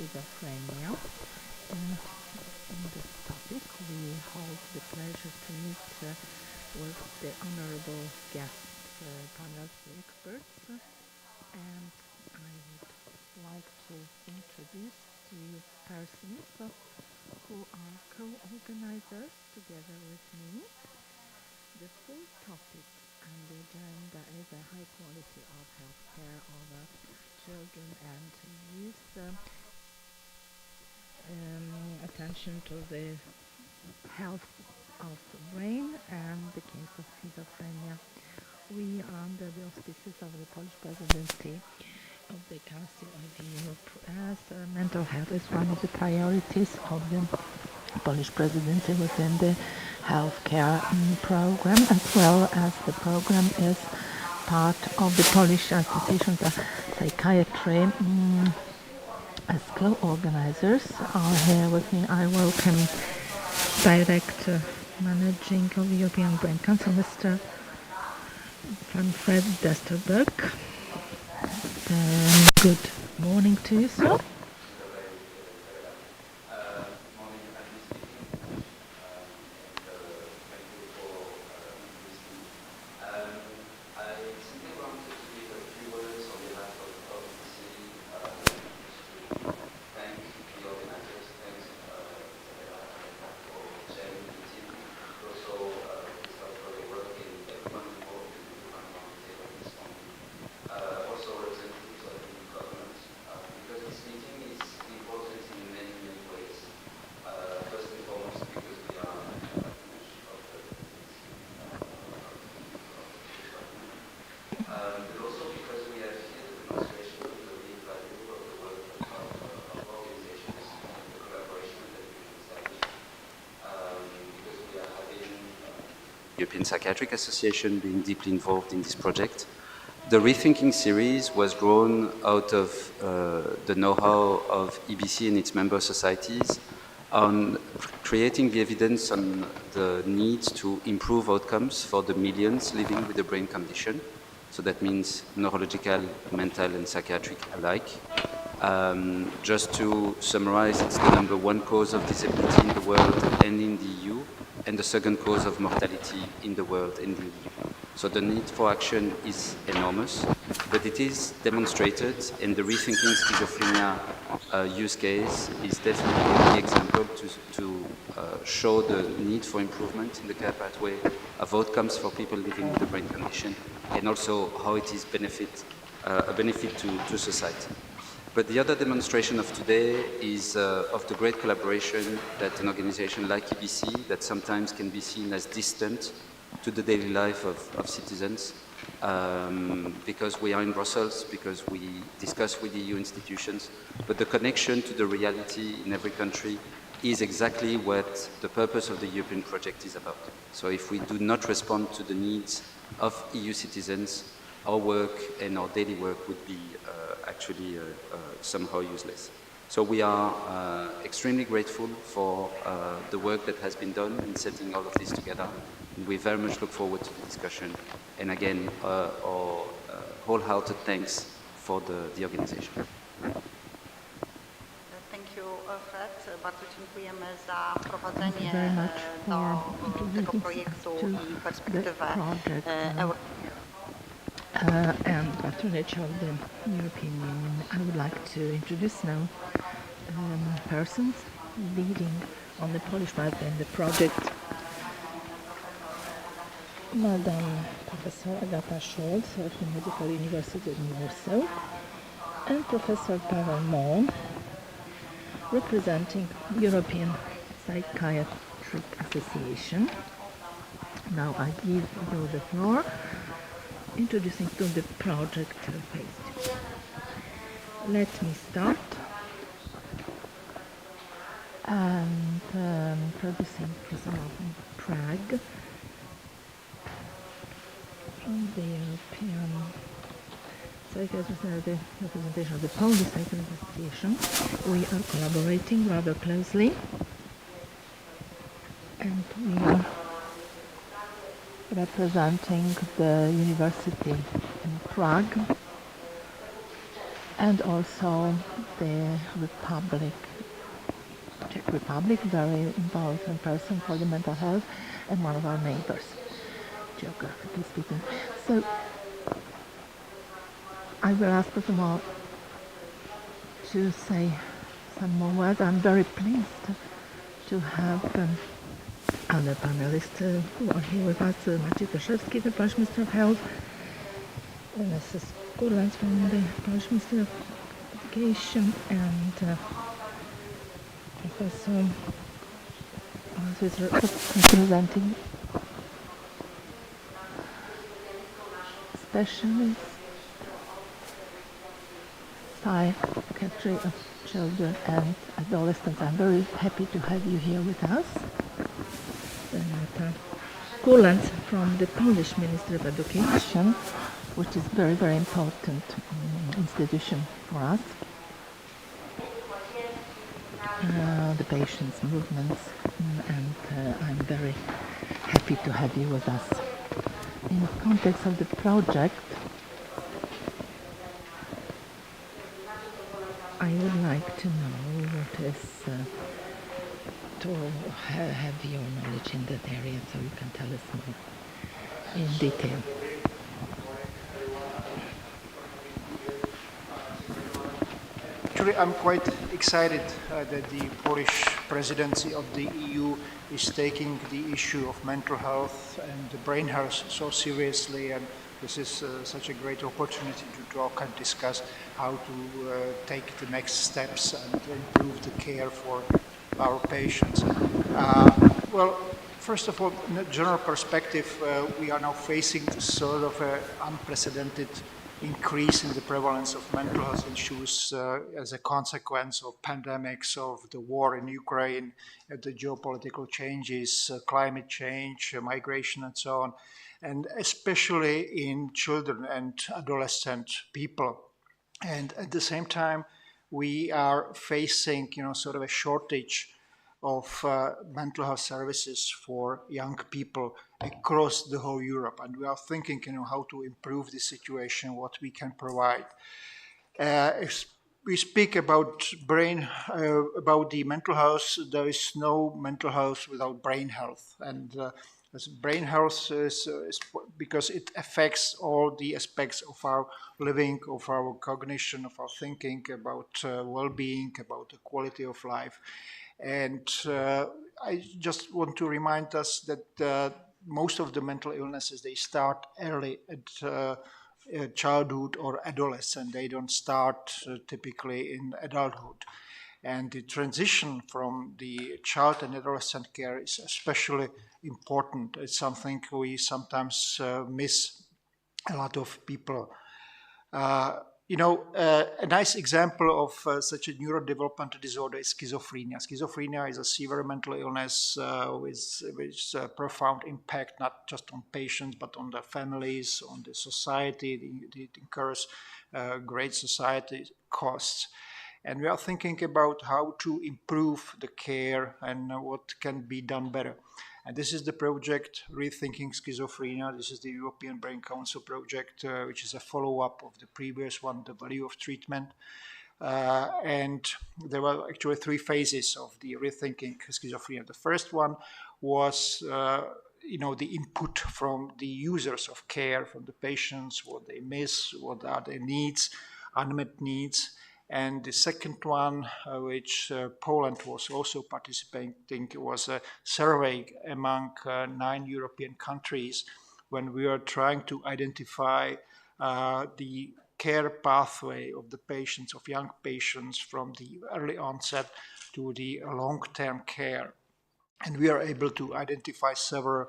schizophrenia. In this topic, we hold the pleasure to meet with the honorable guest panel experts, and I would like to introduce to you persons who are co-organizers together with me. The full topic and the agenda is a high quality of healthcare of children and youth, attention to the health of the brain and the case of schizophrenia. We are under the auspices of the Polish Presidency of the Council of Europe, as mental health is one of the priorities of the Polish Presidency within the healthcare program, as well as the program is part of the Polish Association of Psychiatry. As co-organizers are here with me, I welcome Director Managing of the European Brain Council, Mr. Manfred Desterberg. Good morning to you, sir. European Psychiatric Association being deeply involved in this project. The Rethinking series was grown out of the know-how of EBC and its member societies on creating the evidence on the need to improve outcomes for the millions living with a brain condition. So that means neurological, mental, and psychiatric alike. Just to summarize, it's the number one cause of disability in the world and in the EU, and the second cause of mortality in the world and in the EU. So the need for action is enormous, but it is demonstrated, and the Rethinking Schizophrenia use case is definitely the example to show the need for improvement in the care pathway of outcomes for people living with a brain condition, and also how it is a benefit to society. But the other demonstration of today is of the great collaboration that an organization like EBC, that sometimes can be seen as distant to the daily life of citizens, because we are in Brussels, because we discuss with EU institutions, but the connection to the reality in every country is exactly what the purpose of the European project is about. So if we do not respond to the needs of EU citizens, our work and our daily work would be actually somehow useless. So we are extremely grateful for the work that has been done in setting all of this together. We very much look forward to the discussion. And again, our wholehearted thanks for the organization. Thank you, Fred. Bardzo dziękujemy za wprowadzenie do tego projektu i perspektywę and patronage of the European Union. I would like to introduce now persons leading on the Polish part in the project. Madam Professor Agata Scholz of the Medical University in Warsaw, and Professor Paweł Moll, representing European Psychiatric Association. Now I give you the floor, introducing to the project phase. Let me start and producing from Prague from the European Psychiatric, the representation of the Polish Psychiatric Association. We are collaborating rather closely, and we are representing the university in Prague and also the Czech Republic, very important person for the mental health, and one of our neighbors, geographically speaking. So I will ask first of all to say some more words. I'm very pleased to have other panelists who are here with us, Maciej Toszewski, the Polish Minister of Health, Mrs. Kurlans from the Polish Ministry of Education, and Professor who is representing specialist psychiatry of children and adolescents. I'm very happy to have you here with us. Renata Kurlans from the Polish Ministry of Education, which is very, very important institution for us. The patients' movements, and I'm very happy to have you with us. In the context of the project, I would like to know what is to have your knowledge in that area, so you can tell us more in detail. Actually, I'm quite excited that the Polish presidency of the EU is taking the issue of mental health and brain health so seriously, and this is such a great opportunity to talk and discuss how to take the next steps and improve the care for our patients. Well, first of all, in a general perspective, we are now facing sort of an unprecedented increase in the prevalence of mental health issues as a consequence of pandemics, of the war in Ukraine, the geopolitical changes, climate change, migration, and so on, and especially in children and adolescent people. And at the same time, we are facing, sort of a shortage of mental health services for young people across the whole Europe. And we are thinking, how to improve the situation, what we can provide. If we speak about about the mental health, there is no mental health without brain health. And brain health is because it affects all the aspects of our living, of our cognition, of our thinking, about well-being, about the quality of life. And I just want to remind us that most of the mental illnesses, they start early at childhood or adolescence. They don't start typically in adulthood. And the transition from the child and adolescent care is especially important. It's something we sometimes miss a lot of people. A nice example of such a neurodevelopmental disorder is schizophrenia. Schizophrenia is a severe mental illness with profound impact not just on patients but on their families, on the society. It incurs great society costs. And we are thinking about how to improve the care and what can be done better. And this is the project Rethinking Schizophrenia. This is the European Brain Council project, which is a follow-up of the previous one, the value of treatment. And there were actually 3 phases of the Rethinking Schizophrenia. The first one was the input from the users of care, from the patients, what they miss, what are their needs, unmet needs. And the second one, which Poland was also participating, was a survey among 9 European countries when we are trying to identify the care pathway of the patients, of young patients, from the early onset to the long-term care. And we are able to identify several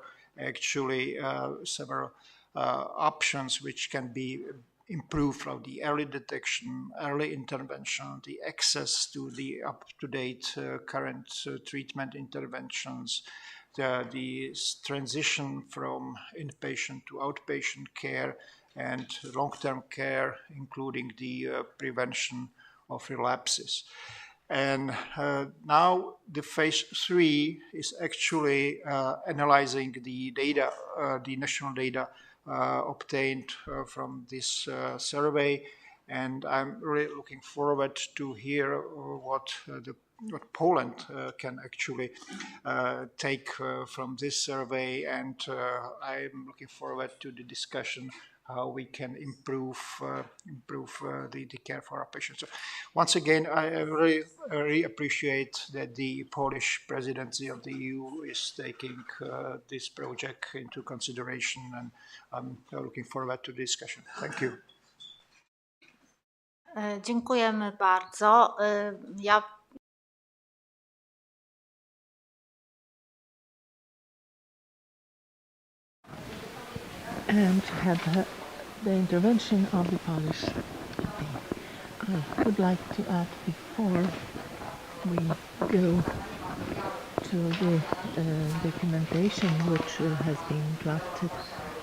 options which can be improved from the early detection, early intervention, the access to the up-to-date current treatment interventions, the transition from inpatient to outpatient care, and long-term care, including the prevention of relapses. And now the phase 3 is actually analyzing the data, the national data obtained from this survey, And I'm really looking forward to hear what Poland can actually take from this survey, and I'm looking forward to the discussion how we can improve the care for our patients. So once again, I really appreciate that the Polish presidency of the EU is taking this project into consideration, and I'm looking forward to the discussion. Thank you. Dziękujemy bardzo. Ja and to have the intervention of the Polish MP. I would like to add before we go to the documentation which has been drafted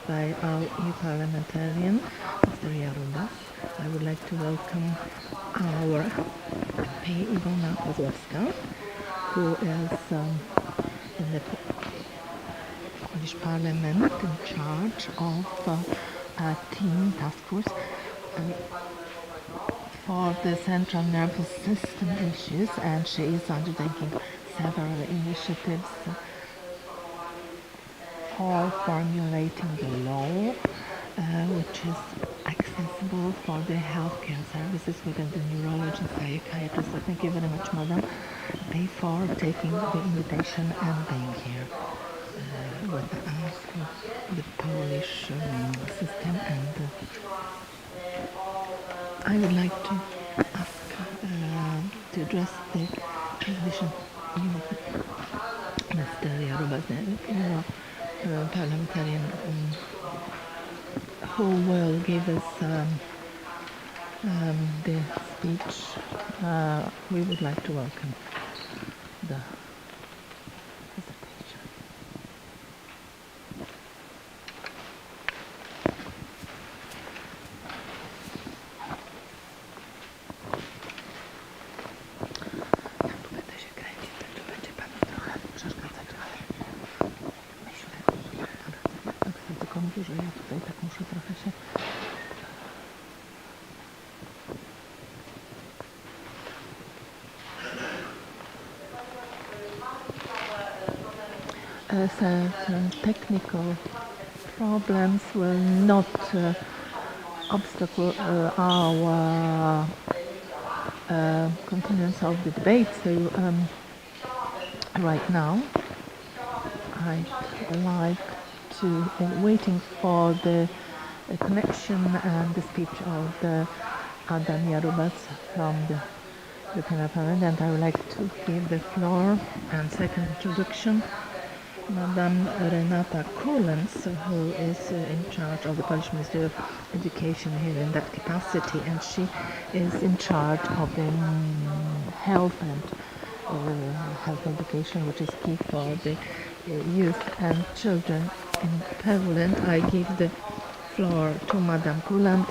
by our EU parliamentarian, Mr. Jarubas. I would like to welcome our MP Iwona Kozłowska, who is in the Polish Parliament in charge of a team task force for the central nervous system issues, and she is undertaking several initiatives for formulating the law which is accessible for the healthcare services within the neurology and psychiatry. So thank you very much, Madam, for taking the invitation and being here with us, the Polish system. And I would like to ask to address the position Mr. Jarubas, parliamentarian, who will give us the speech. We would like to welcome the presentation. Ja tu będę się kręcić, także będzie Panu trochę przeszkadzać, ale myślę, że tylko mówię, że ja tutaj tak muszę trochę się certain technical problems will not obstacle our continuance of the debate. So right now I'd like to, waiting for the connection and the speech of the Adam Jarubas from the European Parliament, and I would like to give the floor and second introduction Madam Renata Kulens, who is in charge of the Polish Ministry of Education here in that capacity, and she is in charge of the health and health education, which is key for the youth and children in Poland. I give the floor to Madam Kulens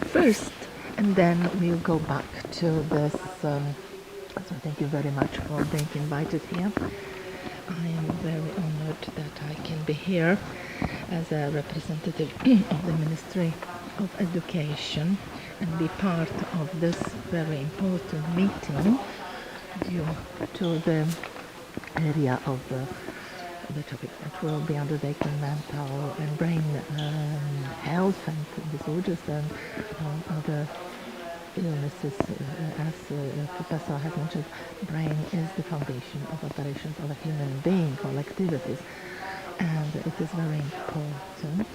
first, and then we'll go back to this. So thank you very much for being invited here. I am very honored that I can be here as a representative of the Ministry of Education and be part of this very important meeting due to the area of the topic that will be undertaken: mental and brain health and disorders and other illnesses. As Professor has mentioned, brain is the foundation of operations of a human being or activities, and it is very important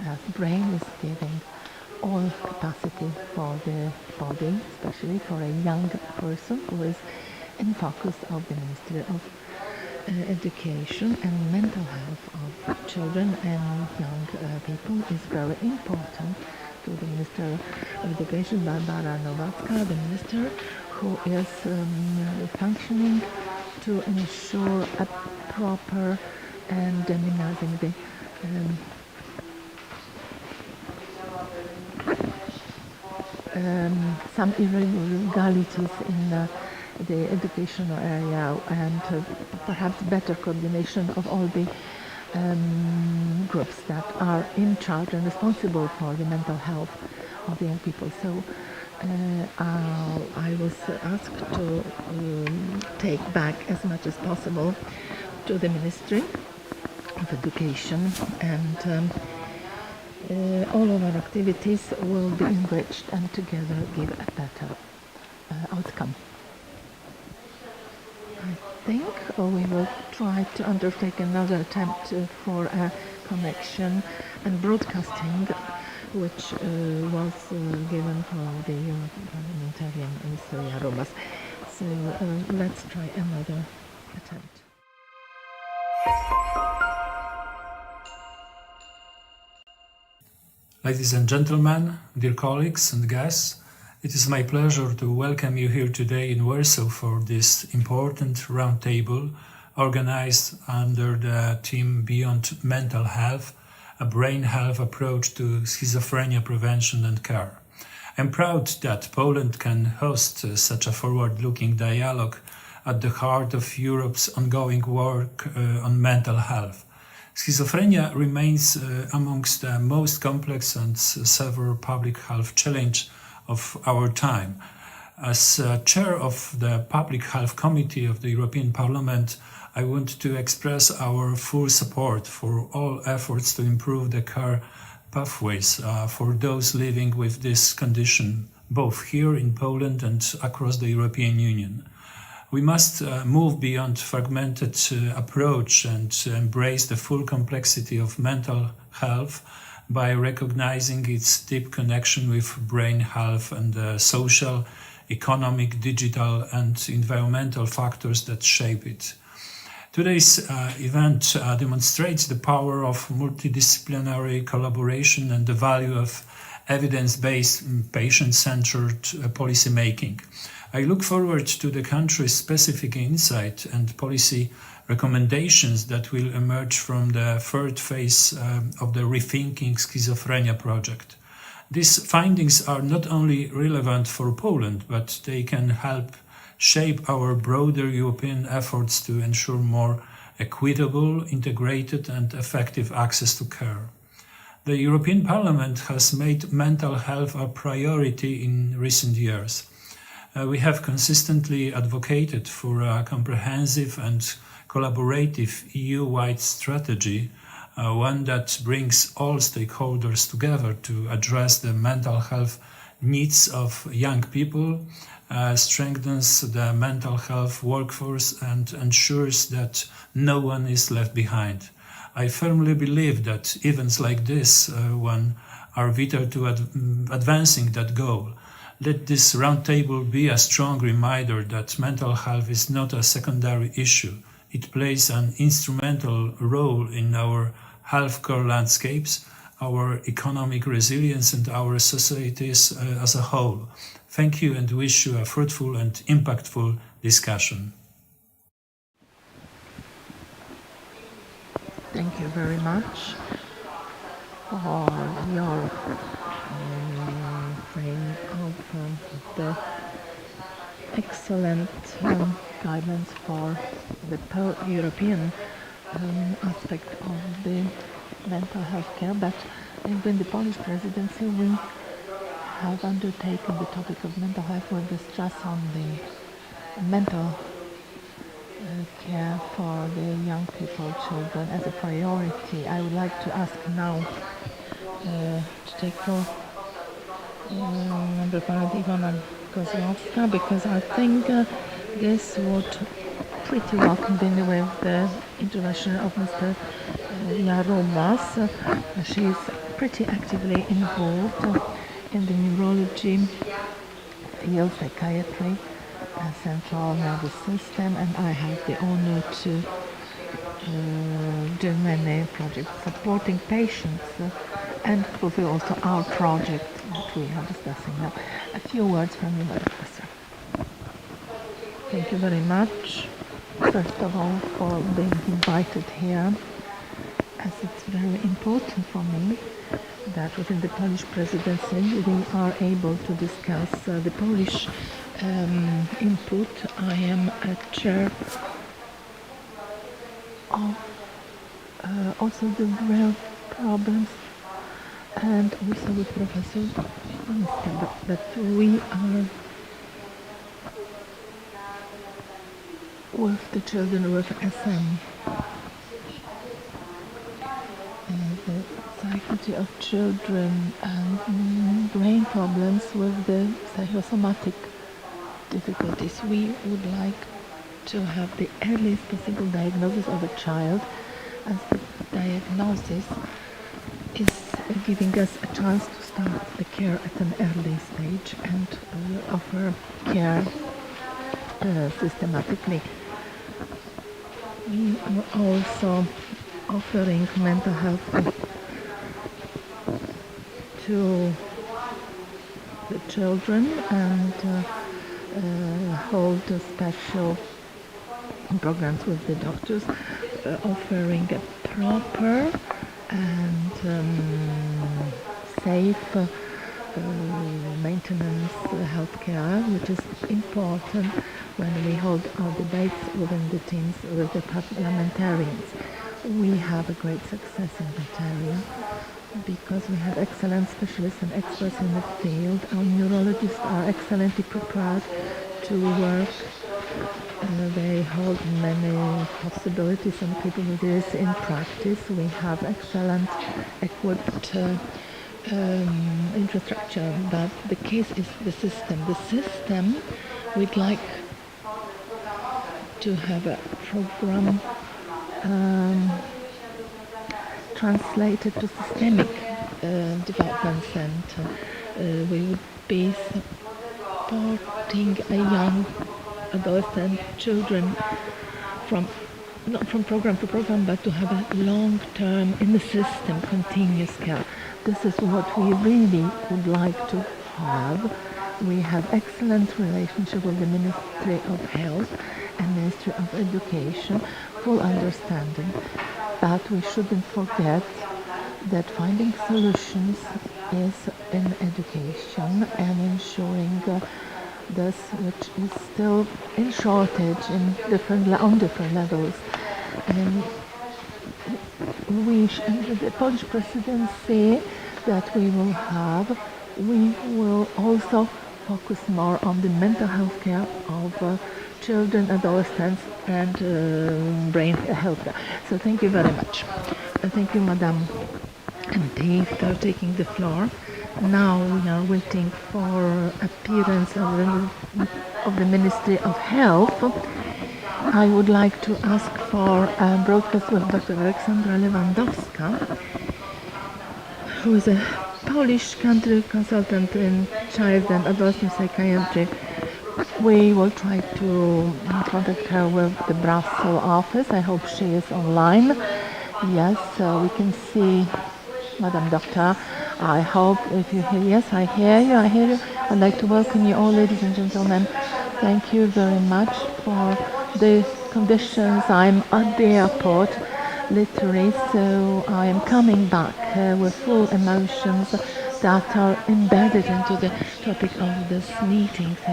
as brain is giving all capacity for the body, especially for a young person who is in focus of the Ministry of Education, and mental health of children and young people is very important to the Minister of Education, Barbara Nowacka, the Minister, who is functioning to ensure a proper and minimizing the some irregularities in the educational area, and perhaps better coordination of all the groups that are in charge and responsible for the mental health of the young people. So I was asked to take back as much as possible to the Ministry of Education, and all of our activities will be enriched and together give a better outcome. I think we will try to undertake another attempt for a connection and broadcasting, which was given for the European Parliamentarian Mr. Jarubas. So let's try another attempt. Ladies and gentlemen, dear colleagues and guests, it is my pleasure to welcome you here today in Warsaw for this important roundtable organized under the theme Beyond Mental Health, a brain health approach to schizophrenia prevention and care. I'm proud that Poland can host such a forward-looking dialogue at the heart of Europe's ongoing work on mental health. Schizophrenia remains amongst the most complex and severe public health challenge of our time. As chair of the Public Health Committee of the European Parliament, I want to express our full support for all efforts to improve the care pathways for those living with this condition, both here in Poland and across the European Union. We must move beyond fragmented approach and embrace the full complexity of mental health by recognizing its deep connection with brain health and the social, economic, digital and environmental factors that shape it. Today's event demonstrates the power of multidisciplinary collaboration and the value of evidence-based, patient-centered policymaking. I look forward to the country's specific insight and policy recommendations that will emerge from the third phase of the Rethinking Schizophrenia Project. These findings are not only relevant for Poland, but they can help shape our broader European efforts to ensure more equitable, integrated and effective access to care. The European Parliament has made mental health a priority in recent years. We have consistently advocated for a comprehensive and collaborative EU-wide strategy, one that brings all stakeholders together to address the mental health needs of young people, strengthens the mental health workforce and ensures that no one is left behind. I firmly believe that events like this one are vital to advancing that goal. Let this roundtable be a strong reminder that mental health is not a secondary issue. It plays an instrumental role in our healthcare landscapes, our economic resilience and our societies as a whole. Thank you and wish you a fruitful and impactful discussion. Thank you very much for your frame of the excellent guidelines for the European aspect of the mental health care. But in the Polish Presidency, we have undertaken the topic of mental health with the stress on the mental care for the young people, children, as a priority. I would like to ask now to take floor Member Ivana Kozłowska, because I think this would pretty well continue with the intervention of Mr. Jarubas. She is pretty actively involved in the neurology field, psychiatry, central nervous system, and I have the honor to do many projects supporting patients and fulfill also our project that we are discussing now. A few words from you, Professor. Thank you very much, first of all, for being invited here, as it's very important for me that within the Polish Presidency we are able to discuss the Polish input. I am a chair of also the rare problems, and also with Professor Miska, but we are with the children with SM, the psychiatry of children, and brain problems with the psychosomatic difficulties. We would like to have the earliest possible diagnosis of a child, as the diagnosis is giving us a chance to start the care at an early stage and offer care systematically. We are also offering mental health to the children and hold special programs with the doctors, offering a proper and safe maintenance healthcare, which is important when we hold our debates within the teams with the parliamentarians. We have a great success in that area because we have excellent specialists and experts in the field. Our neurologists are excellently prepared to work. They hold many possibilities and capabilities in practice. We have excellent equipped infrastructure, but the case is the system. The system, we'd like to have a program translated to systemic developments, and we would be supporting a young adolescent children from not from program to program, but to have a long-term in the system continuous care. This is what we really would like to have. We have excellent relationship with the Ministry of Health and Ministry of Education, full understanding, but we shouldn't forget that finding solutions is in education and ensuring this, which is still in shortage in on different levels. And under the Polish Presidency that we will have, we will also focus more on the mental health care of children, adolescents, and brain health care. So thank you very much. Thank you, Madam MP, for taking the floor. Now we are waiting for appearance of the Ministry of Health. I would like to ask for a broadcast with Dr. Aleksandra Lewandowska, who is a Polish country consultant in child and adolescent psychiatry. We will try to contact her with the Brussels office. I hope she is online. Yes, we can see Madam Doctor. I hope if you hear, yes, I hear you. I'd like to welcome you all, ladies and gentlemen. Thank you very much for the conditions. I'm at the airport, literally, so I am coming back with full emotions that are embedded into the topic of this meeting. So,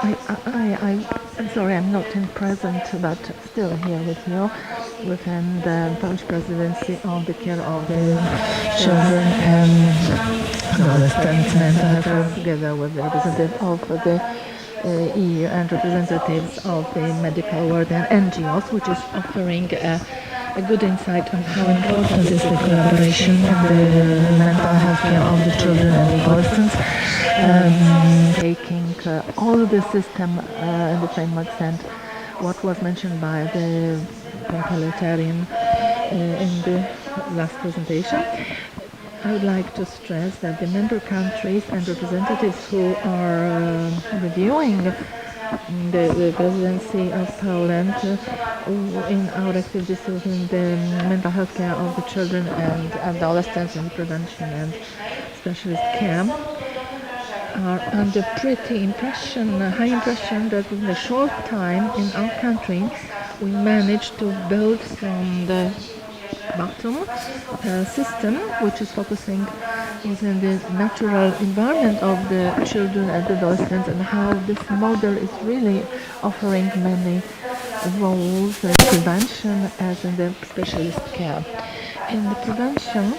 I'm sorry I'm not in present, but still here with you, within the Polish Presidency on the care of the children and adolescents mental health, together with the representative of the EU and representatives of the medical world and NGOs, which is offering a good insight on how important is the collaboration and the mental health care of the children and adolescents, taking all the system in the frameworks and what was mentioned by the parliamentarian in the last presentation. I would like to stress that the member countries and representatives who are reviewing the presidency of Poland in our activities in the mental health care of the children and adolescents and prevention and specialist care are under pretty high impression that in a short time in our country we managed to build from the bottom system which is focusing in the natural environment of the children and adolescents, and how this model is really offering many roles in prevention as in the specialist care. In the prevention,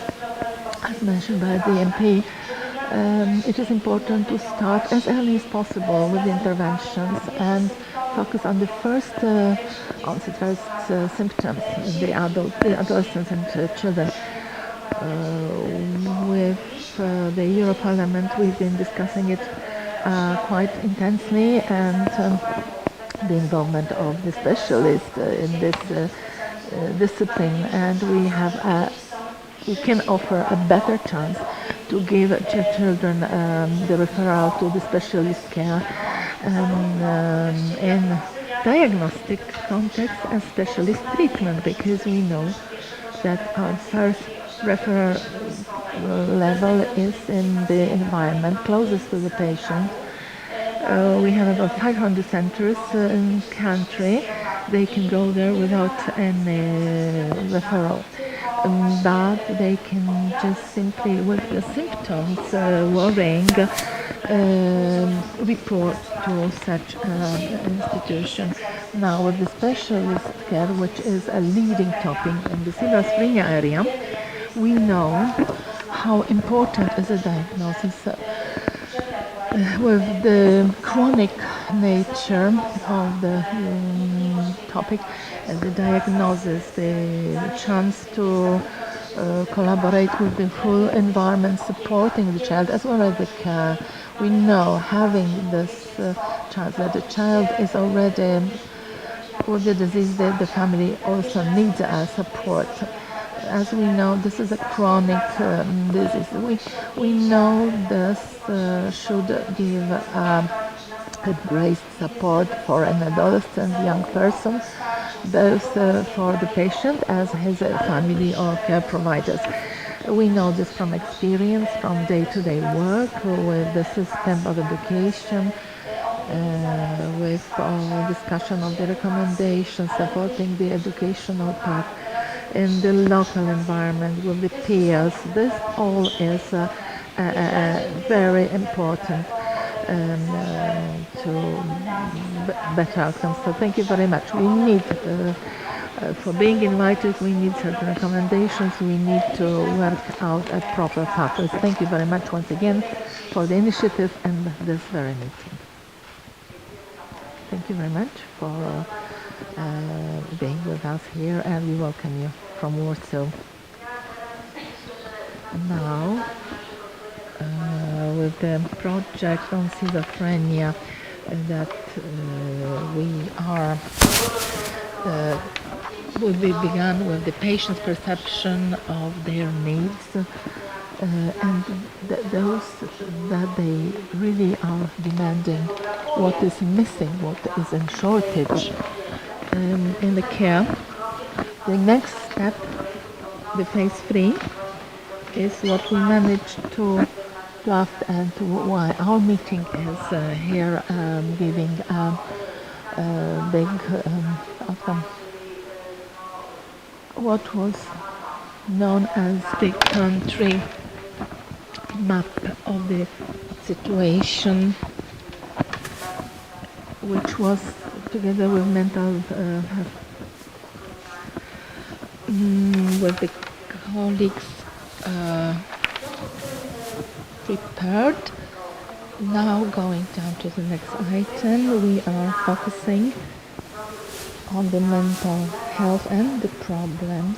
as mentioned by the MP, it is important to start as early as possible with interventions and focus on the first onset, symptoms in the adolescents and children. With the Euro Parliament, we've been discussing it quite intensely, and the involvement of the specialists in this discipline, and we can offer a better chance to give children the referral to the specialist care in diagnostic context and specialist treatment, because we know that our first referral level is in the environment closest to the patient. We have about 500 centers in the country. They can go there without any referral, but they can just simply, with the symptoms worrying, report to such an institution. Now, with the specialist care, which is a leading topic in the schizophrenia area, we know how important is a diagnosis with the chronic nature of the topic, and the diagnosis, the chance to collaborate with the full environment supporting the child as well as the care. We know having this chance that the child is already with the disease, that the family also needs support. As we know, this is a chronic disease. We know this should give embraced support for an adolescent young person, both for the patient as his family or care providers. We know this from experience, from day-to-day work with the system of education, with discussion of the recommendations, supporting the educational part in the local environment with the peers. This all is very important to better outcomes. So thank you very much. We need, for being invited, we need certain recommendations. We need to work out a proper pathway. Thank you very much once again for the initiative and this very meeting. Thank you very much for being with us here, and we welcome you from Warsaw. Now, with the project on schizophrenia that we began with the patient's perception of their needs and those that they really are demanding, what is missing, what is in shortage in the care. The next step, the phase 3, is what we managed to draft, and why our meeting is here giving a big outcome. What was known as the country map of the situation, which was together with mental health, with the colleagues prepared. Now going down to the next item, we are focusing on the mental health and the problems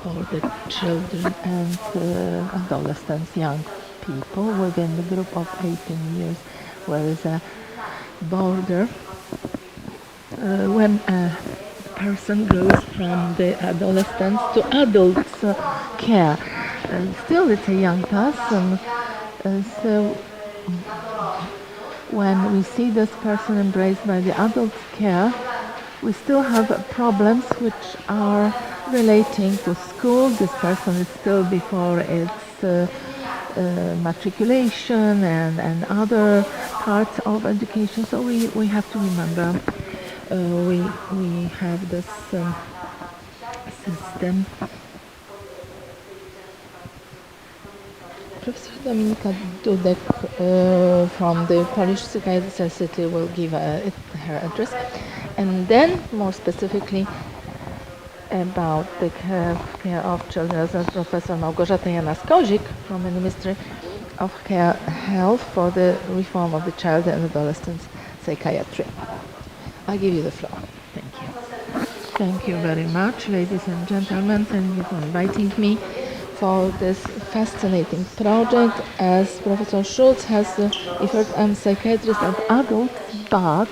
for the children and adolescents, young people within the group of 18 years, where is a border when a person goes from the adolescence to adult care. Still it's a young person, so when we see this person embraced by the adult care, we still have problems which are relating to school. This person is still before its matriculation and other parts of education. So we have to remember we have this system Professor Dominika Dudek from the Polish Psychiatric Association will give her address, and then more specifically about the care of children, as Professor Małgorzata Janas-Kozik from the Ministry of Health for the reform of the child and adolescent psychiatry. I give you the floor. Thank you. Thank you very much, ladies and gentlemen. Thank you for inviting me for this fascinating project. As Professor Schulz has referred, I'm a psychiatrist of adults, but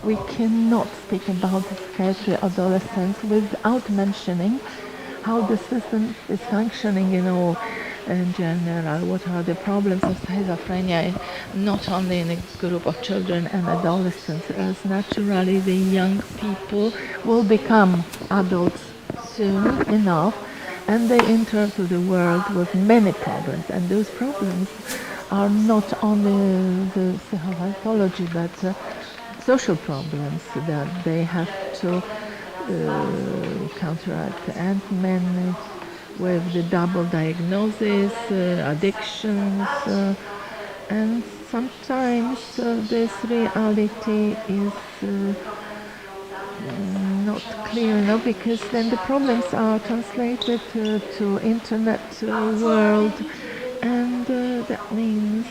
we cannot speak about psychiatry adolescents without mentioning how the system is functioning in general. What are the problems of schizophrenia, not only in a group of children and adolescents, as naturally the young people will become adults soon enough, and they enter to the world with many problems, and those problems are not only the psychopathology but social problems that they have to counteract and manage with the double diagnosis, addictions, and sometimes this reality is not clear enough, because then the problems are translated to internet world, and that means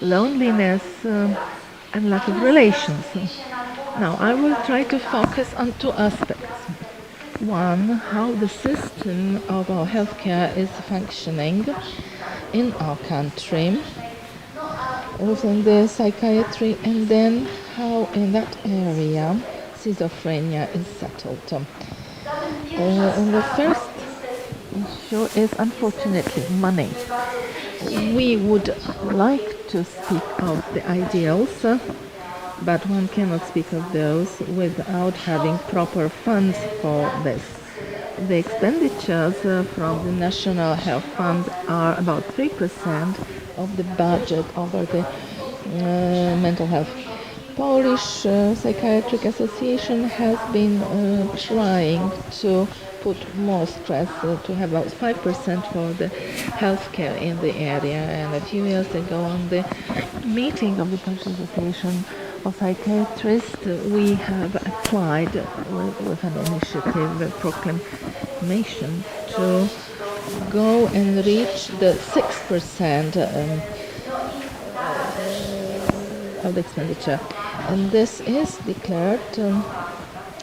loneliness and lack of relations. Now I will try to focus on two aspects. One, how the system of our healthcare is functioning in our country within the psychiatry, and then how in that area schizophrenia is settled. And the first issue is unfortunately money. We would like to speak of the ideals, but one cannot speak of those without having proper funds for this. The expenditures from the National Health Fund are about 3% of the budget over the mental health. Polish Psychiatric Association has been trying to put more stress to have about 5% for the healthcare in the area, and a few years ago on the meeting of the Polish Association of Psychiatrists we have applied with an initiative, a proclamation, to go and reach the 6% of the expenditure, and this is declared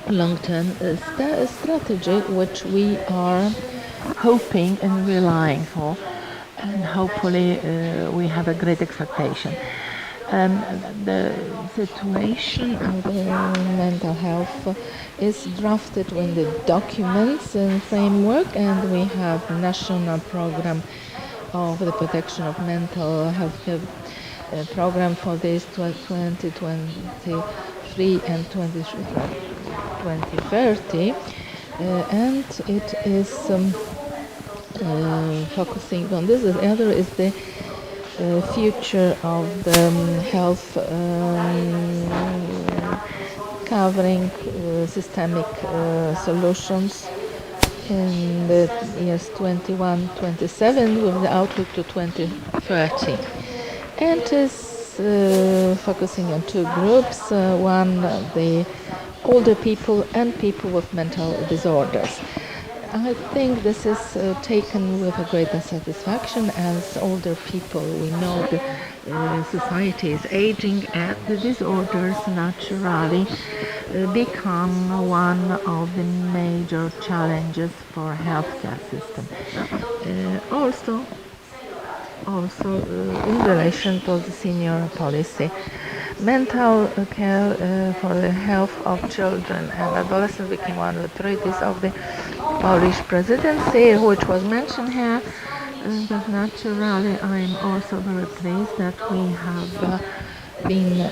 long-term strategy which we are hoping and relying for, and hopefully we have a great expectation. The situation of mental health is drafted in the documents and framework, and we have a national program of the protection of mental health program for this 2023 and 2030, and it is focusing on this. The other is the future of the health, covering systemic solutions in the years 21-27 with the outlook to 2030. And is focusing on two groups, one the older people and people with mental disorders. I think this is taken with a great satisfaction, as older people, we know the society is aging, and the disorders naturally become one of the major challenges for healthcare system. Also in relation to the senior policy, mental care for the health of children and adolescents became one of the priorities of the Polish Presidency, which was mentioned here. But naturally, I'm also very pleased that we have been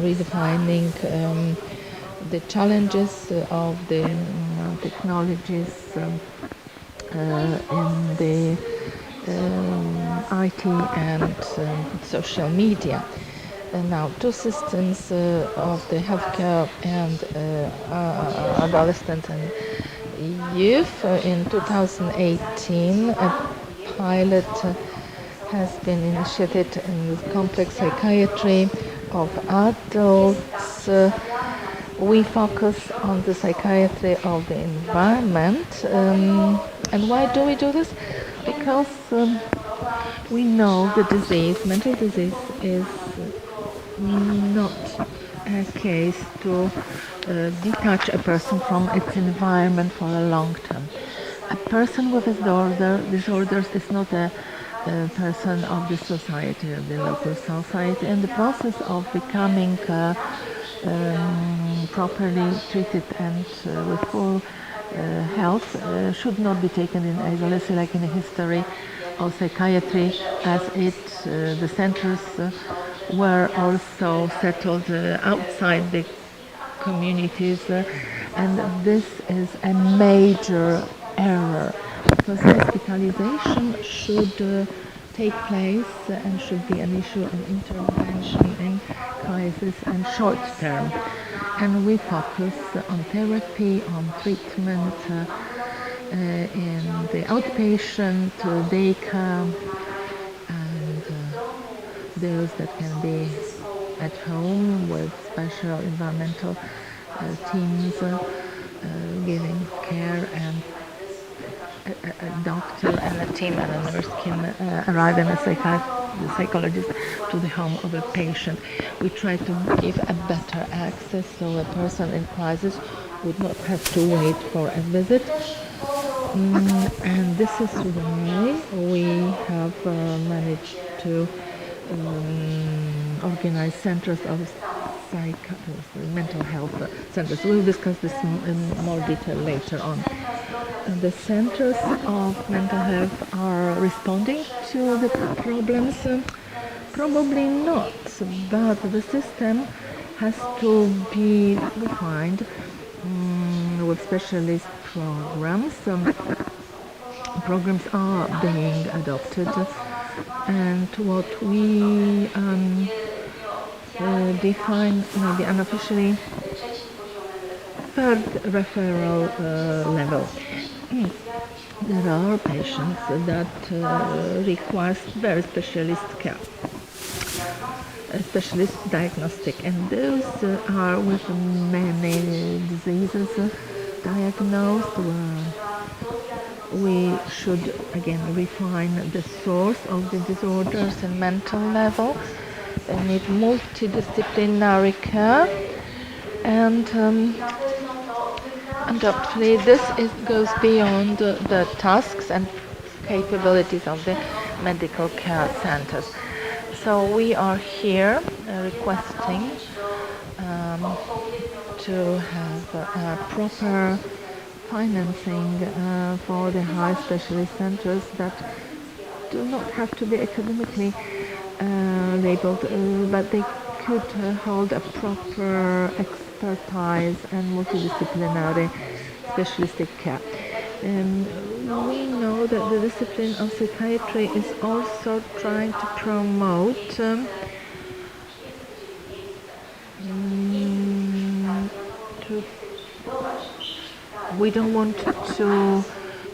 redefining the challenges of the technologies in the IT and social media. Now, two systems of the healthcare and adolescents and youth. In 2018, a pilot has been initiated in complex psychiatry of adults. We focus on the psychiatry of the environment. And why do we do this? Because we know the disease, mental disease, is not a case to detach a person from its environment for a long term. A person with disorders is not a person of the society, of the local society, and the process of becoming properly treated and with full health should not be taken in isolation, like in the history of psychiatry, as the centers were also settled outside the communities, and this is a major error, because hospitalization should take place and should be an issue of intervention in crisis and short term. And we focus on therapy, on treatment in the outpatient, day care, and those that can be at home with special environmental teams giving care, and a doctor and a team and a nurse can arrive, and a psychologist to the home of a patient. We try to give a better access so a person in crisis would not have to wait for a visit. And this is why we have managed to organize centers of mental health centers. We'll discuss this in more detail later on. The centers of mental health are responding to the problems? Probably not, but the system has to be refined with specialist programs. Programs are being adopted, and what we define maybe unofficially third referral level. There are patients that require very specialist care, specialist diagnostic, and those are with many diseases diagnosed, where we should again refine the source of the disorders and mental level. They need multidisciplinary care, and undoubtedly this goes beyond the tasks and capabilities of the medical care centers. So we are here requesting to have a proper financing for the high specialist centers that do not have to be academically labeled, but they could hold a proper expertise and multidisciplinary specialistic care. We know that the discipline of psychiatry is also trying to promote we don't want to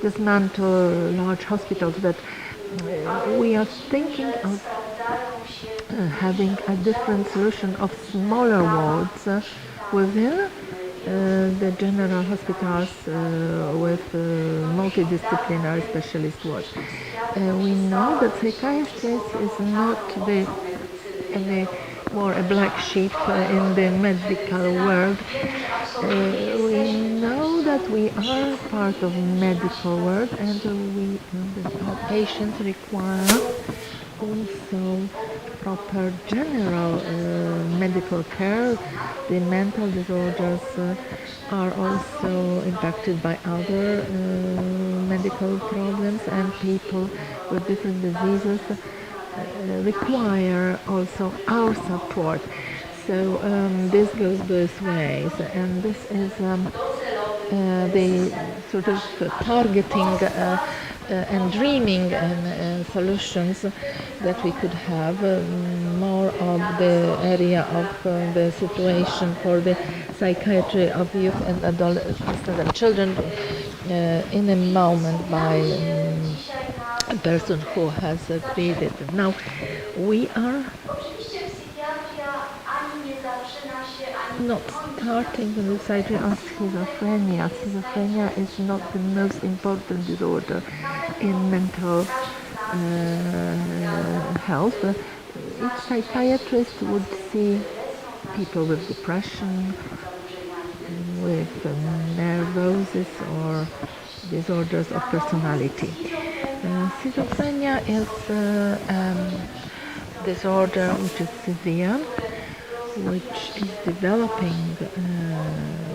dismantle large hospitals, but we are thinking of having a different solution of smaller wards within the general hospitals with multidisciplinary specialist wards. We know that psychiatry is not any more a black sheep in the medical world. We know that we are part of medical world, and we know that our patients require also proper general medical care. The mental disorders are also impacted by other medical problems, and people with different diseases require also our support. So this goes both ways, and this is the sort of targeting and dreaming and solutions that we could have more of the area of the situation for the psychiatry of youth and adolescents and children in a moment by person who has created it. Now, we are not starting with the psychiatry of schizophrenia. Schizophrenia is not the most important disorder in mental health. Each psychiatrist would see people with depression, with neurosis or disorders of personality. Schizophrenia is a disorder which is severe, which is developing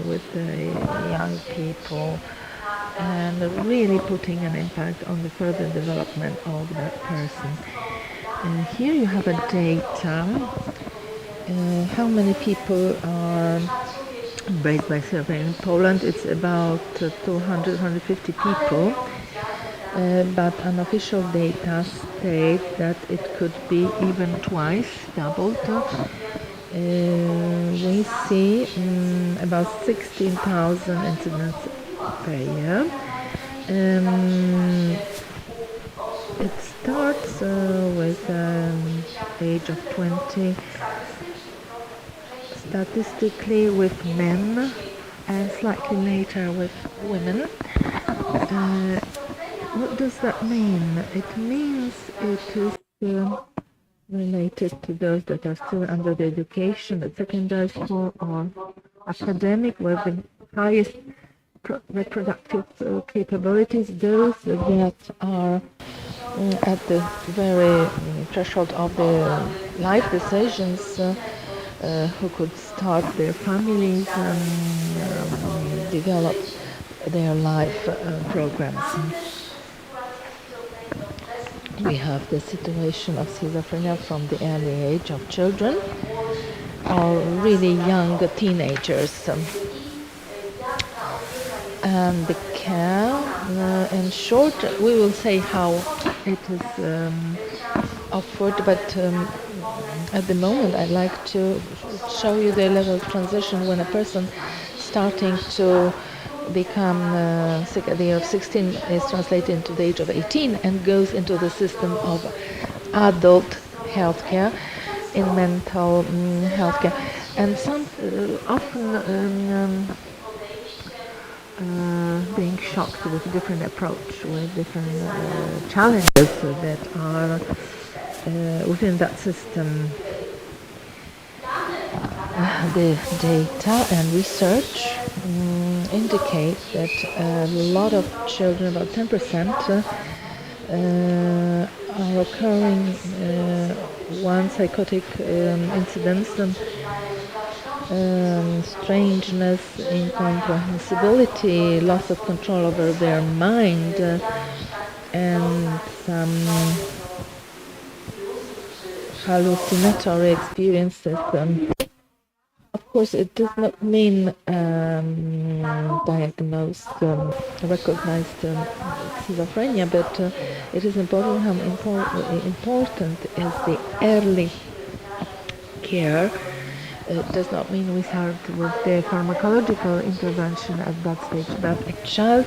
with young people and really putting an impact on the further development of that person. Here you have a data, how many people are embraced by schizophrenia. In Poland it's about 250 people, but unofficial data state that it could be even twice, doubled. We see about 16,000 incidents per year. It starts with age of 20, statistically with men, and slightly later with women. What does that mean? It means it is related to those that are still under the education at secondary school or academic, with the highest reproductive capabilities, those that are at the very threshold of the life decisions, who could start their families and develop their life programs. We have the situation of schizophrenia from the early age of children or really young teenagers. And the care, in short, we will say how it is offered, but at the moment I'd like to show you the level of transition when a person starting to become sick at the age of 16 is translated into the age of 18 and goes into the system of adult healthcare in mental healthcare. And some often being shocked with a different approach, with different challenges that are within that system. The data and research indicate that a lot of children, about 10%, are occurring one psychotic incidents, strangeness, incomprehensibility, loss of control over their mind, and some hallucinatory experiences. Of course, it does not mean diagnosed, recognized schizophrenia, but it is important how important is the early care. It does not mean we start with the pharmacological intervention at that stage, but a child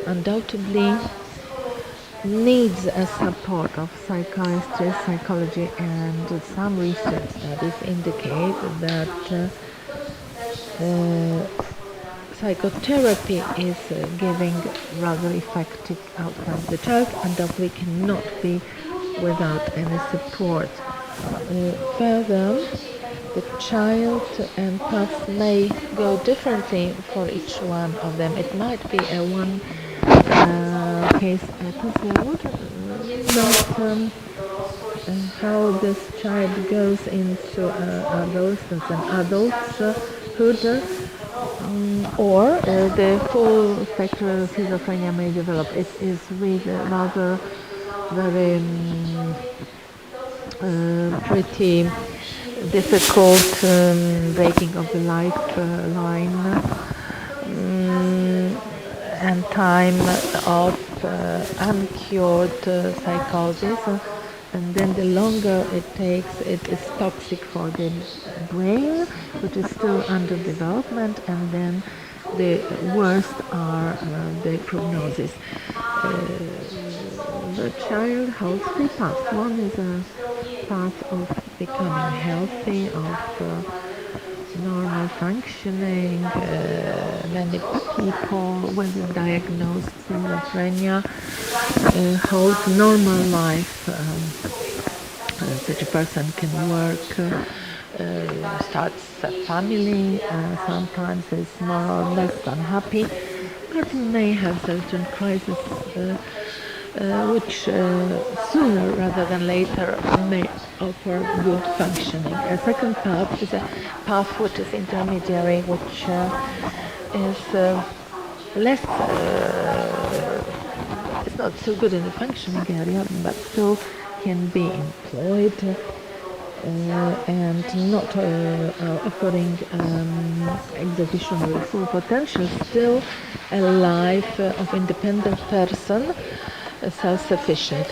undoubtedly needs a support of psychiatry, psychology, and some research studies indicate that psychotherapy is giving rather effective outcomes. The child undoubtedly cannot be without any support. Further, the child and path may go differently for each one of them. It might be a one case episode, but how this child goes into adolescence and adulthood, or the full spectrum of schizophrenia may develop. It is really rather very pretty difficult breaking of the lifeline and time of uncured psychosis, and then the longer it takes, it is toxic for the brain, which is still under development, and then the worst are the prognosis. The child holds three paths. One is a path of becoming healthy, of normal functioning. Many people with a diagnosed schizophrenia hold normal life. Such a person can work, starts a family, sometimes is more or less unhappy, but may have certain crises which sooner rather than later may offer good functioning. A second path is a path which is intermediary, which is less, it's not so good in the functioning area, but still can be employed and not offering exhibition full potential, still a life of independent person, self-sufficient.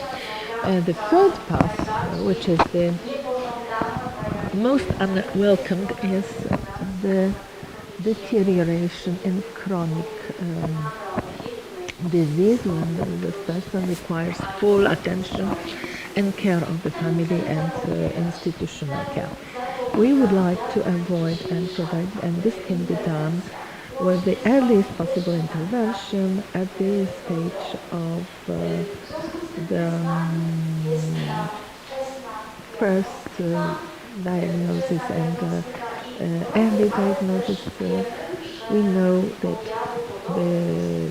The third path, which is the most unwelcomed, is the deterioration in chronic disease, when this person requires full attention and care of the family and institutional care. We would like to avoid and provide, and this can be done with the earliest possible intervention at the stage of the first diagnosis and early diagnosis. We know that the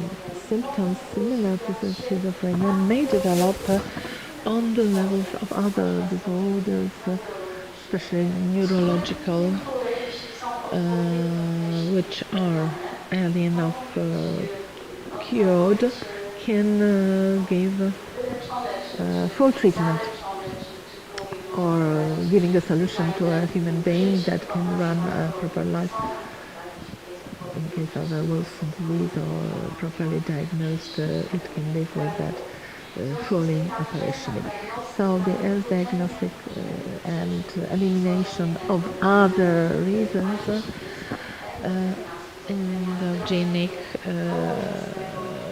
symptoms similar to schizophrenia may develop on the levels of other disorders, especially neurological, which are early enough cured, can give full treatment, or giving a solution to a human being that can run a proper life. In case of a Wilson's disease or properly diagnosed, it can live with that fully operationally. So the early diagnostic and elimination of other reasons, endogenic,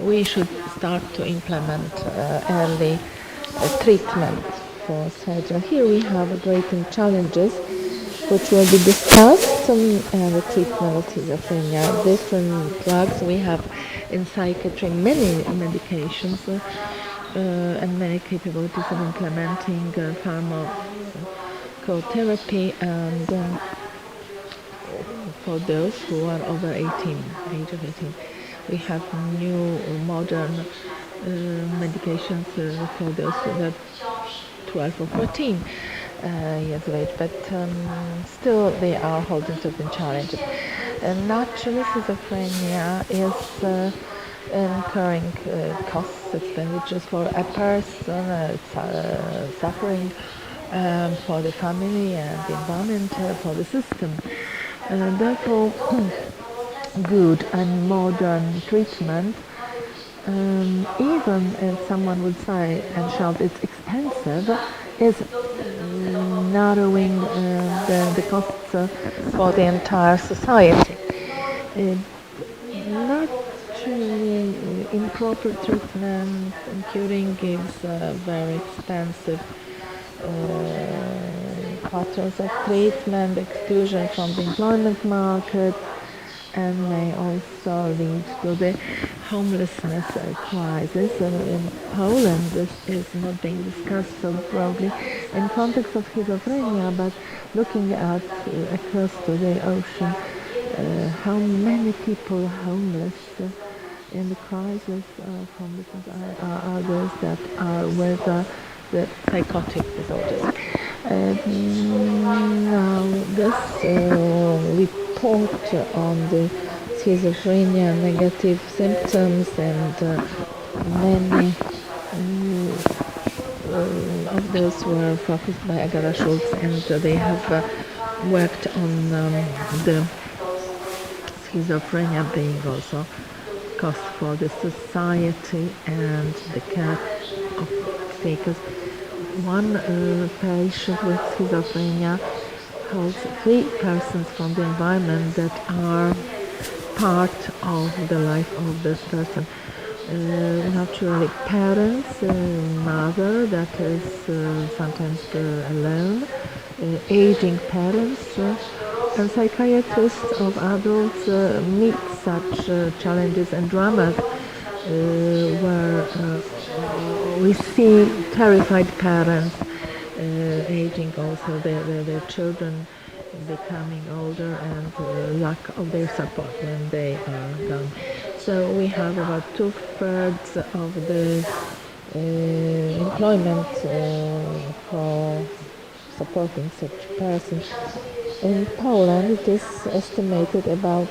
we should start to implement early treatment for surgery. Here we have great challenges which will be discussed in the treatment of schizophrenia. Different drugs we have in psychiatry, many medications and many capabilities of implementing pharmacotherapy, and for those who are over 18, age of 18. We have new modern medications for those who are 12 or 14 years of age, but still they are holding certain challenges. Naturally, schizophrenia is incurring costs, expenditures for a person, suffering for the family and the environment, for the system. Therefore, good and modern treatment, even if someone would say and shout it's expensive, is narrowing the costs for the entire society. Naturally, improper treatment and curing gives very expensive patterns of treatment, exclusion from the employment market, and may also lead to the homelessness crisis. In Poland, this is not being discussed so broadly in context of schizophrenia, but looking at across to the ocean, how many people are homeless in the crisis of homelessness are others that are with the psychotic disorders. Now, this report on the schizophrenia negative symptoms, and many of those were focused by Agata Schultz, and they have worked on the schizophrenia being also cost for the society and the care of takers. One patient with schizophrenia holds 3 persons from the environment that are part of the life of this person. Naturally, parents, mother that is sometimes alone, aging parents, and psychiatrists of adults meet such challenges and dramas where we see terrified parents aging, also their children becoming older, and lack of their support when they are gone. So we have about 2/3 of the employment for supporting such persons. In Poland, it is estimated about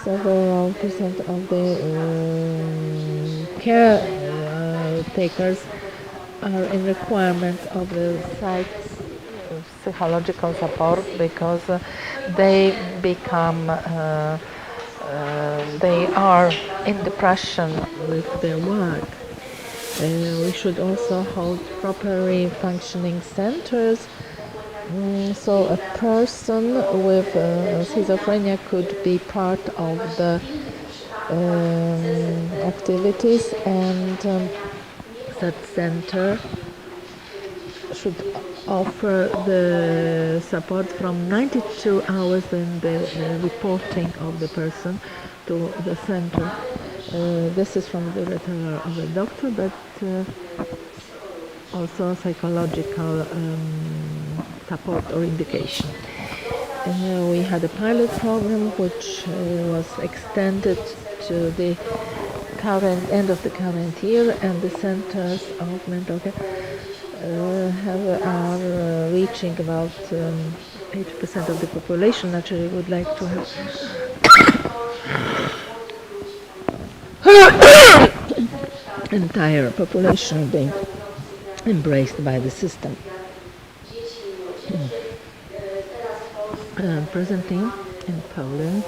several percent of the caretakers are in requirement of the psychological support, because they become they are in depression with their work. We should also hold properly functioning centers, so a person with schizophrenia could be part of the activities, and that center should offer the support from 92 hours in the reporting of the person to the center. This is from the letter of the doctor, but also psychological support or indication. We had a pilot program which was extended to the end of the current year, and the centers of mental care are reaching about 80% of the population. Naturally, would like to have entire population being embraced by the system. Presently in Poland,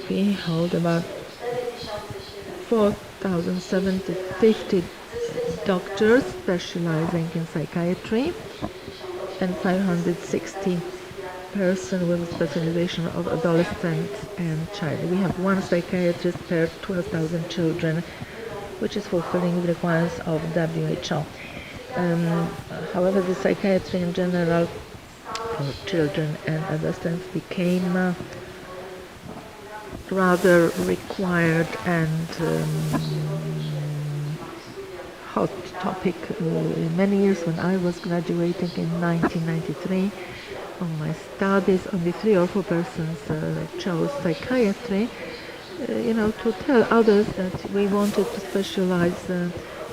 we hold about 4,750 doctors specializing in psychiatry, and 560 persons with specialization of adolescents and child. We have one psychiatrist per 12,000 children, which is fulfilling the requirements of WHO. However, the psychiatry in general for children and adolescents became rather required and hot topic many years. When I was graduating in 1993 on my studies, only 3 or 4 persons chose psychiatry, to tell others that we wanted to specialize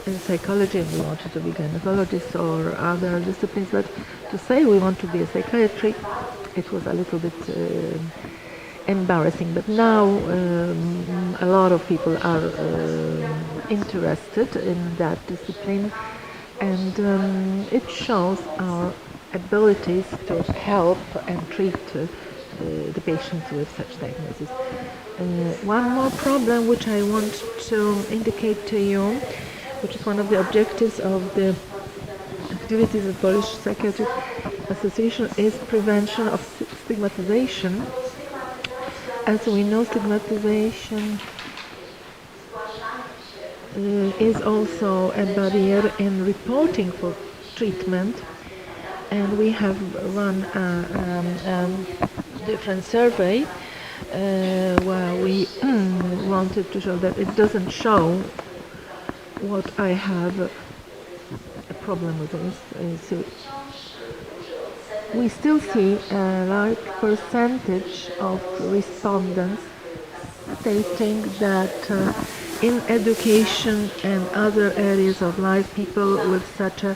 in psychology, and we wanted to be gynecologists or other disciplines, but to say we want to be a psychiatry, it was a little bit embarrassing. But now a lot of people are interested in that discipline, and it shows our abilities to help and treat the patients with such diagnosis. One more problem which I want to indicate to you, which is one of the objectives of the activities of Polish Psychiatric Association, is prevention of stigmatization. As we know, stigmatization is also a barrier in reporting for treatment, and we have run a different survey where we wanted to show that it doesn't show what I have a problem with this. So we still see a large percentage of respondents stating that in education and other areas of life, people with such a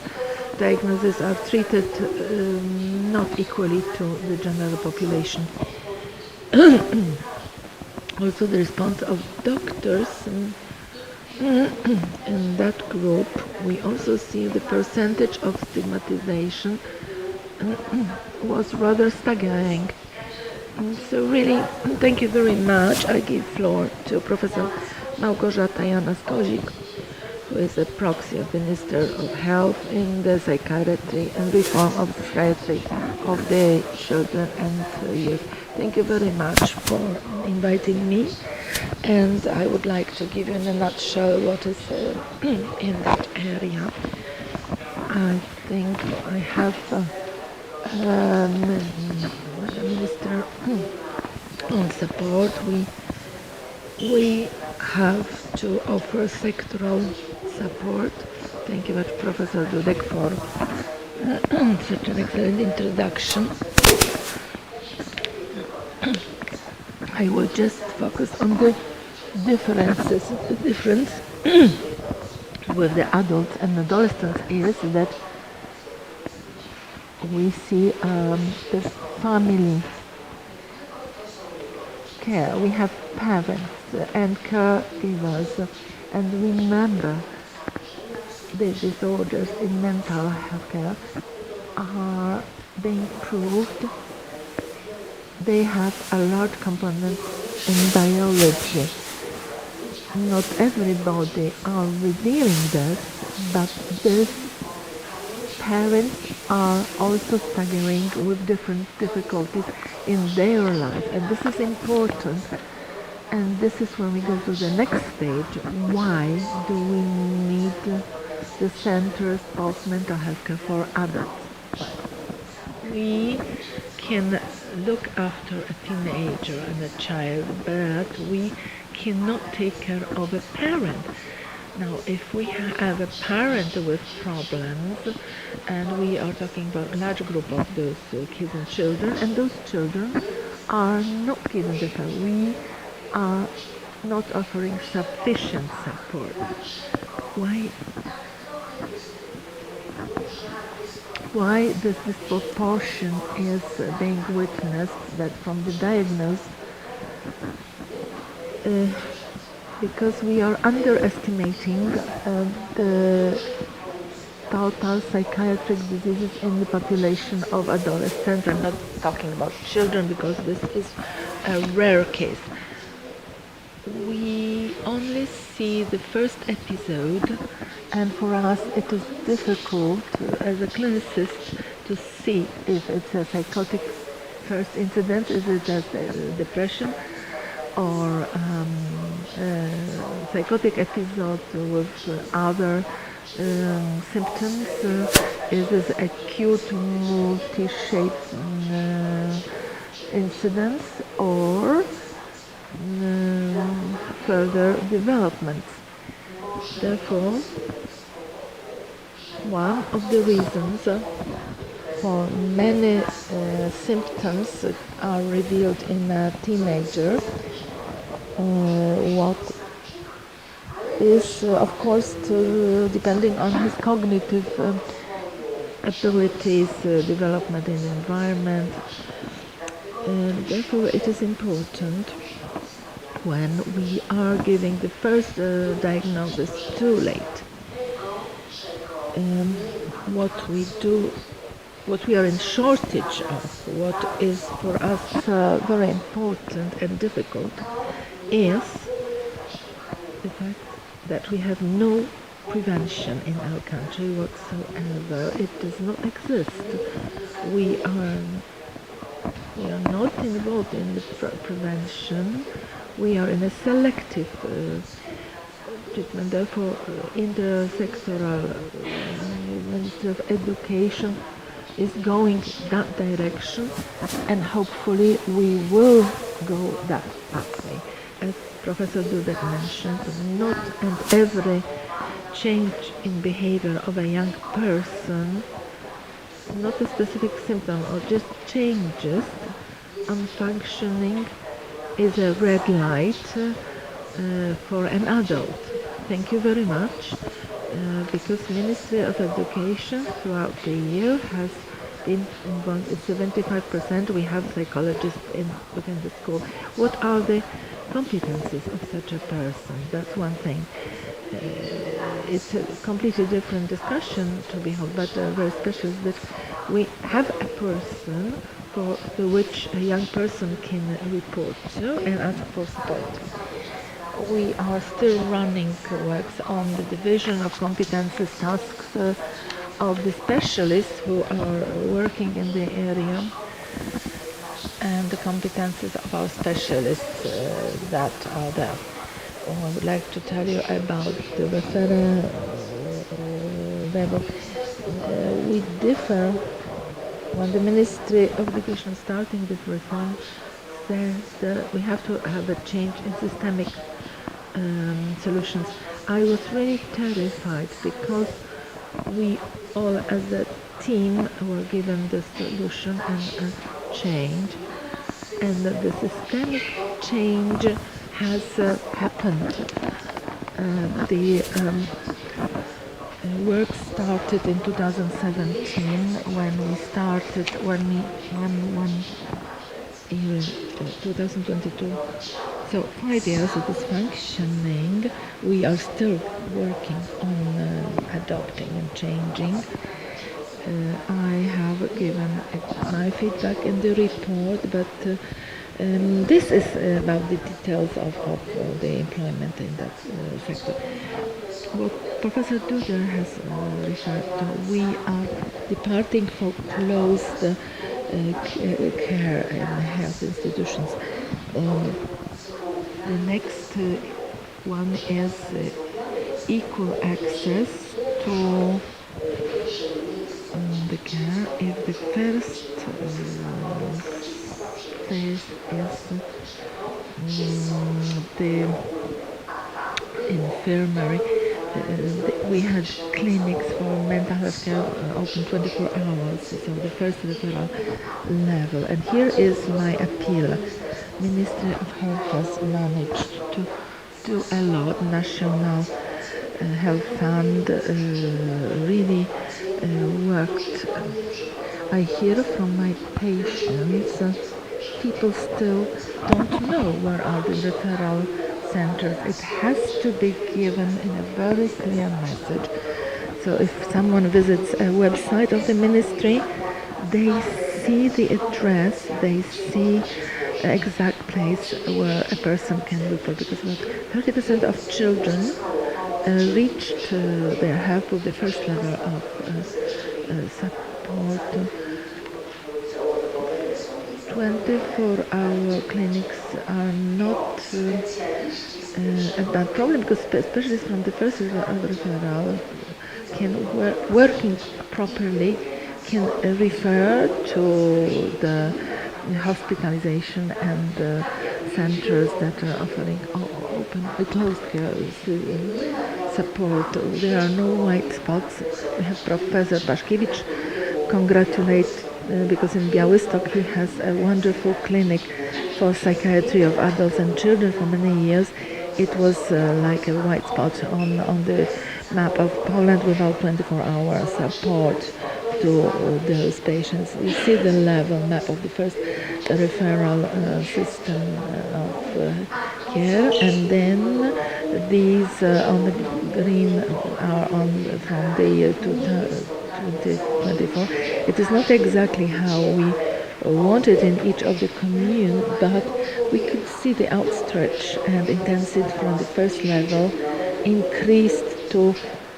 diagnosis are treated not equally to the general population. Also, the response of doctors in that group, we also see the percentage of stigmatization was rather staggering. So really, thank you very much. I give floor to Professor Małgorzata Janas-Kozik, who is a proxy of the Minister of Health in the psychiatry and reform of psychiatry of the children and youth. Thank you very much for inviting me, and I would like to give you in a nutshell what is in that area. I think I have Minister on support. We have to offer sectoral support. Thank you very much, Professor Dudek, for such an excellent introduction. I will just focus on the difference with the adults and adolescents is that we see the family care. We have parents and caregivers, and remember the disorders in mental health care are being proved. They have a large component in biology. Not everybody are revealing that, but these parents are also struggling with different difficulties in their life, and this is important. And this is when we go to the next stage. Why do we need the centers of mental health care for adults? We can look after a teenager and a child, but we cannot take care of a parent. Now, if we have a parent with problems, and we are talking about a large group of those kids and children, and those children are not given the care, we are not offering sufficient support. Why this disproportion is being witnessed, that from the diagnosis, because we are underestimating the total psychiatric diseases in the population of adolescents. I'm not talking about children because this is a rare case. We only see the first episode, and for us it is difficult as a clinicist to see if it's a psychotic first incident, is it as depression or psychotic episode with other symptoms, is this acute multi-shaped incidents or further developments. Therefore, one of the reasons for many symptoms are revealed in a teenager, what is of course depending on his cognitive abilities, development in the environment, and therefore it is important when we are giving the first diagnosis too late. What we are in shortage of, what is for us very important and difficult, is the fact that we have no prevention in our country whatsoever. It does not exist. We are not involved in the prevention. We are in a selective treatment. Therefore, intersectoral Ministry of Education is going that direction, and hopefully we will go that pathway. As Professor Dudek mentioned, not and every change in behavior of a young person, not a specific symptom or just changes on functioning, is a red light for an adult. Thank you very much, because Ministry of Education throughout the year has been involved in 75%. We have psychologists within the school. What are the competencies of such a person? That's one thing. It's a completely different discussion to be held, but very special is that we have a person for which a young person can report to and ask for support. we are still running works on the division of competences tasks of the specialists who are working in the area and the competences of our specialists that are there. I would like to tell you about the referral level. We differ when the Ministry of Education starting this reform says that we have to have a change in systemic solutions. I was really terrified because we all as a team were given the solution and a change, and the systemic change has happened. The work started in 2017 when we started, one year, 2022. So 5 years it is functioning. We are still working on adopting and changing. I have given my feedback in the report, but this is about the details of the employment in that sector. What Professor Duda has referred to, we are departing for closed care in health institutions. The next one is equal access to the care. If the first phase is the infirmary, we had clinics for mental health care open 24 hours, so the first referral level. And here is my appeal. Ministry of Health has managed to do a lot. National Health Fund really worked. I hear from my patients, people still don't know where are the referral centers. It has to be given in a very clear message. So if someone visits a website of the ministry, they see the address, they see the exact place where a person can refer, because about 30% of children reached their help with the first level of support. 24-hour clinics are not a bad problem, because specialists from the first referral can working properly can refer to the hospitalization and the centers that are offering open closed care support. There are no white spots. We have Professor Baszkiewicz congratulate because in Białystok he has a wonderful clinic for psychiatry of adults and children for many years. It was like a white spot on the map of Poland without 24-hour support to those patients. You see the level map of the first referral system of care, and then these on the green are on from the year 2024. It is not exactly how we want it in each of the commune, but we could see the outstretch and intensity from the first level increased to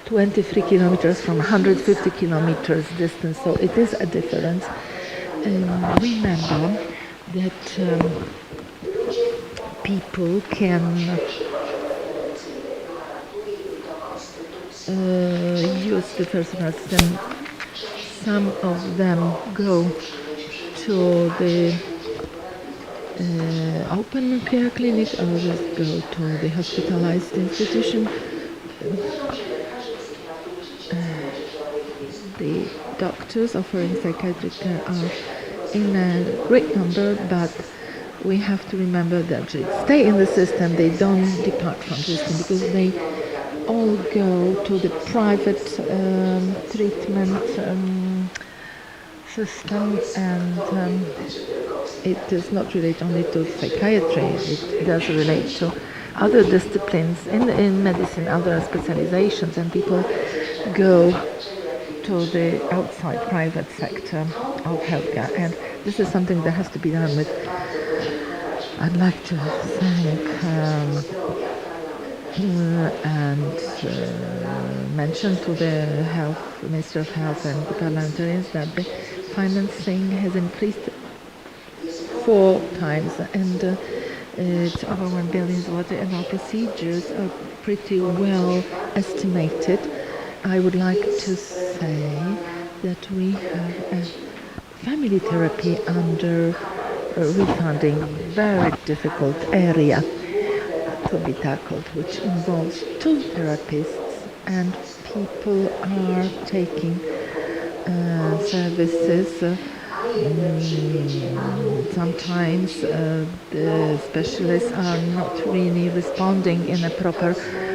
23 kilometers from 150 kilometers distance, so it is a difference. Remember that people can use the personal system. Some of them go to the open care clinic, others go to the hospitalized institution. The doctors offering psychiatric care are in a great number, but we have to remember that they stay in the system, they don't depart from the system, because they all go to the private treatment system, and it does not relate only to psychiatry, it does relate to other disciplines in medicine, other specializations, and people go to the outside private sector of healthcare, and this is something that has to be done with. I'd like to thank and mentioned to the Minister of Health and the parliamentarians that the financing has increased 4 times, and it's over 1 billion zloty, and our procedures are pretty well estimated. I would like to say that we have a family therapy under refunding, very difficult area to be tackled, which involves 2 therapists, and people are taking services. Sometimes the specialists are not really responding in a proper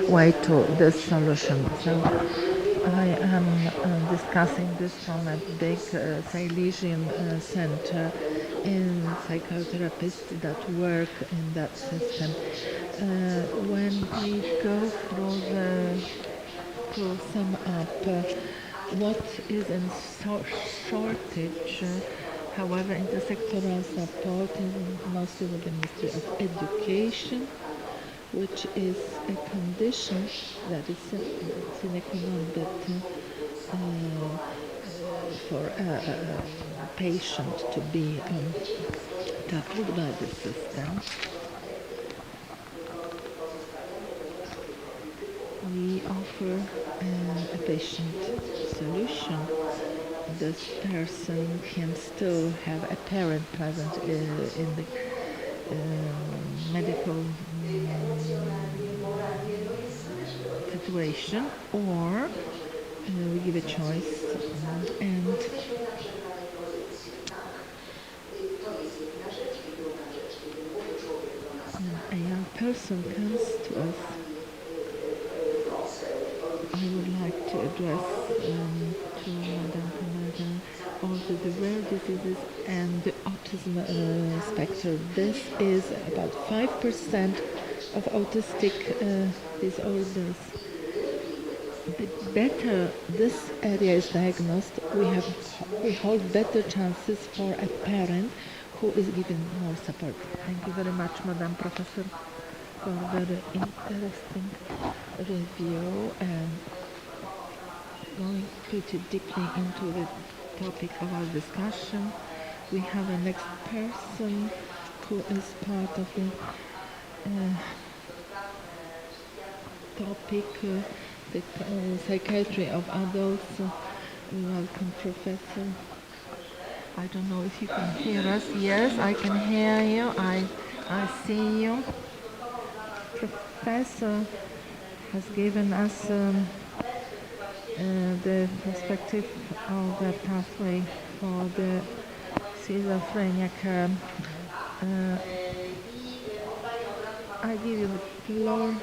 way to this solution. So I am discussing this from a big Silesian center in psychotherapists that work in that system. When we go to sum up what is in shortage, however, intersectoral support is mostly with the Ministry of Education, which is a condition that is sine qua non for a patient to be tackled by the system. We offer a patient solution. This person can still have a parent present in the medical situation, or we give a choice, and a young person comes to us. I would like to address to Madam Commander also the rare diseases and the autism spectrum. This is about 5% of autistic disorders. The better this area is diagnosed, we hold better chances for a parent who is given more support. Thank you very much, Madam Professor, for a very interesting review and going pretty deeply into the topic of our discussion. We have a next person who is part of the topic, the psychiatry of adults. Welcome, Professor. I don't know if you can hear us. Yes, I can hear you. I see you. Professor has given us the perspective of the pathway for the schizophrenia care. I give you the floor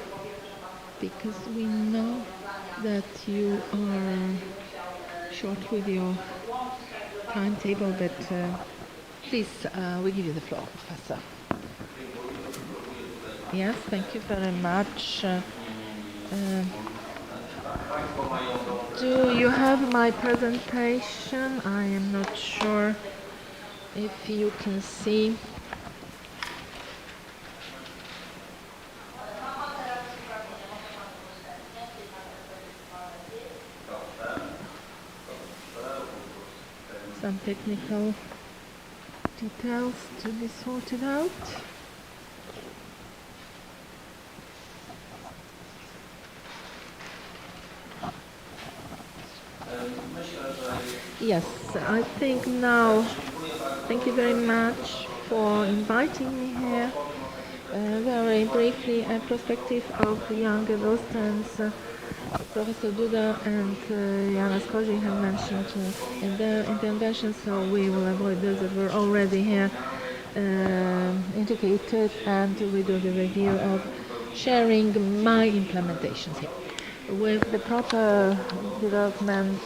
because we know that you are short with your timetable, but please, we give you the floor, Professor. Yes, thank you very much. Do you have my presentation? I am not sure if you can see. Some technical details to be sorted out. Yes, I think now, thank you very much for inviting me here. Very briefly, a perspective of young adults, and Professor Duda and Janusz Kozik have mentioned in their intervention, so we will avoid those that were already here indicated, and we do the review of sharing my implementations here. With the proper development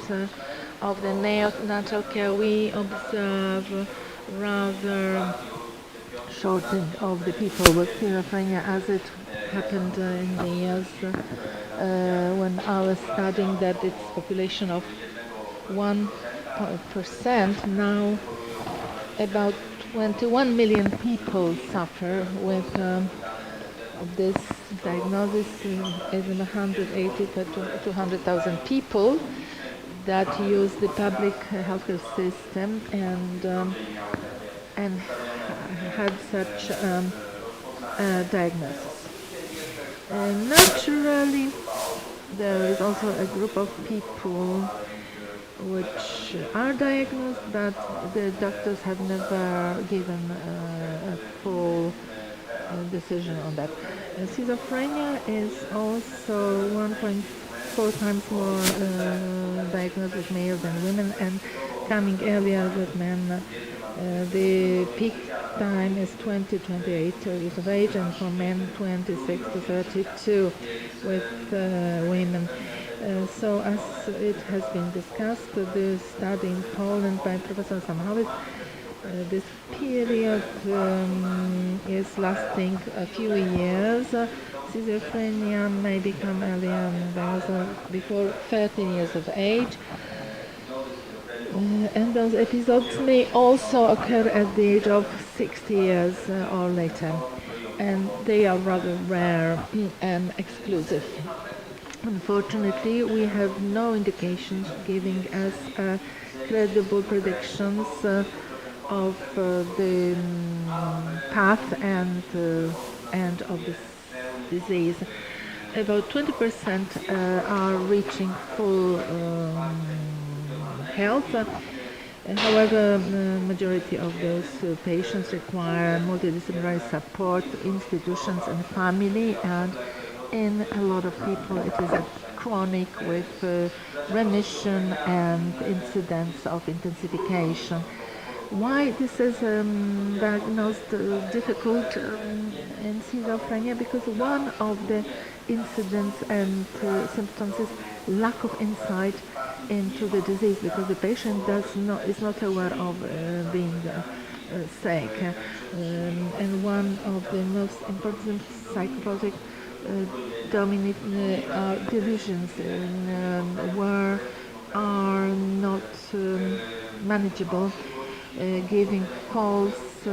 of the neonatal care, we observe rather shortening of the people with schizophrenia, as it happened in the years when I was studying that it's population of 1%. Now about 21 million people suffer with this diagnosis is in 180 to 200,000 people that use the public healthcare system and had such diagnosis. Naturally, there is also a group of people which are diagnosed, but the doctors have never given a full decision on that. Schizophrenia is also 1.4 times more diagnosed with males than women, and coming earlier with men. The peak time is 20 to 28 years of age, and for men 26 to 32 with women. So as it has been discussed, the study in Poland by Professor Samochowicz, this period is lasting a few years. Schizophrenia may become earlier before 13 years of age. And those episodes may also occur at the age of 60 years or later, and they are rather rare and exclusive. Unfortunately, we have no indications giving us credible predictions of the path and of this disease. About 20% are reaching full health. However, the majority of those patients require multidisciplinary support, institutions and family, and in a lot of people it is a chronic with remission and incidents of intensification. Why this is diagnosed difficult in schizophrenia? Because one of the incidents and symptoms is lack of insight into the disease, because the patient is not aware of being sick. And one of the most important psychopathologic dominant are delusions where are not manageable, giving false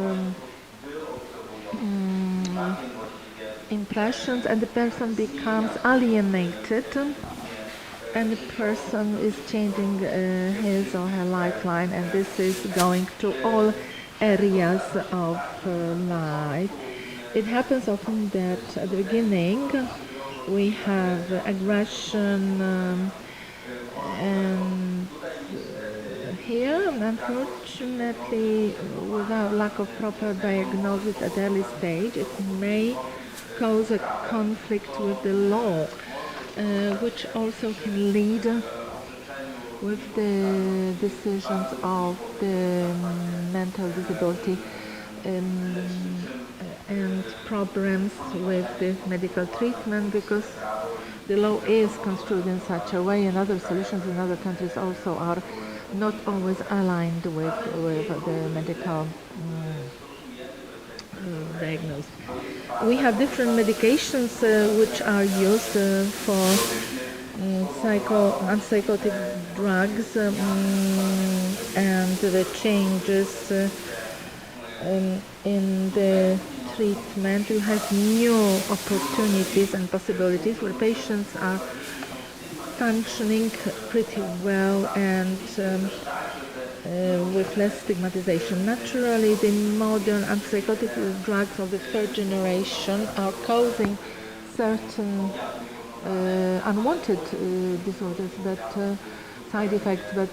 impressions, and the person becomes alienated, and the person is changing his or her lifeline, and this is going to all areas of life. It happens often that at the beginning we have aggression and here, unfortunately, without lack of proper diagnosis at early stage, it may cause a conflict with the law, which also can lead with the decisions of the mental disability and problems with the medical treatment, because the law is construed in such a way, and other solutions in other countries also are not always aligned with the medical diagnosis. We have different medications which are used for antipsychotic drugs, and the changes in the treatment. We have new opportunities and possibilities where patients are functioning pretty well and with less stigmatization. Naturally, the modern antipsychotic drugs of the third generation are causing certain unwanted disorders, but side effects, but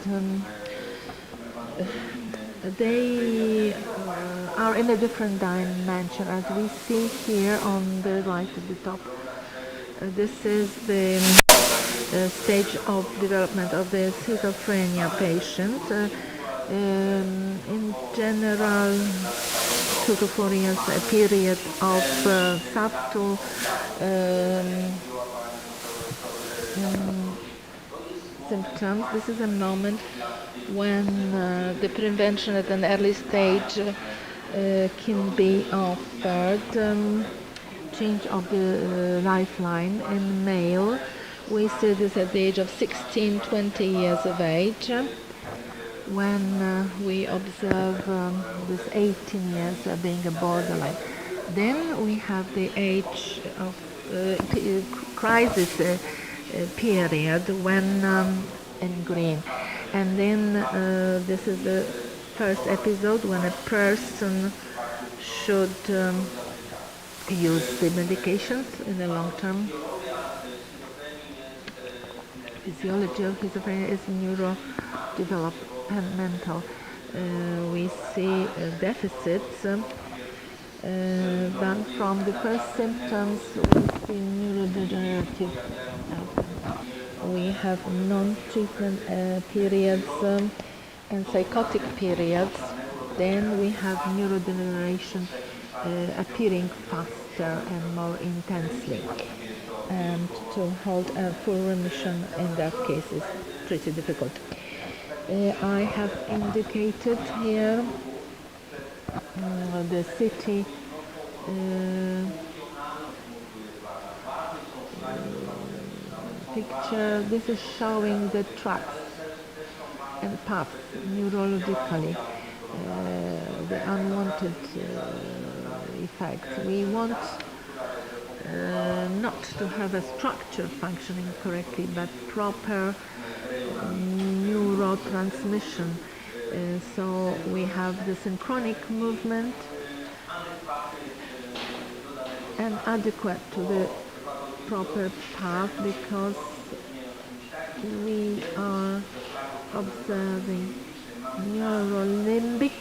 they are in a different dimension, as we see here on the right at the top. This is the stage of development of the schizophrenia patient. In general, 2 to 4 years, a period of subtle symptoms. This is a moment when the prevention at an early stage can be offered. Change of the lifeline in male. We see this at the age of 16, 20 years of age. When we observe this 18 years being a borderline. Then we have the age of crisis period when in green, and then this is the first episode when a person should use the medications in the long term. Physiology of schizophrenia is neurodevelopmental. We see deficits, but from the first symptoms we see neurodegenerative outcomes. We have non-treatment periods and psychotic periods. Then we have neurodegeneration appearing faster and more intensely. And to hold a full remission in that case is pretty difficult. I have indicated here the city picture. This is showing the tracks and paths neurologically, the unwanted effects. We want not to have a structure functioning correctly, but proper neurotransmission. So we have the synchronic movement and adequate to the proper path, because we are observing neurolimbic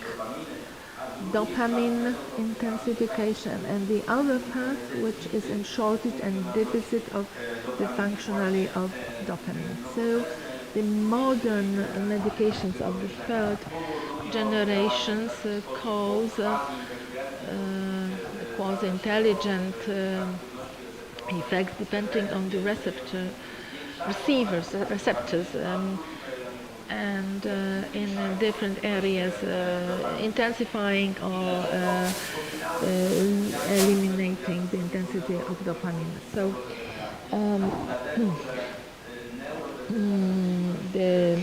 dopamine intensification, and the other path which is in shortage and deficit of the functionality of dopamine. So the modern medications of the third generations cause quasi-intelligent effects depending on the receptors, and in different areas, intensifying or eliminating the intensity of dopamine. So the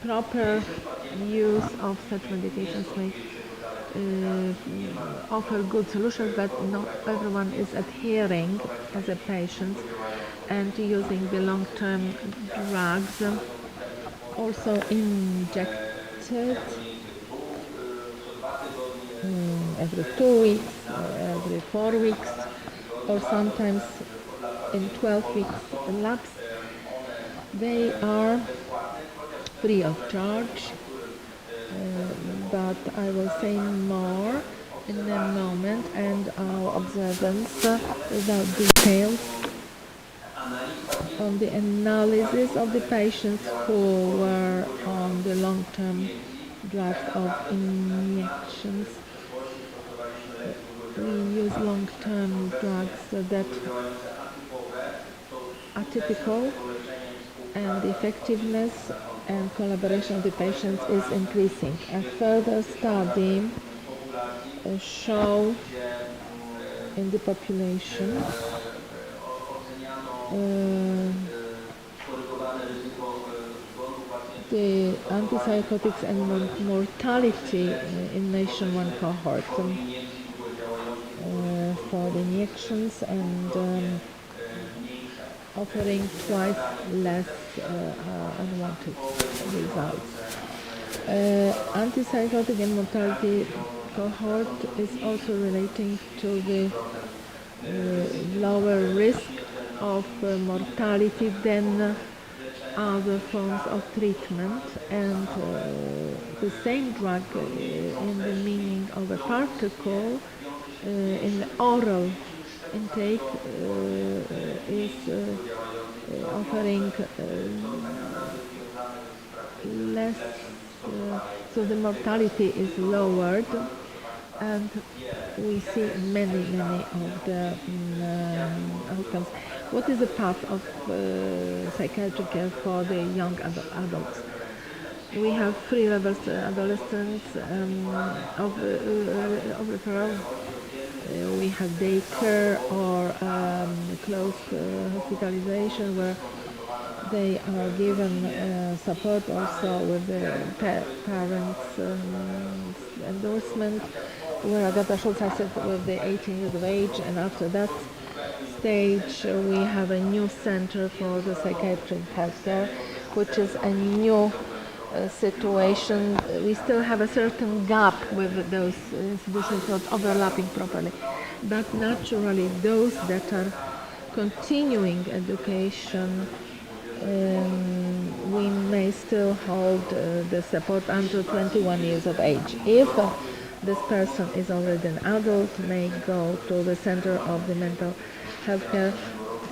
proper use of such medications may offer good solutions, but not everyone is adhering as a patient and using the long-term drugs, also injected every 2 weeks or every 4 weeks, or sometimes in 12 weeks lapse. They are free of charge, but I will say more in a moment, and our observance without details on the analysis of the patients who were on the long-term drugs of injections. We use long-term drugs that are typical, and the effectiveness and collaboration of the patients is increasing. A further study show in the population the antipsychotics and mortality in nation 1 cohort for the injections, and offering twice less unwanted results. Antipsychotic and mortality cohort is also relating to the lower risk of mortality than other forms of treatment, and the same drug in the meaning of a particle in the oral intake is offering less, so the mortality is lowered, and we see many of the outcomes. What is the path of psychiatric care for the young adults? We have 3 levels: adolescents of referral. We have daycare or close hospitalization, where they are given support also with the parents' endorsement. where Agata Schulz I said with the 18 years of age, and after that stage we have a new center for the psychiatric healthcare, which is a new situation. We still have a certain gap with those institutions not overlapping properly, but naturally those that are continuing education, we may still hold the support until 21 years of age. If this person is already an adult, may go to the center of the mental health care.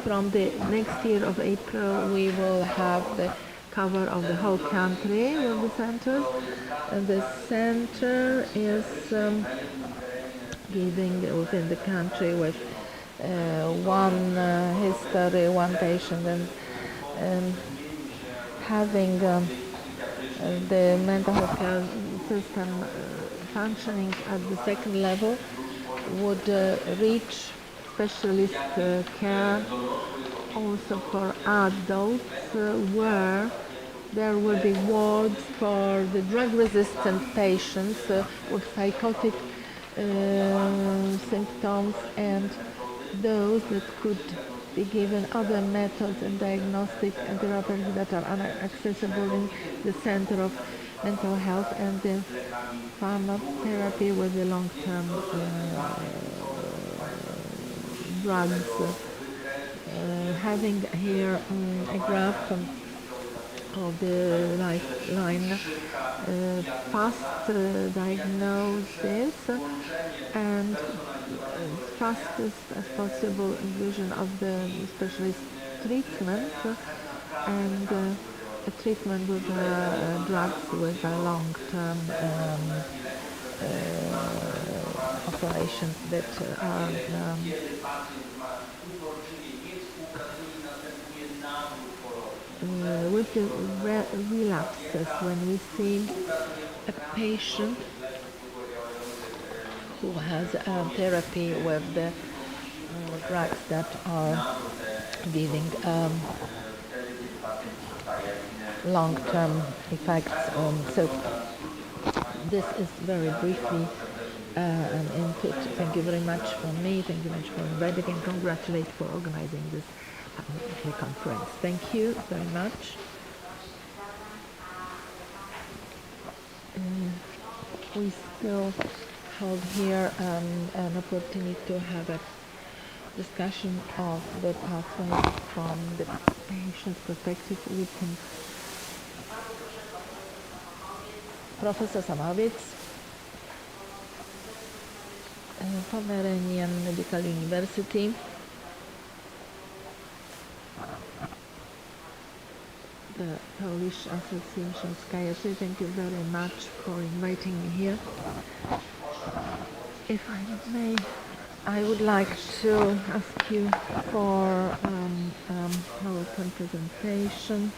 From the next year of April, we will have the cover of the whole country with the centers. And the center is giving within the country with one history, one patient, and having the mental health care system functioning at the second level would reach specialist care also for adults, where there will be wards for the drug-resistant patients with psychotic symptoms, and those that could be given other methods and diagnostic and therapies that are inaccessible in the center of mental health, and the pharmacotherapy with the long-term drugs. Having here a graph of the lifeline, fast diagnosis and fastest as possible inclusion of the specialist treatment, and a treatment with drugs with a long-term operations that are with the relapses. When we see a patient who has therapy with the drugs that are giving long-term effects. So this is very briefly an input. Thank you very much from me. Thank you very much for inviting, and congratulate for organizing this conference. Thank you very much. We still hold here an opportunity to have a discussion of the pathway from the patient's perspective. We can Professor Samowitz, Pomeranian Medical University, the Polish Association of Psychiatry. Thank you very much for inviting me here. If I may, I would like to ask you for PowerPoint presentation.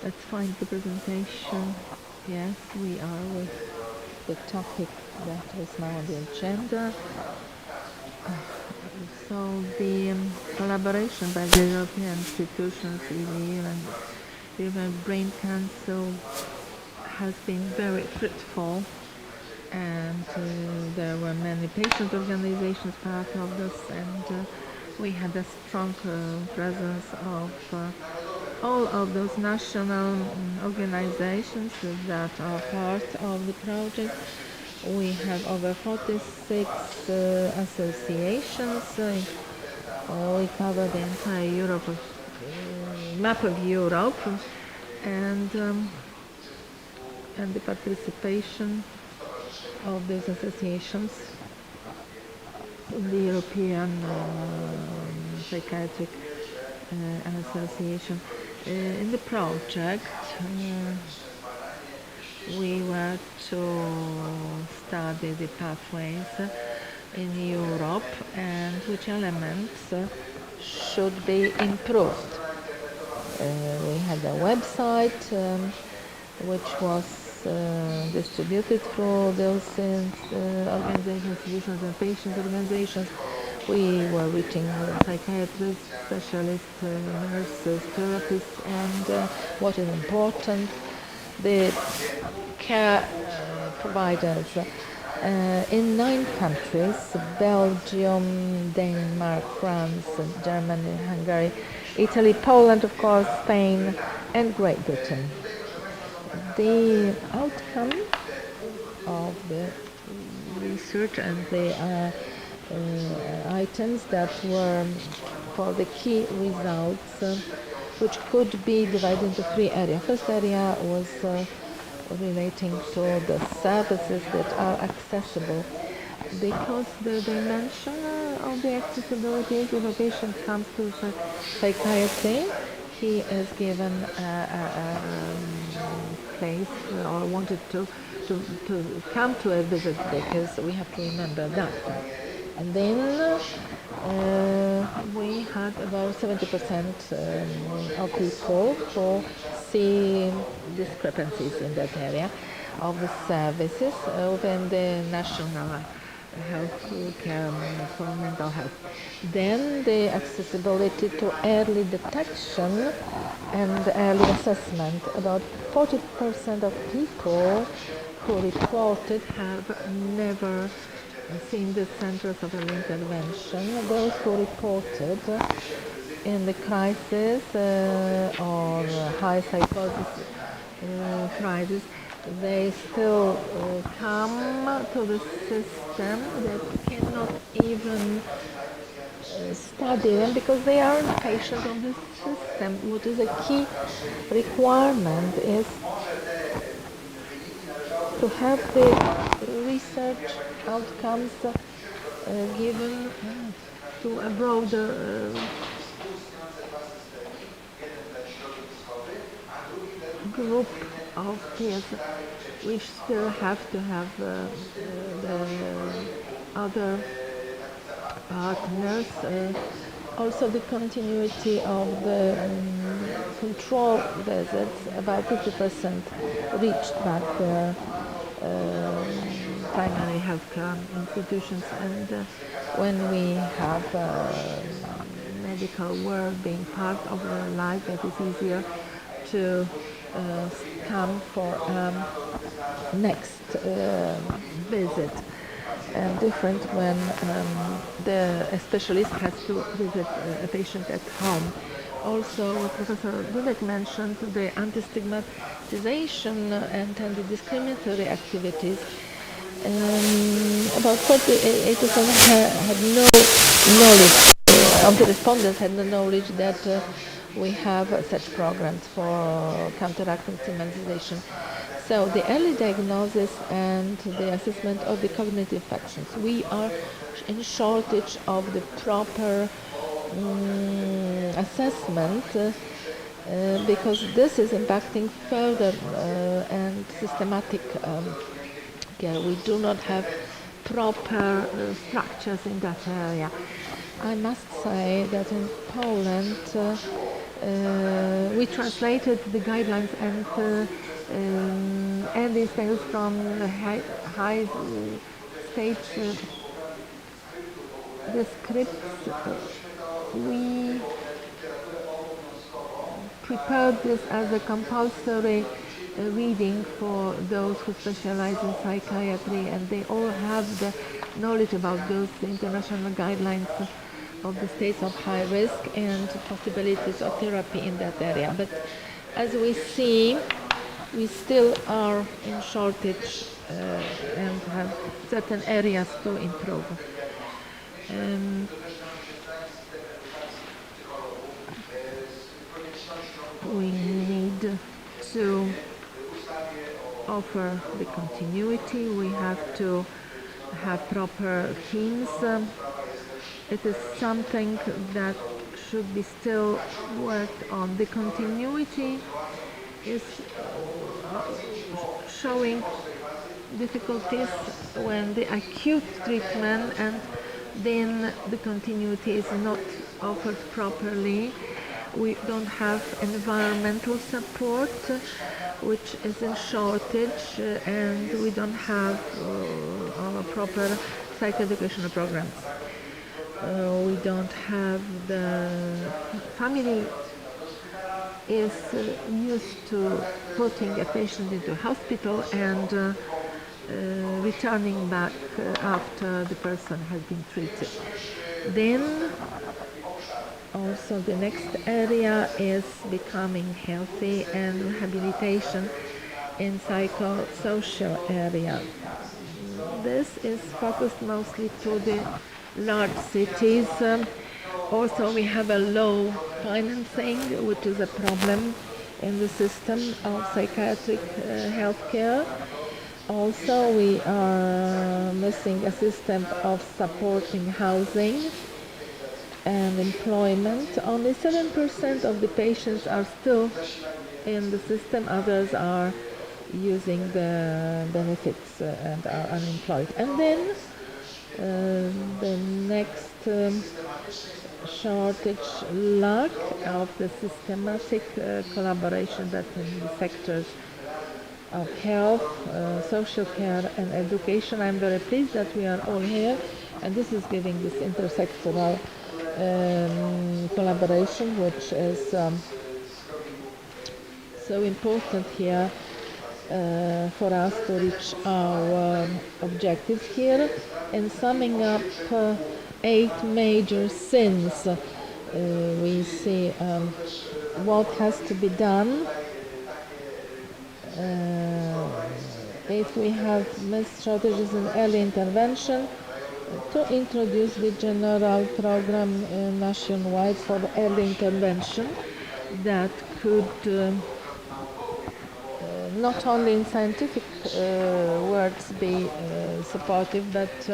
Let's find the presentation. Yes, we are with the topic that is now on the agenda. So the collaboration by the European institutions, EU and the European Brain Council, has been very fruitful, and there were many patient organizations part of this, and we had a strong presence of all of those national organizations that are part of the project. We have over 46 associations. We cover the entire Europe, map of Europe, and the participation of these associations in the European Psychiatric Association. In the project, we were to study the pathways in Europe and which elements should be improved. We had a website which was distributed through those organizations, institutions and patients organizations. We were reaching psychiatrists, specialists, nurses, therapists, and what is important, the care providers in 9 countries: Belgium, Denmark, France, Germany, Hungary, Italy, Poland, of course, Spain, and Great Britain. The outcome of the research and the items that were for the key results, which could be divided into 3 areas. First area was relating to the services that are accessible, because the dimension of the accessibility is if a patient comes to psychiatry, he is given a place or wanted to come to a visit, because we have to remember that. And then we had about 70% of people who see discrepancies in that area of the services within the national health care for mental health. Then the accessibility to early detection and early assessment. About 40% of people who reported have never seen the centers of early intervention. Those who reported in the crisis or high psychosis crisis, they still come to the system that cannot even study them because they aren't patients of the system. What is a key requirement is to have the research outcomes given to a broader group of peers. We still have to have the other partners, also the continuity of the control visits. About 50% reached back their primary healthcare institutions, and when we have medical work being part of their life, it is easier to come for next visit. And different when a specialist has to visit a patient at home. Also, what Professor Dudek mentioned, the anti-stigmatization and anti-discriminatory activities. About 48% had no knowledge, of the respondents had no knowledge that we have such programs for counteracting stigmatization. So the early diagnosis and the assessment of the cognitive functions. We are in shortage of the proper assessment because this is impacting further and systematic care. We do not have proper structures in that area. I must say that in Poland we translated the guidelines and these things from the high stage the scripts. We prepared this as a compulsory reading for those who specialize in psychiatry, and they all have the knowledge about those international guidelines of the states of high risk and possibilities of therapy in that area. But as we see, we still are in shortage and have certain areas to improve. We need to offer the continuity. We have to have proper teams. It is something that should be still worked on. The continuity is showing difficulties when the acute treatment and then the continuity is not offered properly. We don't have environmental support, which is in shortage, and we don't have our proper psychoeducational programs. We don't have the family is used to putting a patient into hospital and returning back after the person has been treated. Then also the next area is becoming healthy and rehabilitation in psychosocial area. This is focused mostly to the large cities. Also, we have a low financing, which is a problem in the system of psychiatric healthcare. Also, we are missing a system of supporting housing and employment. Only 7% of the patients are still in the system, others are using the benefits and are unemployed. And then the next shortage, lack of the systematic collaboration between the sectors of health, social care and education. I'm very pleased that we are all here, and this is giving this intersectoral collaboration, which is so important here for us to reach our objectives here. And summing up 8 major sins, we see what has to be done. If we have missed shortages in early intervention, to introduce the general program nationwide for early intervention that could not only in scientific words be supportive, but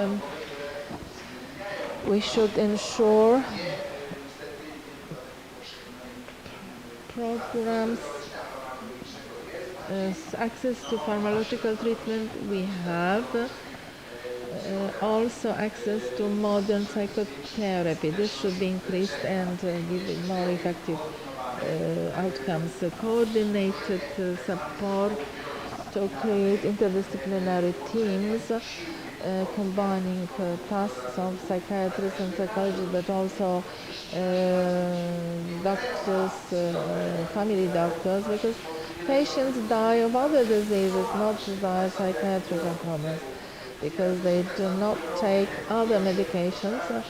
we should ensure programs, access to pharmacological treatment. We have also access to modern psychotherapy. This should be increased and give more effective outcomes. Coordinated support to create interdisciplinary teams combining tasks of psychiatrists and psychologists, but also doctors, family doctors, because patients die of other diseases, not just die psychiatric problems, because they do not take other medications.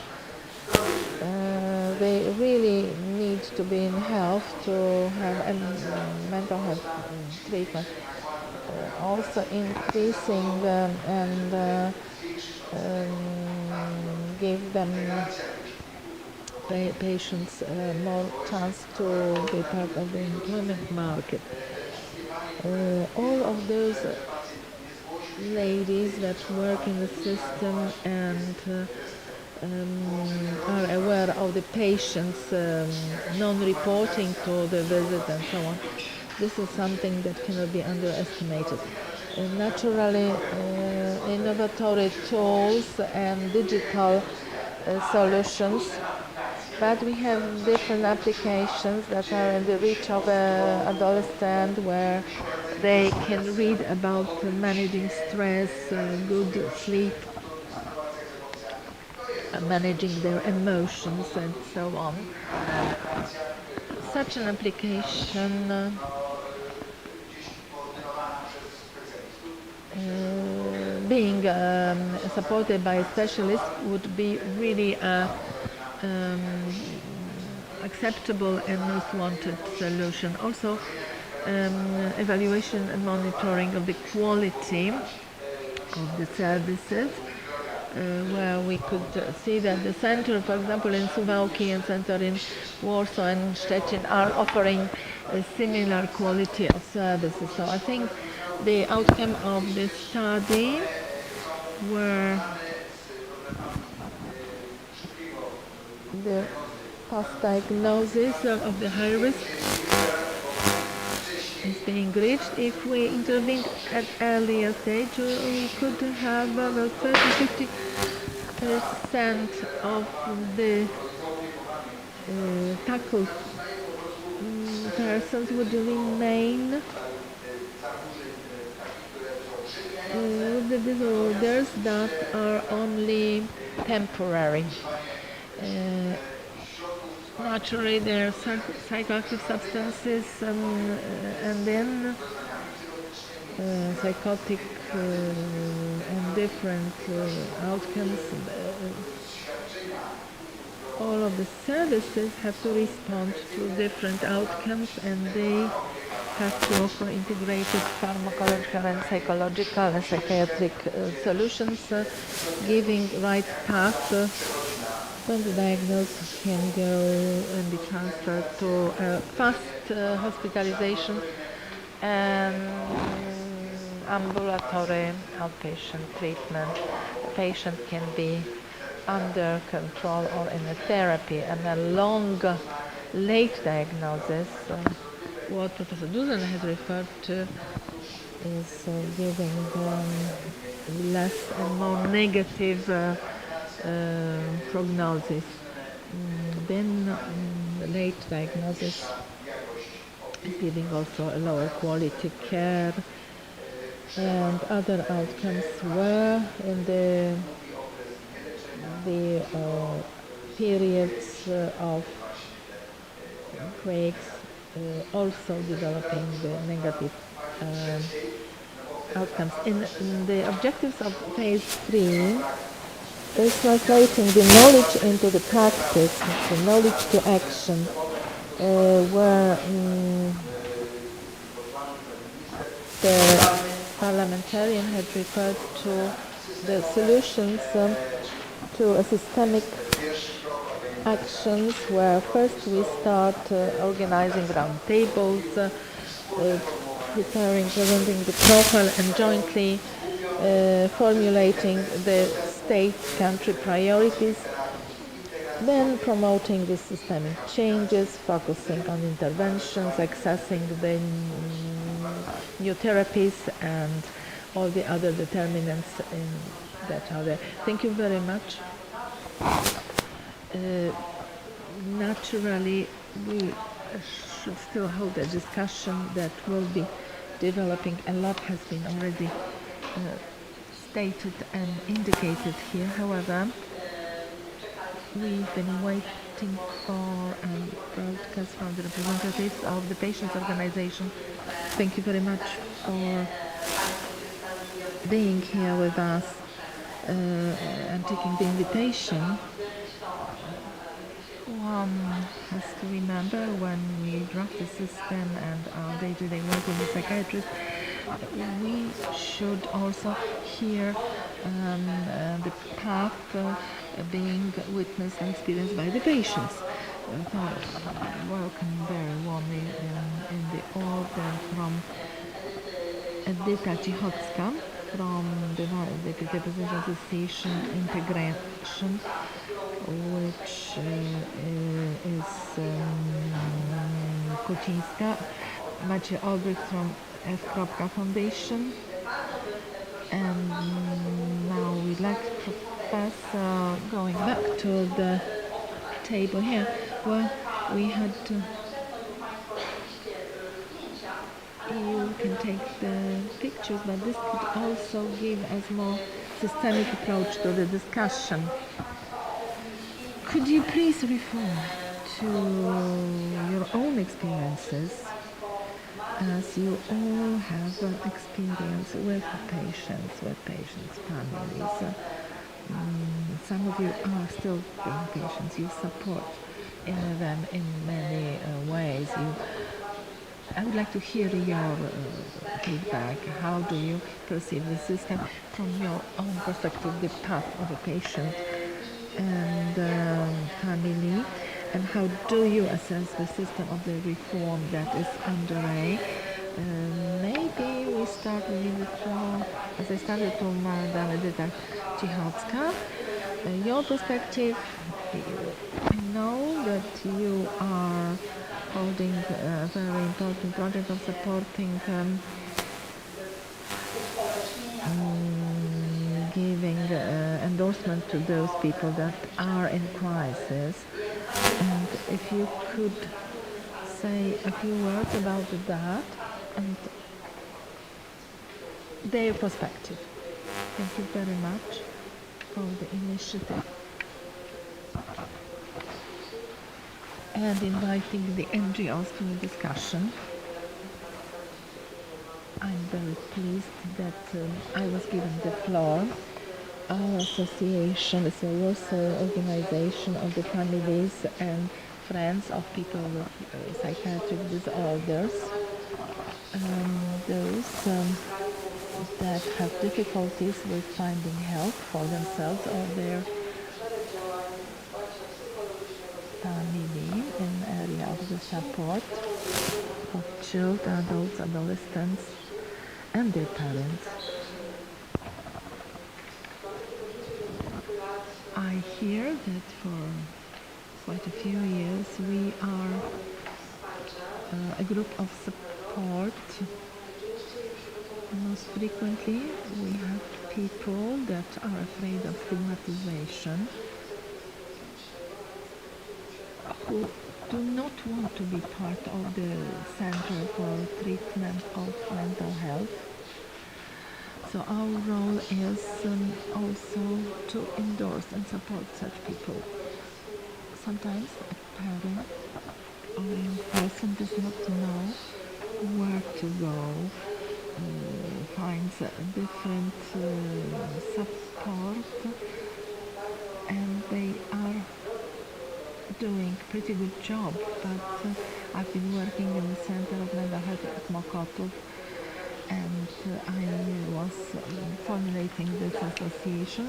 They really need to be in health to have mental health treatment. Also increasing and give them patients more chance to be part of the employment market. All of those ladies that work in the system and are aware of the patients non-reporting to the visit and so on. This is something that cannot be underestimated. Naturally, innovatory tools and digital solutions, but we have different applications that are in the reach of an adolescent, where they can read about managing stress, good sleep, managing their emotions and so on. Such an application being supported by a specialist would be really acceptable and most wanted solution. Also, evaluation and monitoring of the quality of the services, where we could see that the center, for example, in Suwałki and center in Warsaw and Szczecin are offering a similar quality of services. So I think the outcome of this study were the past diagnosis of the high risk is being reached. If we intervene at earlier stage, we could have about 30-50% of the tackled persons would remain with the disorders that are only temporary. Naturally, there are psychoactive substances and then psychotic and different outcomes. All of the services have to respond to different outcomes, and they have to offer integrated pharmacological and psychological and psychiatric solutions, giving right path when the diagnosis can go and be transferred to fast hospitalization and ambulatory outpatient treatment. The patient can be under control or in a therapy, and a long late diagnosis, what Professor Dusan has referred to, is giving less and more negative prognosis. Then late diagnosis is giving also a lower quality care, and other outcomes were in the periods of breaks also developing the negative outcomes. In the objectives of phase 3 is translating the knowledge into the practice, the knowledge to action, where the parliamentarian had referred to the solutions to a systemic actions, where first we start organizing round tables, presenting the profile, and jointly formulating the state country priorities, then promoting the systemic changes, focusing on interventions, accessing the new therapies and all the other determinants that are there. Thank you very much. Naturally, we should still hold a discussion that will be developing. A lot has been already stated and indicated here. However, we've been waiting for a broadcast from the representatives of the patients' organization. Thank you very much for being here with us and taking the invitation. One has to remember when we draft the system and our day-to-day work with the psychiatrist, we should also hear the path being witnessed and experienced by the patients. Welcome very warmly in the order from Edyta Cichocka from the Deputy President Association Integration, which is Kucińska, Maciej Olbrych from F. Foundation, and now we'd like Professor, going back to the table here, where we had to, you can take the pictures, but this could also give us more systemic approach to the discussion. Could you please refer to your own experiences, as you all have experience with patients, families. Some of you are still being patients. You support them in many ways. I would like to hear your feedback. How do you perceive the system from your own perspective, the path of a patient and family, and how do you assess the system of the reform that is underway? Maybe we start with the floor, as I started from Madam Edyta Cichocka. Your perspective, I know that you are holding a very important project of supporting giving endorsement to those people that are in crisis. And if you could say a few words about that and their perspective. Thank you very much for the initiative and inviting the NGOs to the discussion. I'm very pleased that I was given the floor. Our association is a Warsaw organization of the families and friends of people with psychiatric disorders. Those that have difficulties with finding help for themselves or their family in area of the support of children, adults, adolescents, and their parents. I hear that for quite a few years we are a group of support. Most frequently we have people that are afraid of stigmatization, who do not want to be part of the Center for Treatment of Mental Health. So our role is also to endorse and support such people. Sometimes a parent or a young person does not know where to go, finds different support, and they are doing a pretty good job. But I've been working in the Center of Mental Health at Mokotów, and I was formulating this association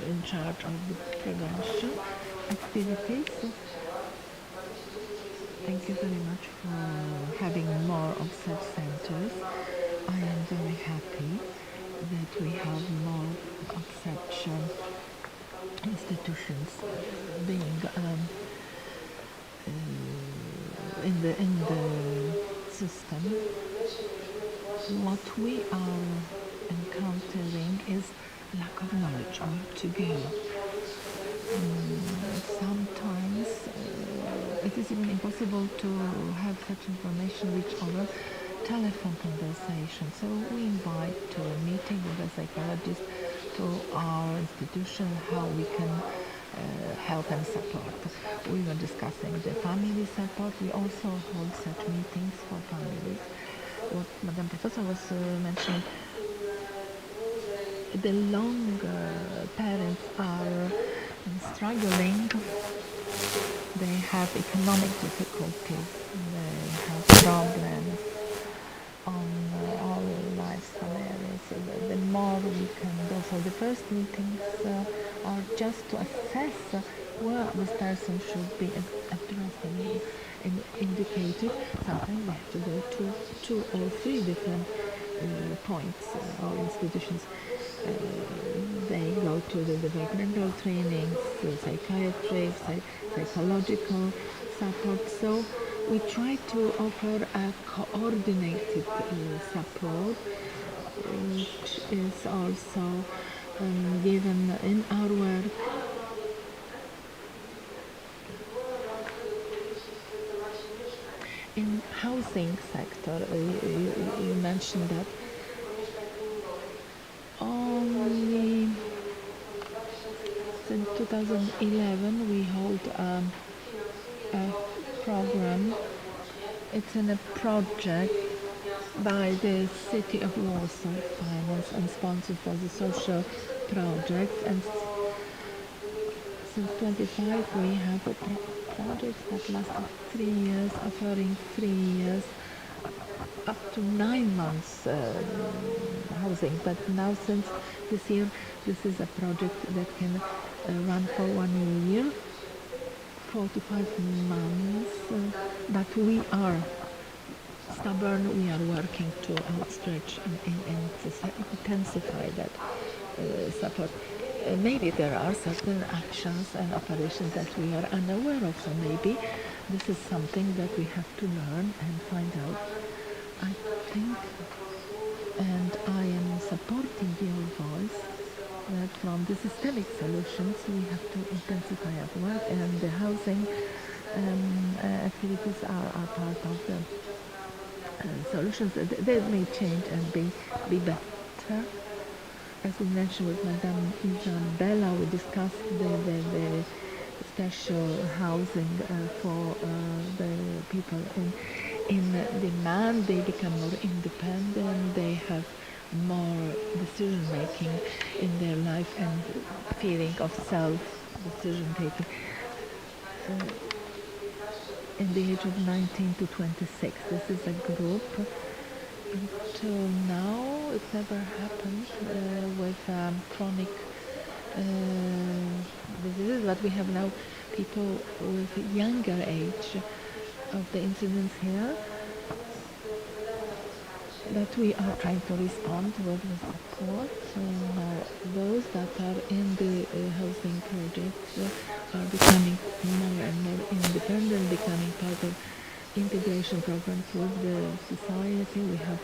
in charge of the prevention activities. Thank you very much for having more of such centers. I am very happy that we have more of such institutions being in the system. What we are encountering is lack of knowledge, where to go. Sometimes it is even impossible to have such information reach over telephone conversation. So we invite to a meeting with a psychologist to our institution how we can help and support. We were discussing the family support. We also hold such meetings for families. What Madam Professor was mentioning, the longer parents are struggling, they have economic difficulties, they have problems on all lifestyle areas. So the more we can do. So the first meetings are just to assess where this person should be addressed and indicated. Sometimes we have to go to 2 or 3 different points or institutions. They go to the developmental trainings, psychiatry, psychological support. So we try to offer a coordinated support, which is also given in our work. In housing sector, you mentioned that only since 2011 we hold a program. It's in a project by the city of Warsaw, financed and sponsored for the social project. And since 25 we have a project that lasts 3 years, offering 3 years up to 9 months housing. But now since this year, this is a project that can run for 1 year, 4 to 5 months. But we are stubborn. We are working to outstretch and intensify that support. Maybe there are certain actions and operations that we are unaware of, so maybe this is something that we have to learn and find out. I think, and I am supporting your voice, that from the systemic solutions we have to intensify our work, and the housing activities are part of the solutions. They may change and be better. As we mentioned with Madame Isabella, we discussed the special housing for the people in demand. They become more independent, they have more decision making in their life and feeling of self decision taking. In the age of 19 to 26, this is a group. Until now, it never happened with chronic diseases, but we have now people with younger age of the incidence here that we are trying to respond with the support. Now those that are in the housing projects are becoming more and more independent, becoming part of integration programs with the society. We have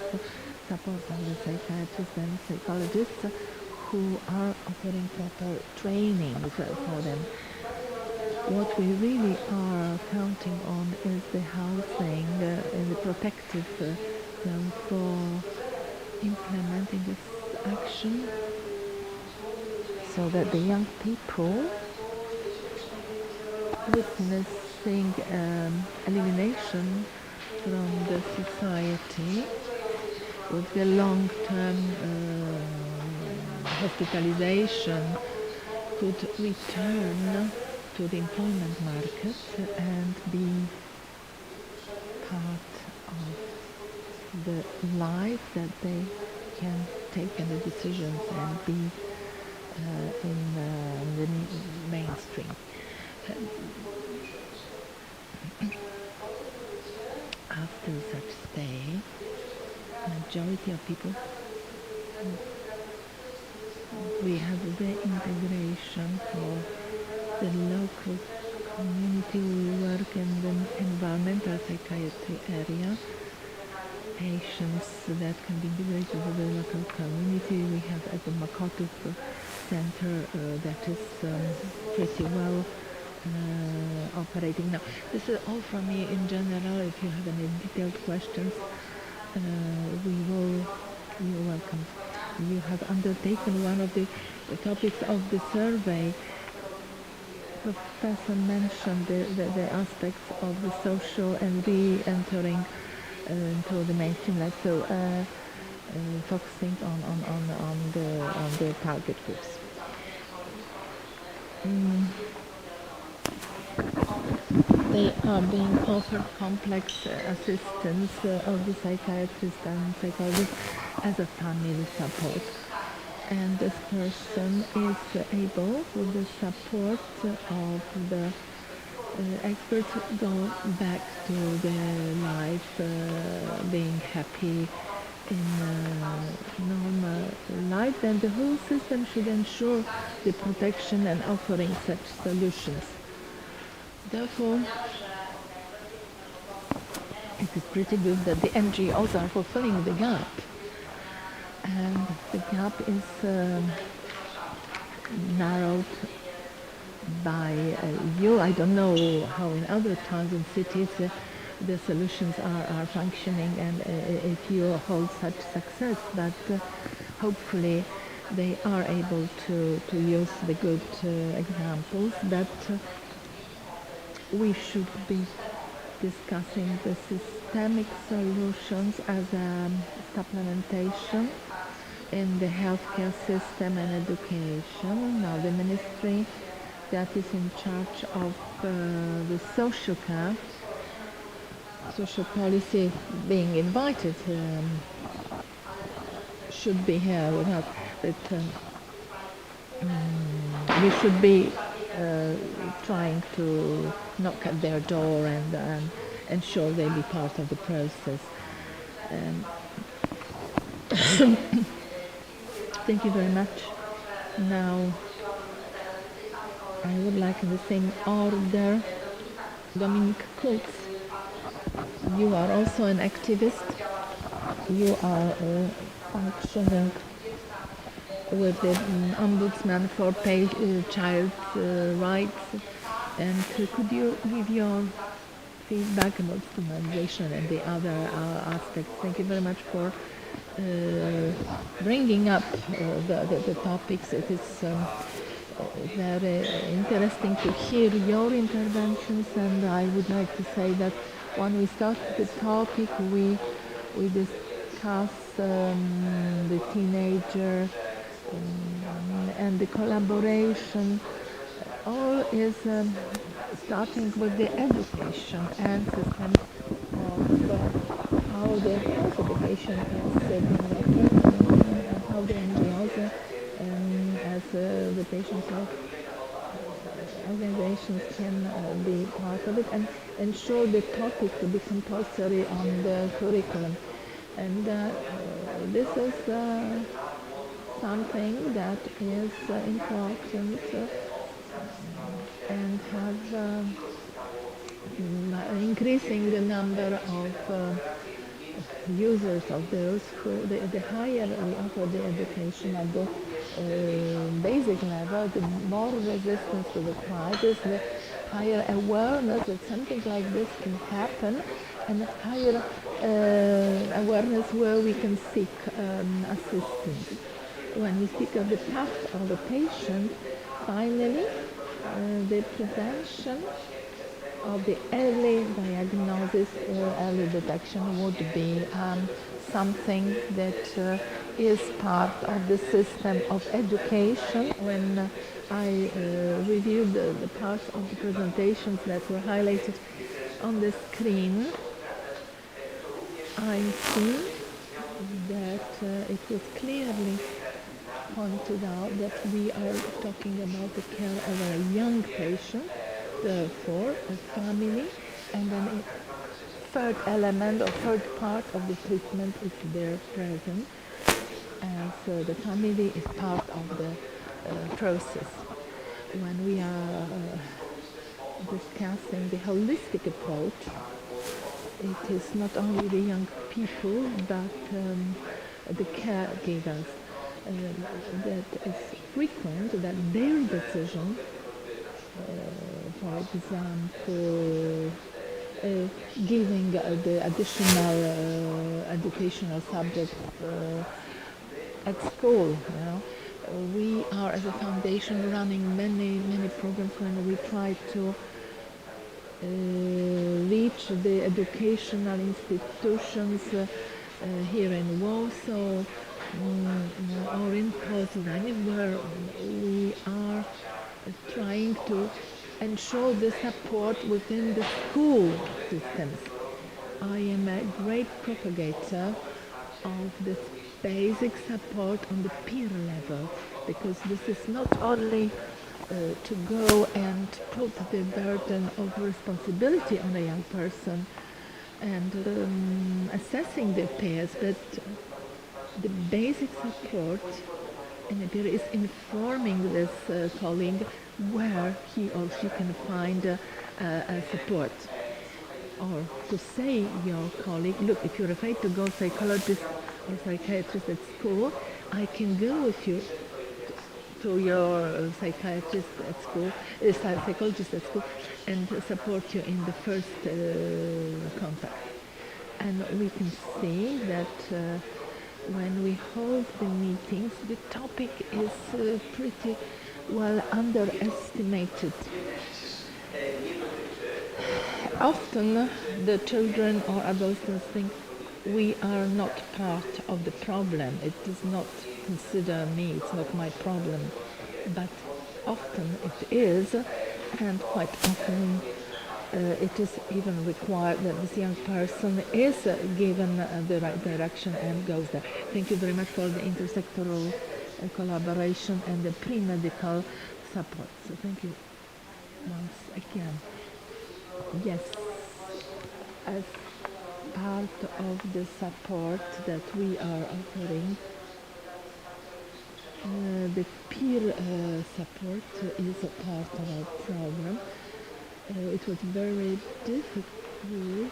support from the psychiatrists and psychologists who are offering proper training for them. What we really are counting on is the housing and the protective plan for implementing this action so that the young people witnessing elimination from the society with the long-term hospitalization could return to the employment market and be part of the life that they can take the decisions and be in the mainstream. After such stay, majority of people, we have reintegration for the local community. We work in the environmental psychiatry area. Patients that can be integrated with the local community. We have at the Makotów Center that is pretty well operating now. This is all from me in general. If you have any detailed questions, you're welcome. You have undertaken one of the topics of the survey. Professor mentioned the aspects of the social and re-entering into the mainstream life, so focusing on the target groups. They are being offered complex assistance of the psychiatrist and psychologist as a family support. And this person is able, with the support of the experts, go back to their life, being happy in normal life, and the whole system should ensure the protection and offering such solutions. Therefore, it is pretty good that the NGOs are fulfilling the gap, and the gap is narrowed by you. I don't know how in other towns and cities the solutions are functioning, and if you hold such success, but hopefully they are able to use the good examples. That we should be discussing the systemic solutions as a supplementation in the healthcare system and education. Now the ministry that is in charge of the social care, social policy, being invited should be here with us. But we should be trying to knock at their door and ensure they be part of the process. Thank you very much. Now, I would like in the same order, Dominic Kutz. You are also an activist. You are functioning with the Ombudsman for child rights And could you give your feedback about stigmatization and the other aspects? Thank you very much for bringing up the topics. It is very interesting to hear your interventions, and I would like to say that when we started the topic, we discussed the teenager and the collaboration. All is starting with the education and system of how the health education is developed and how the NGOs as the patient health organizations can be part of it and ensure the topic to be compulsory on the curriculum. And this is something that is important and have increasing the number of users of those who, the higher we offer the education at the basic level, the more resistance to the crisis, the higher awareness that something like this can happen, and higher awareness where we can seek assistance. When we speak of the path of the patient, finally, the prevention of the early diagnosis or early detection would be something that is part of the system of education. When I reviewed the parts of the presentations that were highlighted on the screen, I see that it was clearly pointed out that we are talking about the care of a young patient, therefore a family, and then a third element or third part of the treatment is there present, as the family is part of the process. When we are discussing the holistic approach, it is not only the young people but the caregivers that is frequent that their decision, for example, giving the additional educational subjects at school, we are as a foundation running many programs when we try to reach the educational institutions here in Warsaw or in Poznań, where we are trying to ensure the support within the school systems. I am a great propagator of this basic support on the peer level, because this is not only to go and put the burden of responsibility on a young person and assessing the peers, but the basic support in a peer is informing this colleague where he or she can find support. Or to say your colleague, look, if you're afraid to go psychologist or psychiatrist at school, I can go with you to your psychiatrist at school, psychologist at school, and support you in the first contact. And we can see that when we hold the meetings, the topic is pretty well underestimated. Often the children or adolescents think we are not part of the problem. It does not consider me, it's not my problem. But often it is, and quite often it is even required that this young person is given the right direction and goes there. Thank you very much for the intersectoral collaboration and the pre-medical support. So thank you once again. Yes, as part of the support that we are offering, the peer support is a part of our program. It was very difficult.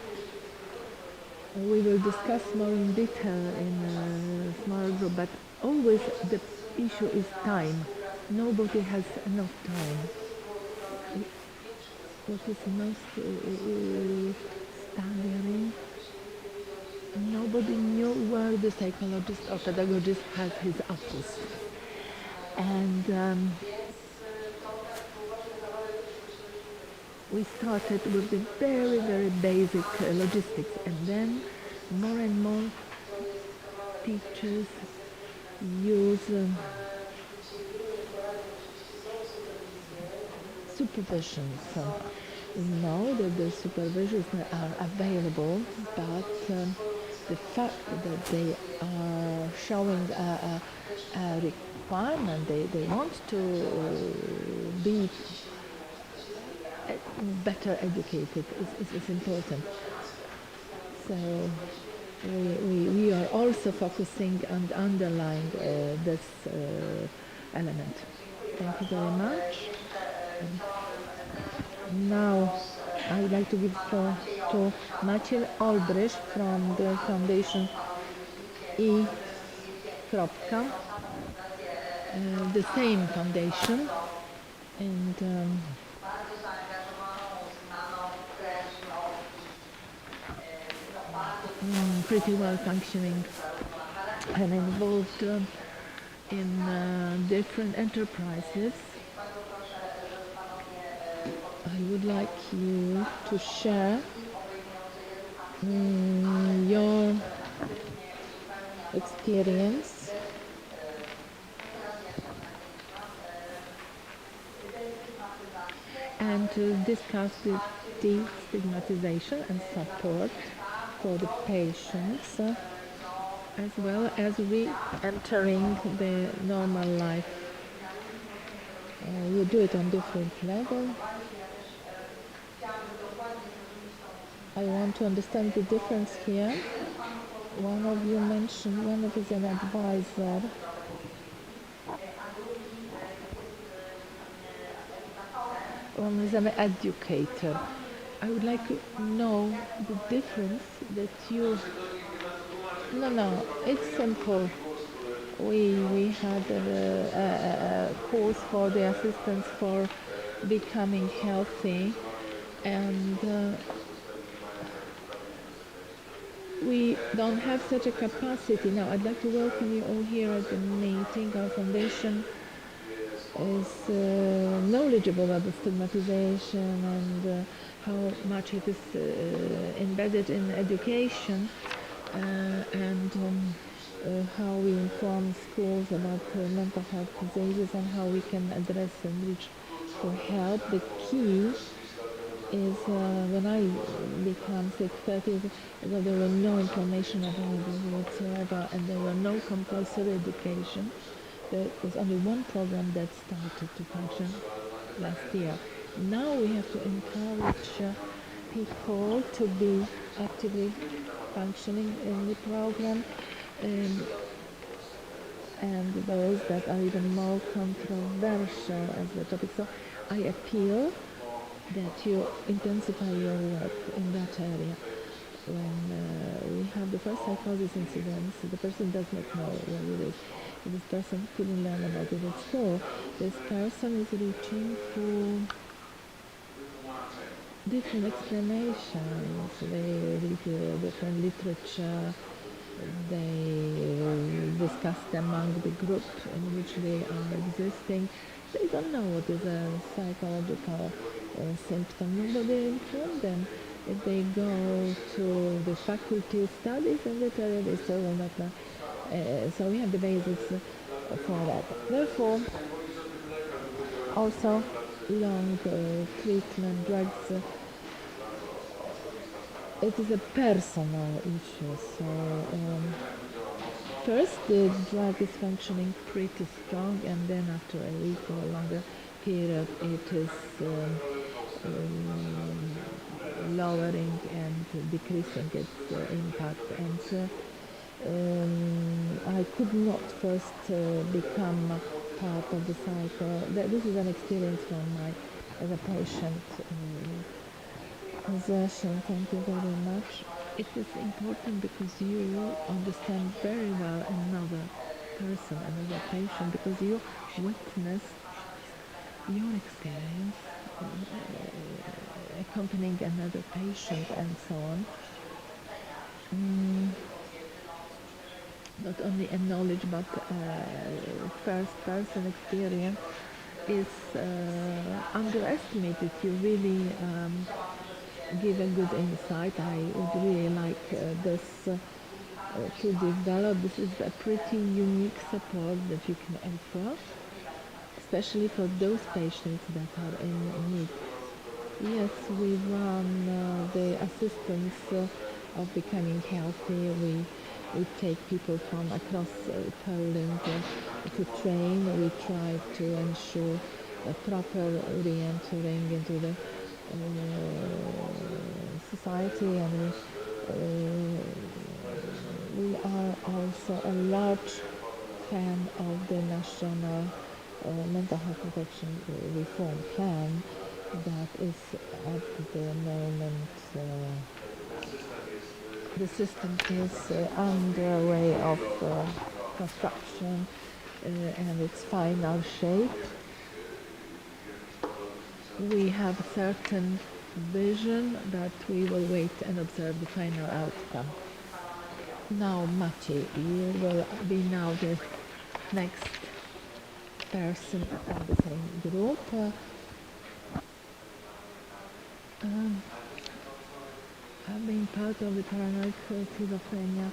We will discuss more in detail in a smaller group, but always the issue is time. Nobody has enough time. what is most staggering, nobody knew where the psychologist or pedagogist has his office. And we started with the very, very basic logistics, and then more and more teachers use supervision. So we know that the supervisions are available, but the fact that they are showing a requirement, they want to be better educated is important. So we are also focusing on underlying this element. Thank you very much. Now I would like to give the floor to Maciej Olbrysz from the Foundation E. The same foundation, and pretty well functioning and involved in different enterprises. I would like you to share your experience and to discuss the destigmatization and support for the patients, as well as re-entering the normal life. You do it on different levels. I want to understand the difference here. One of you mentioned one of is an advisor. One is an educator. I would like to know the difference that you... No, it's simple. We had a course for the assistants for becoming healthy, and we don't have such a capacity. Now I'd like to welcome you all here at the meeting. Our foundation is knowledgeable about the stigmatization and how much it is embedded in education, and how we inform schools about mental health diseases and how we can address and reach for help. The key is when I became sick 30 years ago, there were no information available whatsoever, and there were no compulsory education. There was only one program that started to function last year. Now we have to encourage people to be actively functioning in the program, and those that are even more controversial as the topic. So I appeal that you intensify your work in that area. When we have the first psychosis incidents, the person does not know what it is. This person couldn't learn about it at school. This person is reaching for different explanations. They read different literature. They discussed among the group in which they are existing. They don't know what is a psychological symptom. Nobody informed them. If they go to the faculty of studies in literature, they still will not know. So we have the basis for that. Therefore, also long treatment, drugs, it is a personal issue. So first the drug is functioning pretty strong, and then after a week or a longer period it is lowering and decreasing its impact. And I could not first become part of the cycle. This is an experience from my, as a patient possession. Thank you very much. It is important because you understand very well another person, another patient, because you witness your experience accompanying another patient and so on. Not only a knowledge but first-person experience is underestimated. You really give a good insight. I would really like this to develop. This is a pretty unique support that you can offer, especially for those patients that are in need. Yes, we run the assistance of becoming healthy. We take people from across Poland to train. We try to ensure a proper re-entering into the society, and we are also a large fan of the national mental health protection reform plan that is at the moment the system is under way of construction and its final shape. We have a certain vision, but we will wait and observe the final outcome. Now, Maciej, you will be now the next person of the same group. Being part of the paranoid schizophrenia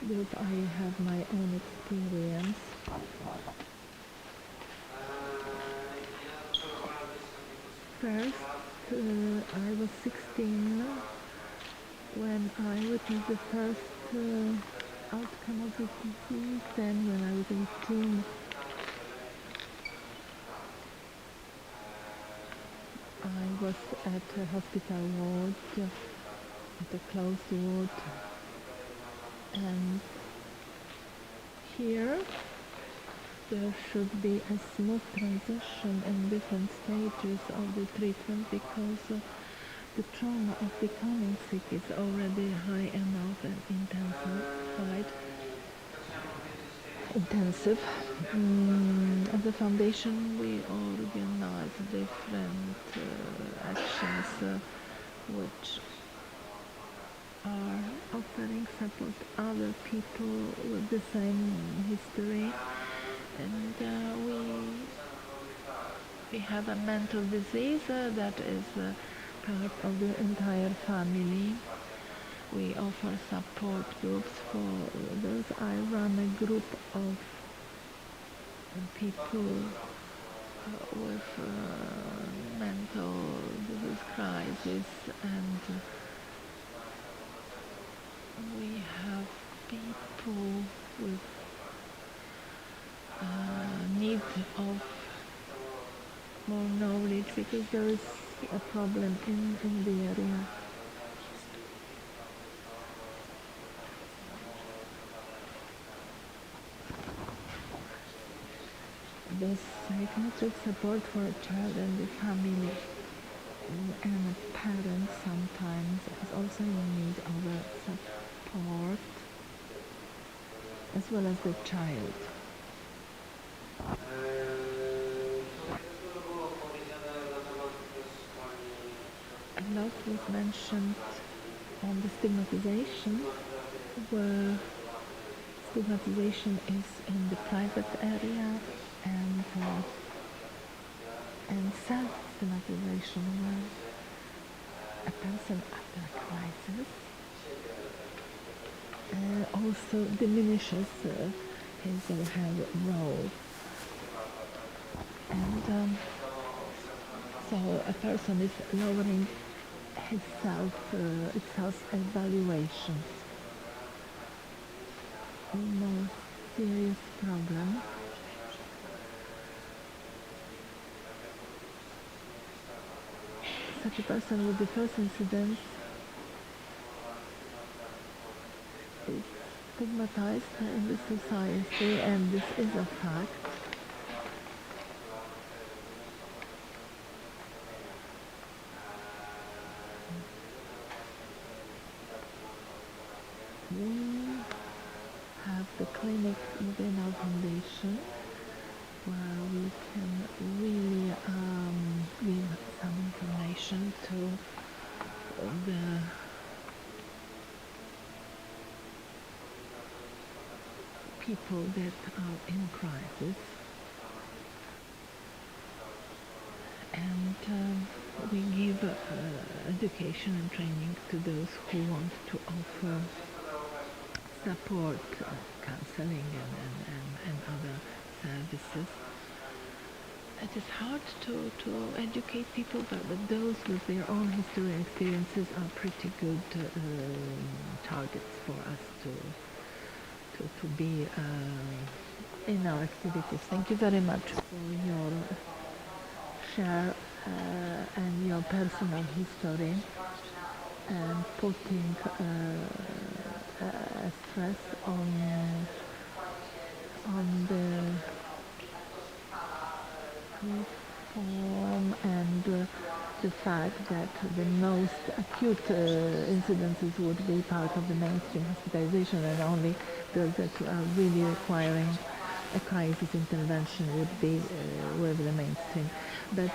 group, I have my own experience. First, I was 16 when I witnessed the first outcome of the disease. Then, when I was 18, I was at a hospital ward, at a closed ward, and here there should be a smooth transition in different stages of the treatment because the trauma of becoming sick is already high enough and intensive. As a foundation, we organize different actions which are offering support to other people with the same history, and we have a mental disease that is part of the entire family. We offer support groups for those. I run a group of people with mental disease crisis, and we have people with need of more knowledge because there is a problem in the area. The psychiatric support for a child and the family and a parent sometimes is also in need of a support, as well as the child. A lot was mentioned on the stigmatization, where stigmatization is in the private area, and self-stigmatization, where a person after a crisis also diminishes his or her role. And so a person is lowering his self-evaluation. A more serious problem. Such a person with the first incident is stigmatized in the society, and this is a fact. We have the clinic within our foundation, where we can really give some information to the people that are in crisis, and we give education and training to those who want to offer support, counseling and other services. It is hard to educate people, but those with their own history and experiences are pretty good targets for us to be in our activities. Thank you very much for your share and your personal history and putting a stress on the reform and the fact that the most acute incidences would be part of the mainstream hospitalization, and only those that are really requiring a crisis intervention would be with the mainstream. But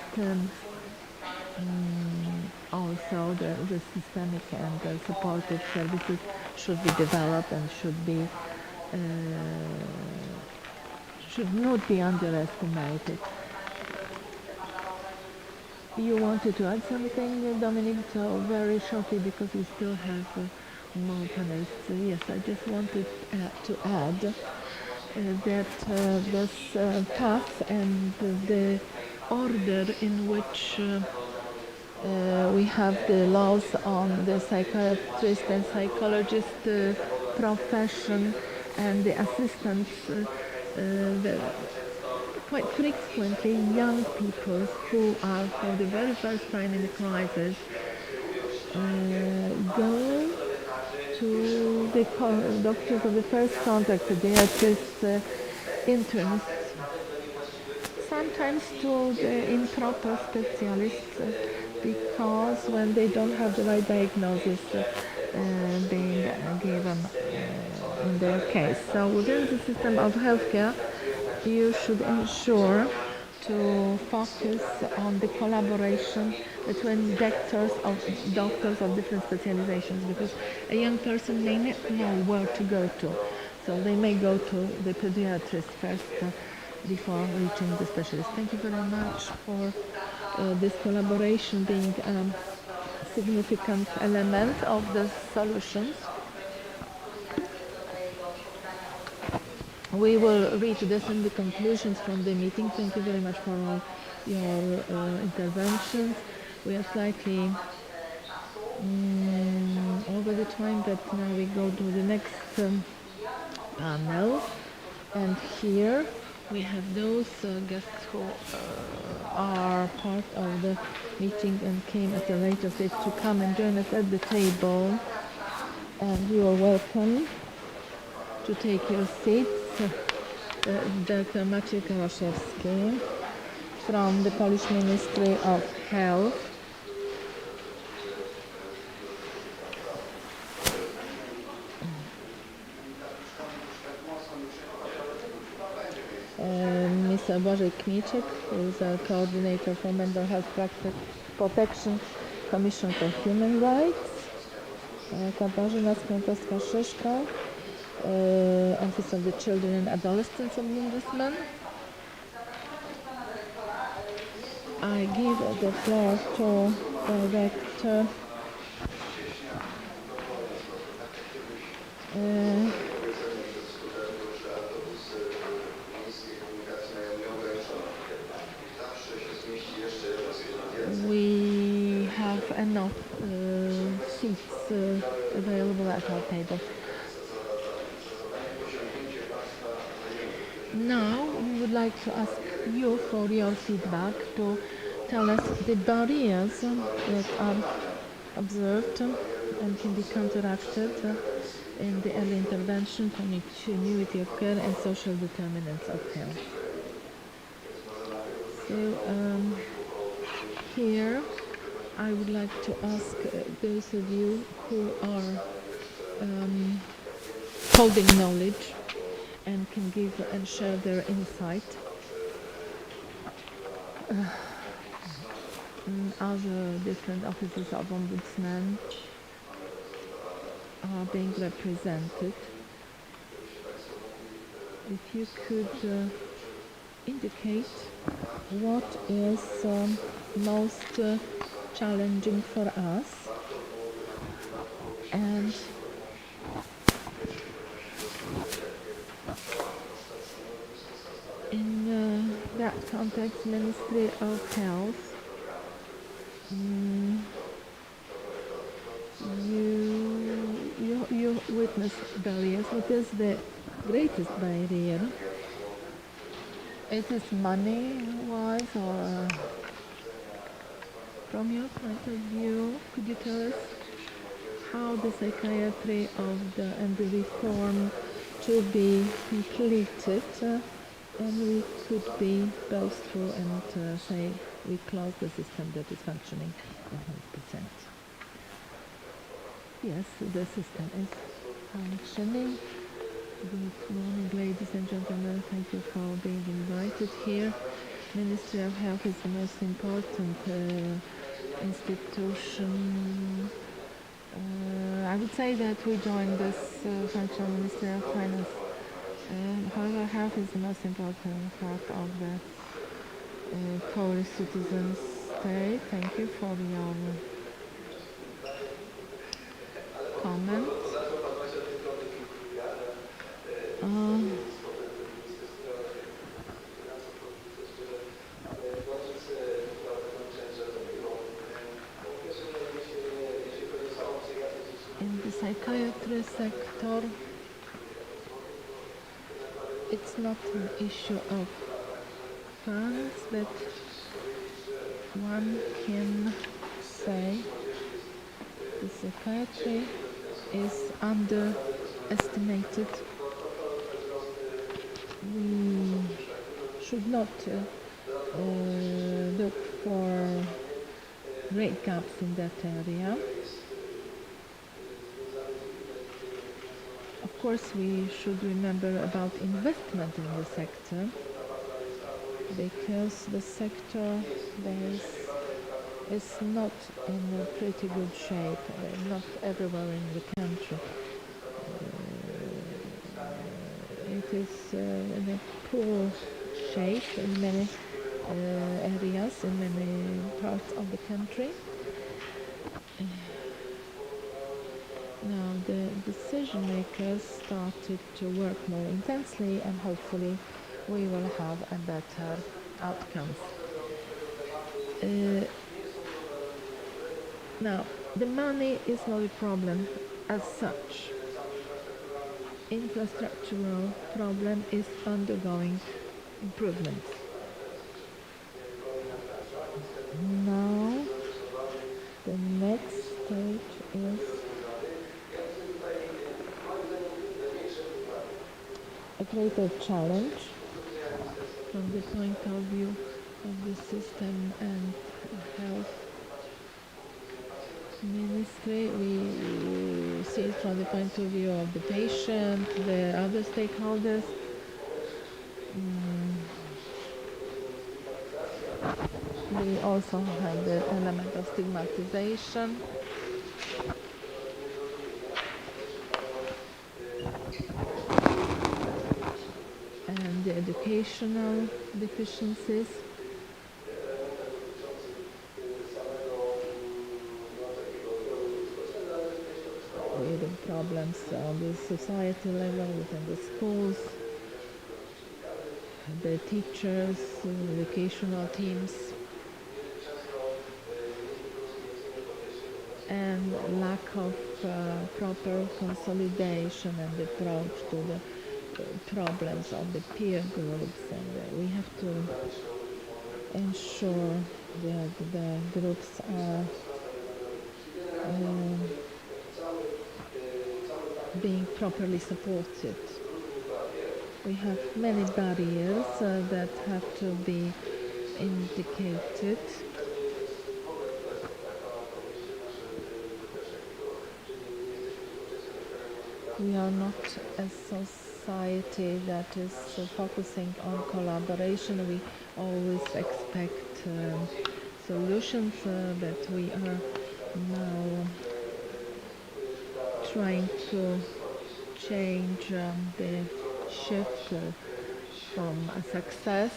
also the systemic and supportive services should be developed and should not be underestimated. You wanted to add something, Dominic? So very shortly, because we still have more panelists. Yes, I just wanted to add that this path and the order in which we have the laws on the psychiatrist and psychologist profession and the assistants, quite frequently young people who are for the very first time in the crisis go to the doctors of the first contact, pediatrists, internists, sometimes to the improper specialists, because when they don't have the right diagnosis being given in their case. So within the system of healthcare, you should ensure to focus on the collaboration between doctors of different specializations, because a young person may not know where to go to. So they may go to the pediatrist first before reaching the specialist. Thank you very much for this collaboration being a significant element of the solutions. We will reach this in the conclusions from the meeting. Thank you very much for all your interventions. We are slightly over the time, but now we go to the next panel. And here we have those guests who are part of the meeting and came at a later stage to come and join us at the table. And you are welcome to take your seats. Dr. Maciej Karaszewski from the Polish Ministry of Health. Mr. Błażej Kmieciek, who is a coordinator for Mental Health Protection Commission for Human Rights. Katarzyna Skątowska-Szyszko, Office of the Children and Adolescents Ombudsman. I give the floor to Director we have enough seats available at our table. Now we would like to ask you for your feedback to tell us the barriers that are observed and can be counteracted in the early intervention, continuity of care and social determinants of health. So here I would like to ask those of you who are holding knowledge and can give and share their insight other different offices of ombudsman are being represented. If you could indicate what is most challenging for us, and in that context, Ministry of Health, you witness barriers. What is the greatest barrier? Is this money-wise, or from your point of view, could you tell us how the psychiatry and the reform to be completed, and we could be boastful and say we close the system that is functioning 100%. Yes, the system is functioning. Good morning, ladies and gentlemen. Thank you for being invited here. Ministry of Health is the most important institution. I would say that we joined this functional Ministry of Finance. However, health is the most important part of the Polish citizens' state. Thank you for your comment. In the psychiatry sector, it's not an issue of funds, but one can say the psychiatry is underestimated. We should not look for great gaps in that area. Of course, we should remember about investment in the sector, because the sector is not in a pretty good shape, not everywhere in the country. It is in a poor shape in many areas, in many parts of the country. Now the decision makers started to work more intensely, and hopefully we will have a better outcome. Now, the money is not a problem as such. Infrastructural problem is undergoing improvement. Now, the next stage is a greater challenge from the point of view of the system and health ministry. We see it from the point of view of the patient, the other stakeholders. We also have the element of stigmatization. And the educational deficiencies. With the problems on the society level, within the schools, the teachers, educational teams, and lack of proper consolidation and approach to the problems of the peer groups, and we have to ensure that the groups are being properly supported. We have many barriers that have to be indicated. We are not a society that is focusing on collaboration. We always expect solutions, but we are now trying to change the shift from a success.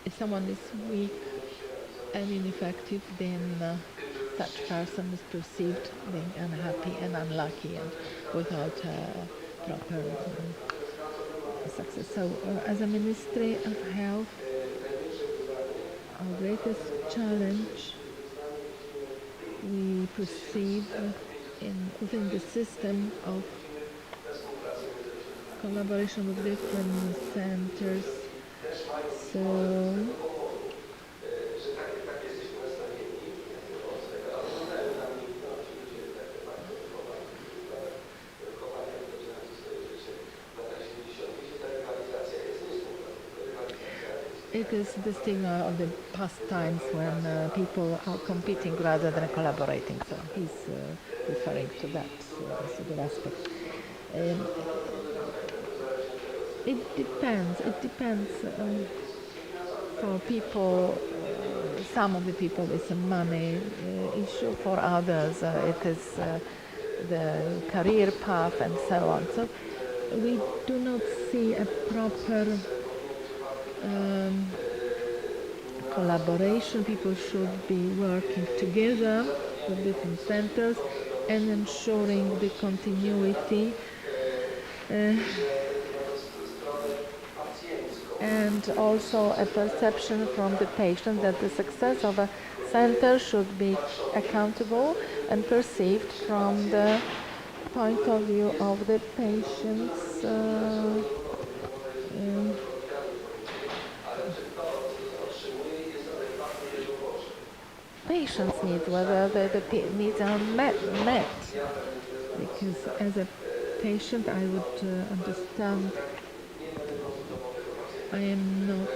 If someone is weak and ineffective, then such person is perceived being unhappy and unlucky and without proper success. So as a Ministry of Health, our greatest challenge we perceive within the system of collaboration with different centers. So it is the stigma of the past times when people are competing rather than collaborating. So he's referring to that sort of aspect. It depends. It depends. For people, some of the people, it's a money issue. For others, it is the career path and so on. So we do not see a proper collaboration. People should be working together with different centers and ensuring the continuity and also a perception from the patient that the success of a center should be accountable and perceived from the point of view of the patient's patient's needs, whether the needs are met. Because as a patient, I would understand I am not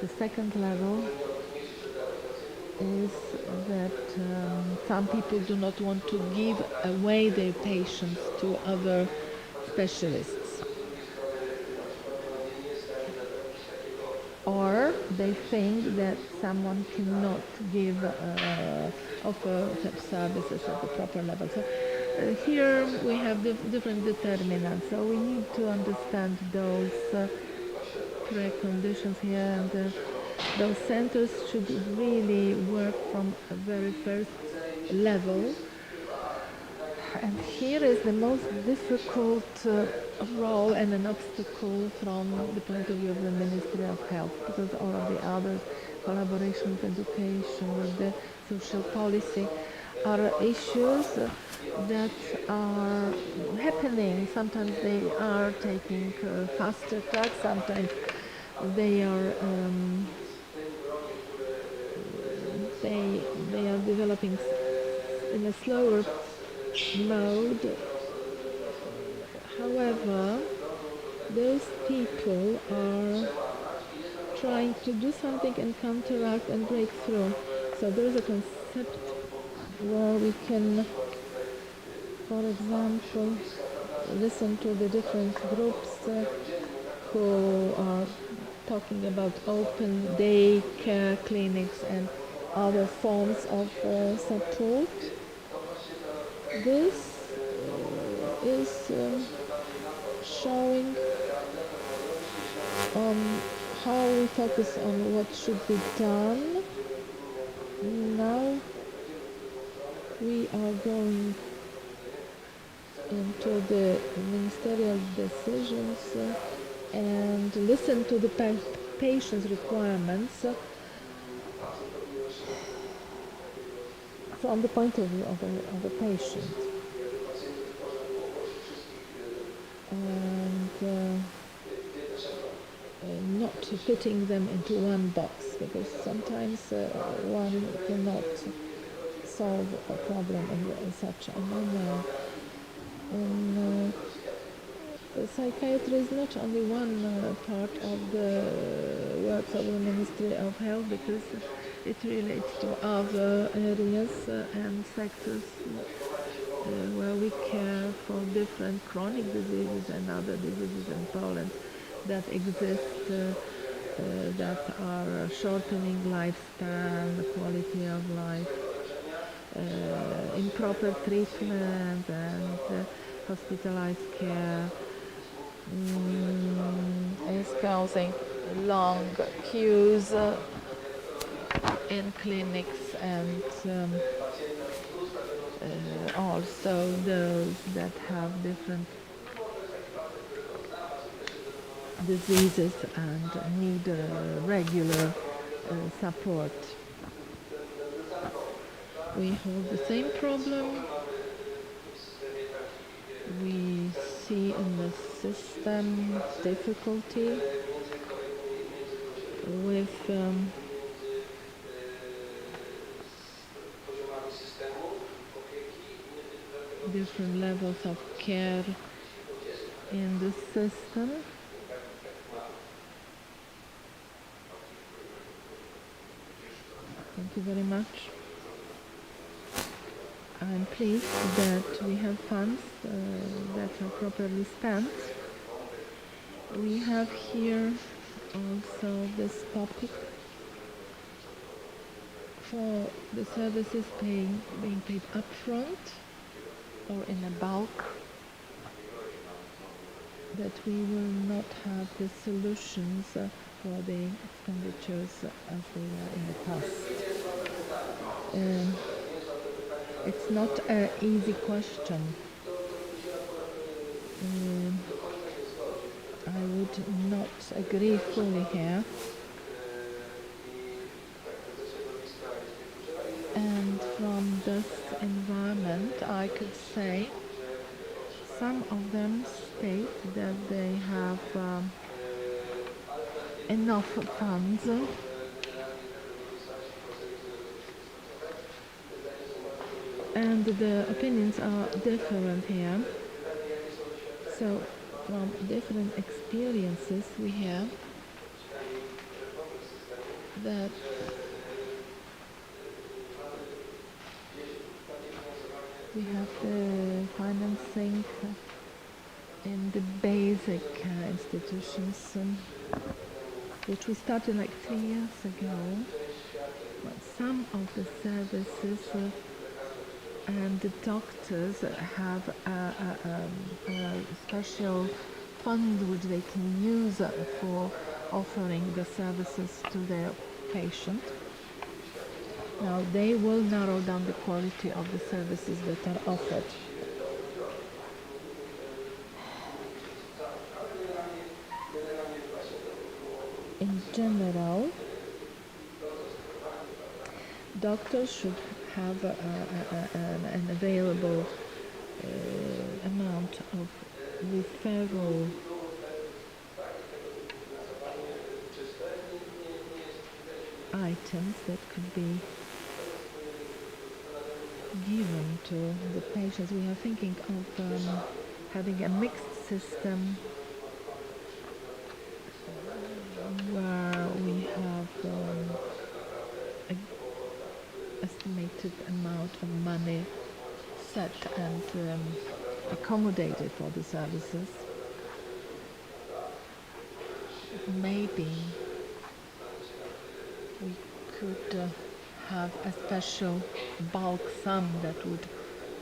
the second level is that some people do not want to give away their patients to other specialists, or they think that someone cannot offer such services at the proper level. So here we have different determinants, so we need to understand those preconditions here, and those centers should really work from a very first level. And here is the most difficult role and an obstacle from the point of view of the Ministry of Health, because all of the others, collaboration with education, with the social policy, are issues that are happening. Sometimes they are taking faster track, sometimes they are they are developing in a slower mode. However, those people are trying to do something and counteract and break through. So there is a concept where we can, for example, listen to the different groups who are talking about open day care clinics and other forms of support. This is showing how we focus on what should be done. Now we are going into the ministerial decisions and listen to the patient's requirements from the point of view of the patient. And not fitting them into one box, because sometimes one cannot solve a problem in such a manner. And psychiatry is not only one part of the works of the Ministry of Health, because it relates to other areas and sectors where we care for different chronic diseases and other diseases in Poland that exist, that are shortening lifespan, the quality of life, improper treatment and hospitalized care is causing long queues in clinics, and also those that have different diseases and need regular support. We have the same problem. We see in the system difficulty with different levels of care in the system. Thank you very much. I'm pleased that we have funds that are properly spent. We have here also this topic for the services being paid upfront or in a bulk, that we will not have the solutions for the expenditures as they were in the past. It's not an easy question. I would not agree fully here. And from this environment, I could say some of them state that they have enough funds and the opinions are different here. So from different experiences we have that we have the financing in the basic institutions, which we started like 3 years ago. But some of the services and the doctors have a special fund which they can use for offering the services to their patient. Now they will narrow down the quality of the services that are offered. In general, doctors should have an available amount of referral items that could be given to the patients. We are thinking of having a mixed system where we have an estimated amount of money set and accommodated for the services. Maybe we could have a special bulk sum that would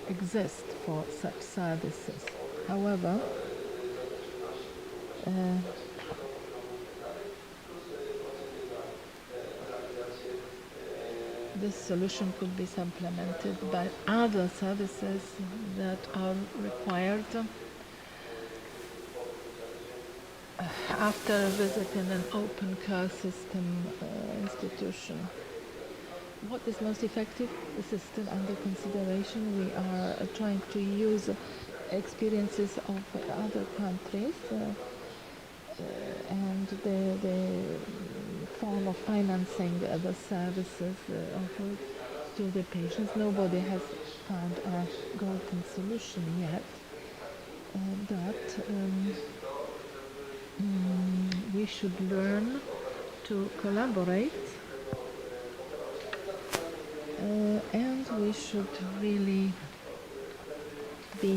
exist for such services. However, this solution could be supplemented by other services that are required after visiting an open care system institution. What is most effective? This is still under consideration. We are trying to use experiences of other countries and the form of financing the services offered to the patients. Nobody has found a golden solution yet, but we should learn to collaborate and we should really be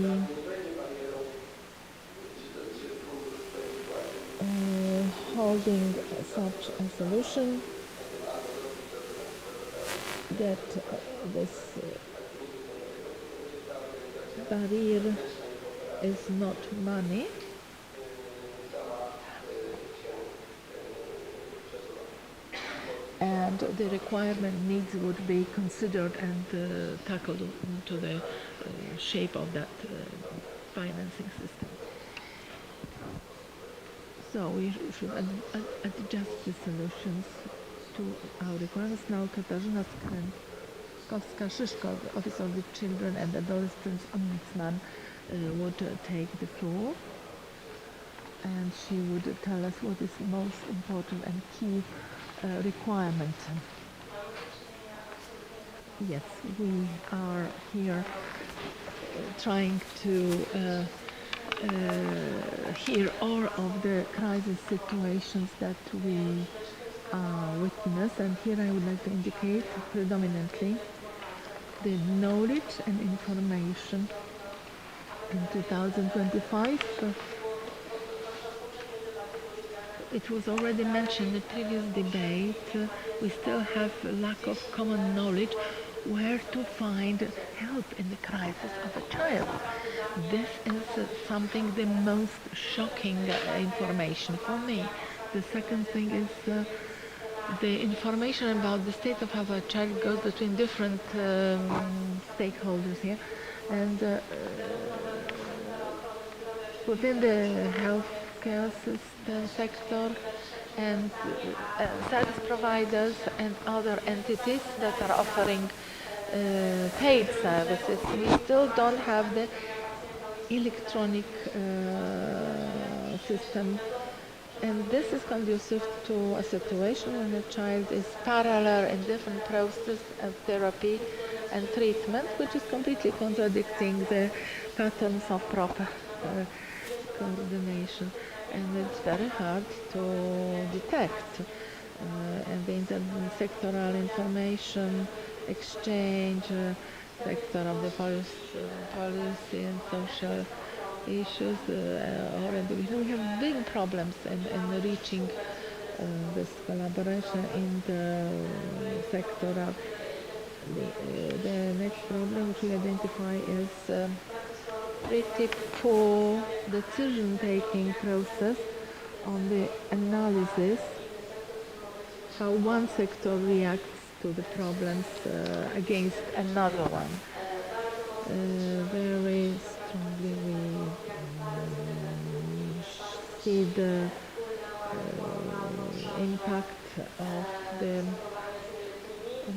holding such a solution that this barrier is not money, and the requirement needs would be considered and tackled into the shape of that financing system. So we should adjust the solutions to our requirements. Now Katarzyna Skrękowska-Szyszko, the Office of the Children and Adolescents Ombudsman, would take the floor, and she would tell us what is the most important and key requirement. Yes, we are here trying to hear all of the crisis situations that we witness, and here I would like to indicate predominantly the knowledge and information in 2025. It was already mentioned in the previous debate, we still have a lack of common knowledge where to find help in the crisis of a child. This is something the most shocking information for me. The second thing is the information about the state of health of a child goes between different stakeholders here, and within the healthcare system sector and service providers and other entities that are offering paid services. We still don't have the electronic system, and this is conducive to a situation when a child is parallel in different processes of therapy and treatment, which is completely contradicting the patterns of proper coordination, and it's very hard to detect. And the intersectoral information exchange, sector of the policy and social issues, we have big problems in reaching this collaboration in the sector of the next problem which we identify is pretty poor decision-taking process on the analysis, how one sector reacts to the problems against another one. Very strongly we see the impact of the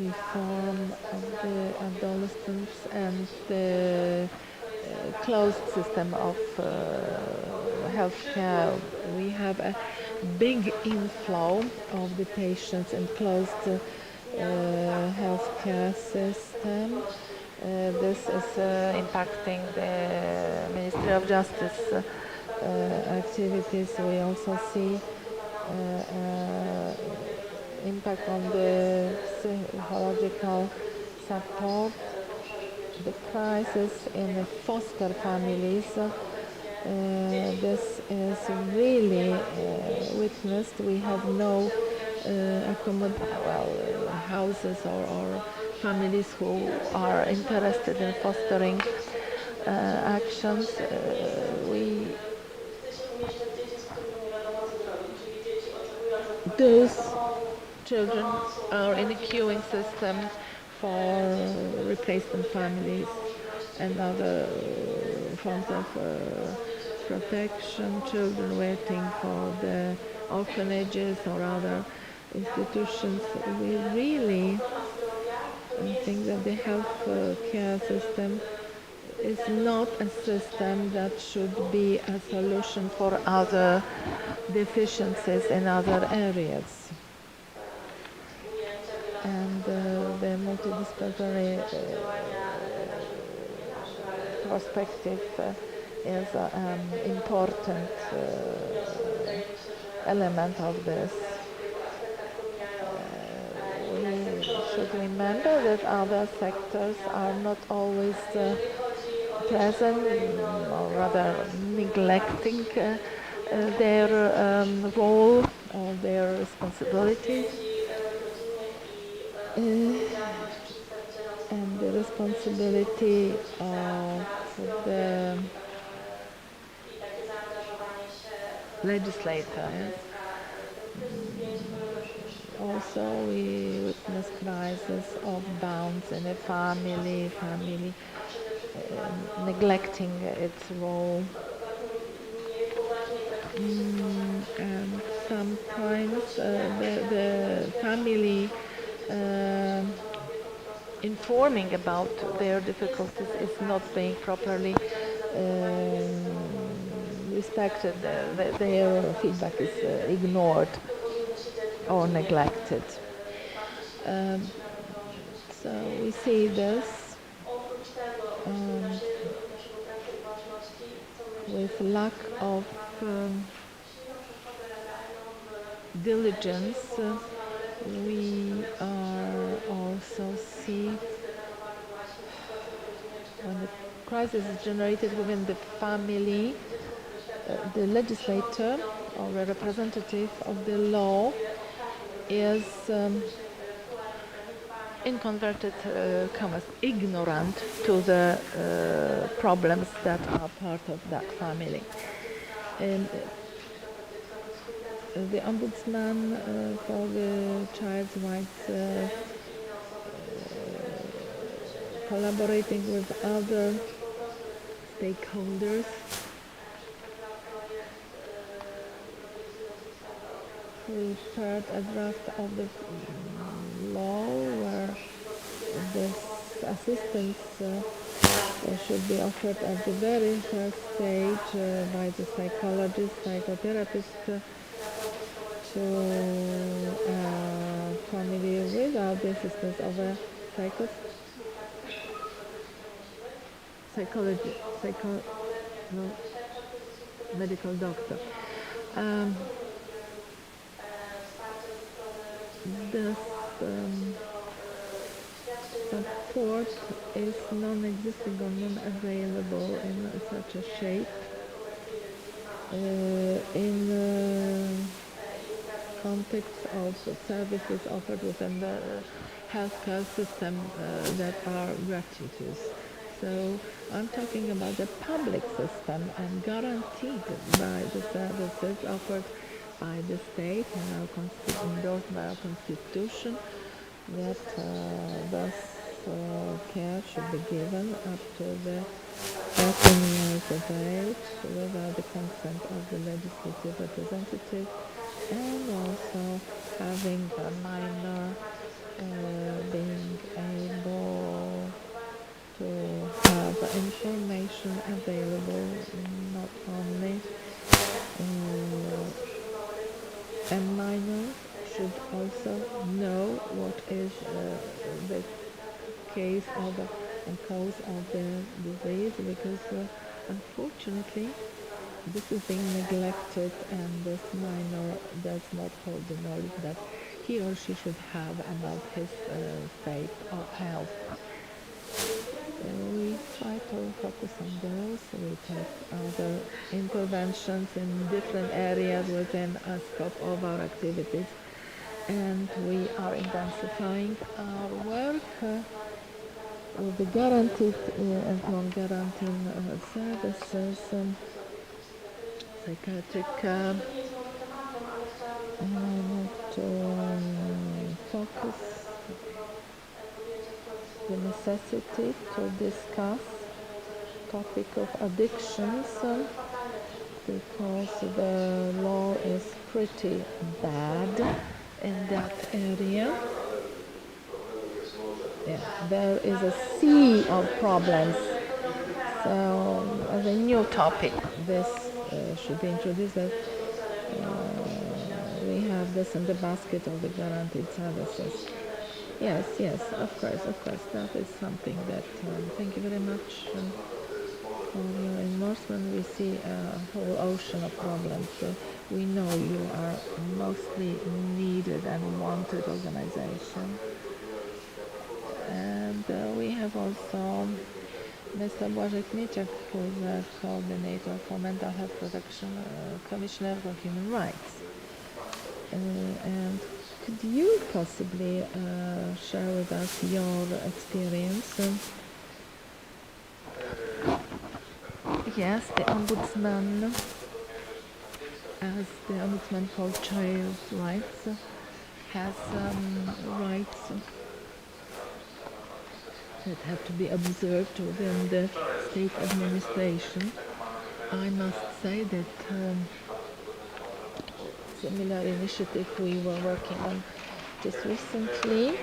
reform of the adolescents and the closed system of healthcare. We have a big inflow of the patients in closed healthcare system. This is impacting the Ministry of Justice activities. We also see impact on the psychological support, the crisis in the foster families. This is really witnessed. We have no houses or families who are interested in fostering actions. Those children are in a queuing system for replacement families and other forms of protection, children waiting for the orphanages or other institutions. We really think that the health care system is not a system that should be a solution for other deficiencies in other areas. And the multidisciplinary perspective is an important element of this. We should remember that other sectors are not always present, or rather neglecting their role or their responsibilities. And the responsibility of the legislators. Also, we witness crisis of bounds in a family neglecting its role. And sometimes the family informing about their difficulties is not being properly respected. Their feedback is ignored or neglected. So we see this with lack of diligence. We are also see when the crisis is generated within the family, the legislator or a representative of the law is in converted commas ignorant to the problems that are part of that family. And the Ombudsman for the Child's Rights collaborating with other stakeholders prepared a draft of the law where this assistance should be offered at the very first stage by the psychologist, psychotherapist to a family without the assistance of a medical doctor. This support is non-existing or non-available in such a shape in the context of services offered within the healthcare system that are gratuitous. So I'm talking about the public system and guaranteed by the services offered by the state and endorsed by our constitution, that thus care should be given up to the 13 years of age without the consent of the legislative representative, and also having a minor being able to have information available, not only a minor should also know what is the case of and cause of the disease, because unfortunately this is being neglected, and this minor does not hold the knowledge that he or she should have about his state of health. We try to focus on those. We take other interventions in different areas within a scope of our activities, and we are intensifying our work with the guaranteed and non-guaranteed services, psychiatric to focus the necessity to discuss topic of addictions, because the law is pretty bad in that area. Yeah, there is a sea of problems. So as a new topic, this should be introduced. That we have this in the basket of the guaranteed services. Yes, of course, that is something that, thank you very much for your endorsement. We see a whole ocean of problems. We know you are mostly needed and wanted organization. have also Mr. Błażej Kmieciak, who is the coordinator for Mental Health Protection Commissioner for Human Rights. And could you possibly share with us your experience? Yes, the Ombudsman, as the Ombudsman for Child's Rights, has rights that have to be observed within the state administration. I must say that similar initiative we were working on just recently,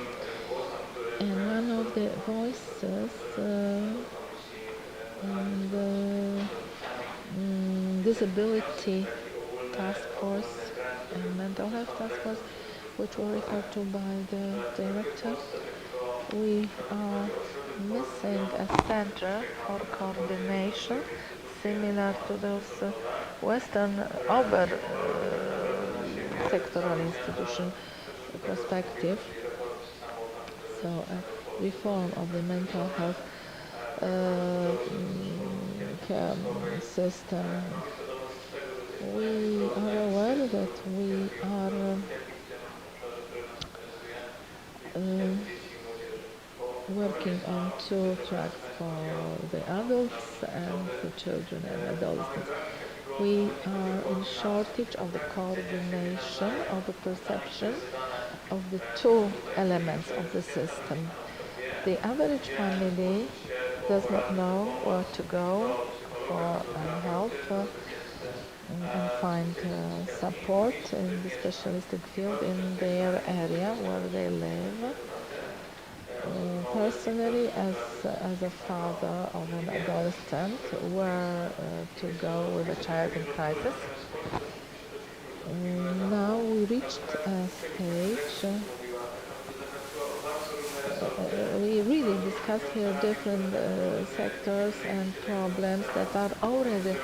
and one of the voices on the disability task force and mental health task force, which were referred to by the director, we are missing a center for coordination similar to those Western sectoral institution perspective. So a reform of the mental health care system. We are aware that we are working on two tracks for the adults and the children and adolescents. We are in shortage of the coordination of the perception of the two elements of the system. The average family does not know where to go for help and find support in the specialistic field in their area where they live. Personally, as a father of an adolescent, where to go with a child in crisis. Now we reached a stage. We really discussed here different sectors and problems that are already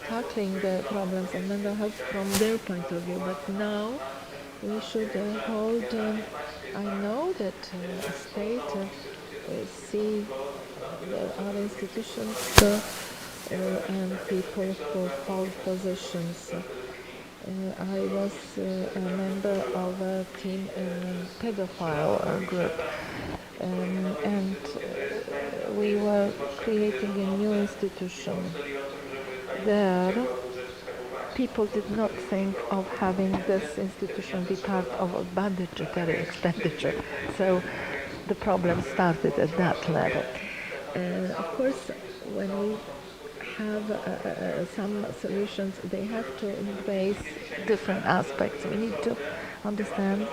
tackling the problems of mental health from their point of view. But now we should hold. I know that a state see there are institutions and people who hold positions. I was a member of a team in a pedophile group, and we were creating a new institution. There, people did not think of having this institution be part of a budgetary expenditure, so the problem started at that level. Of course, when we have some solutions, they have to embrace different aspects. We need to understand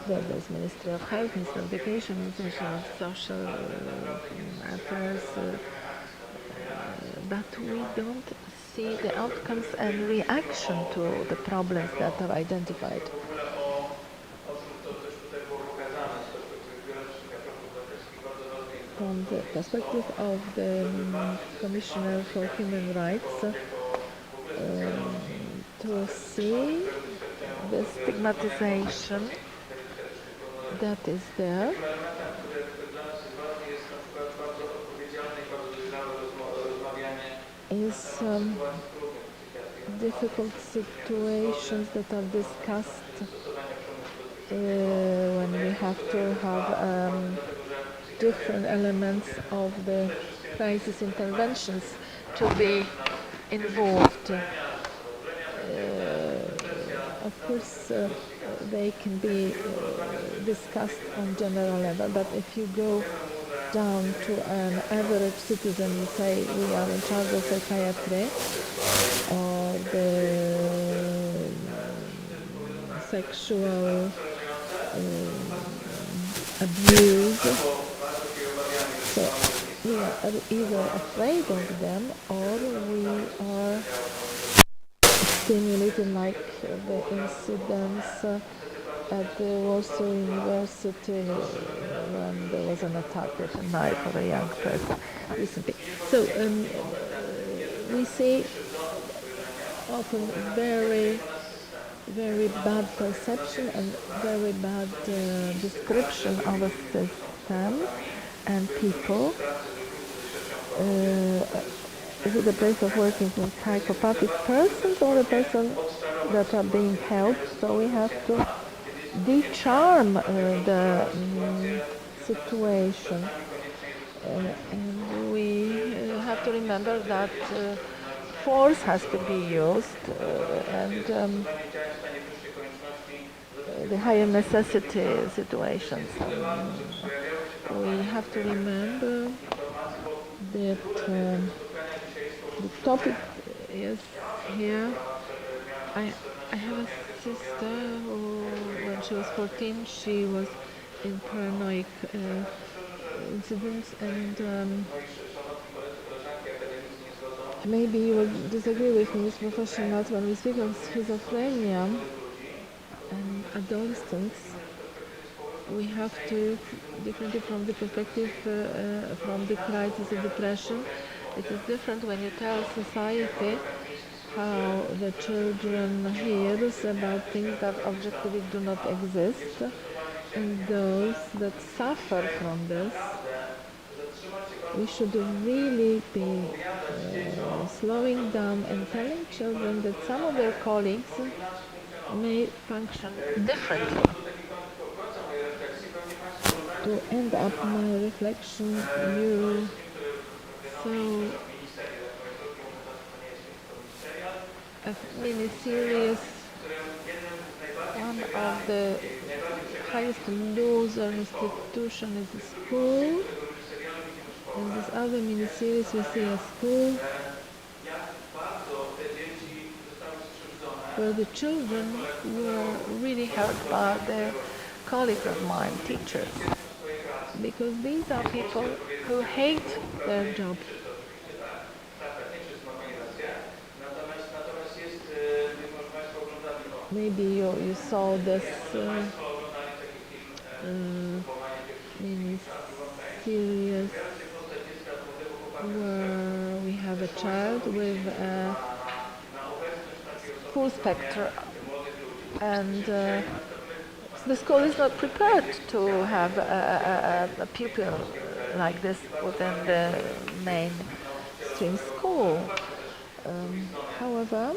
that there's Ministry of Health, Ministry of Education, Ministry of Social Affairs, but we don't see the outcomes and reaction to the problems that are identified. From the perspective of the Commissioner for Human Rights, to see the stigmatization that is there, is difficult situations that are discussed when we have to have different elements of the crisis interventions to be involved. Of course, they can be discussed on general level, but if you go down to an average citizen, you say we are in charge of psychiatry or the sexual abuse. So we are either afraid of them or we are stimulated, like the incidents at the Warsaw University when there was an attack with a knife of a young person recently. So we see often very very bad perception and very bad description of a system and people. Is it a place of working with psychopathic persons or a person that are being helped? So we have to de-charm the situation. And we have to remember that force has to be used and the higher necessity situations. We have to remember that the topic is here. I have a sister who, when she was 14, she was in paranoid incidents, and maybe you will disagree with me as professionals when we speak of schizophrenia and adolescents. We have to, differently from the perspective from the crisis of depression, it is different when you tell society how the children hears about things that objectively do not exist, and those that suffer from this. We should really be slowing down and telling children that some of their colleagues may function differently. To end up my reflection, you saw a really serious, one of the highest loser institution is the school. In this other mini-series we see a school where the children were really hurt by their colleagues of mine, teachers, because these are people who hate their job. Maybe you saw this mini-series where we have a child with a school spectrum, and the school is not prepared to have a pupil like this within the mainstream school. However,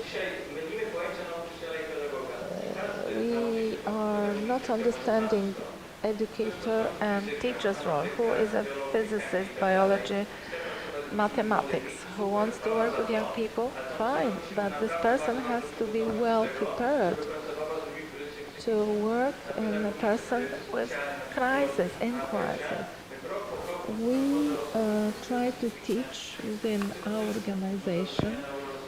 we are not understanding educator and teacher's role. Who is a physicist, biology, mathematics, who wants to work with young people? Fine, but this person has to be well prepared to work in a person with crisis, in crisis. We try to teach within our organization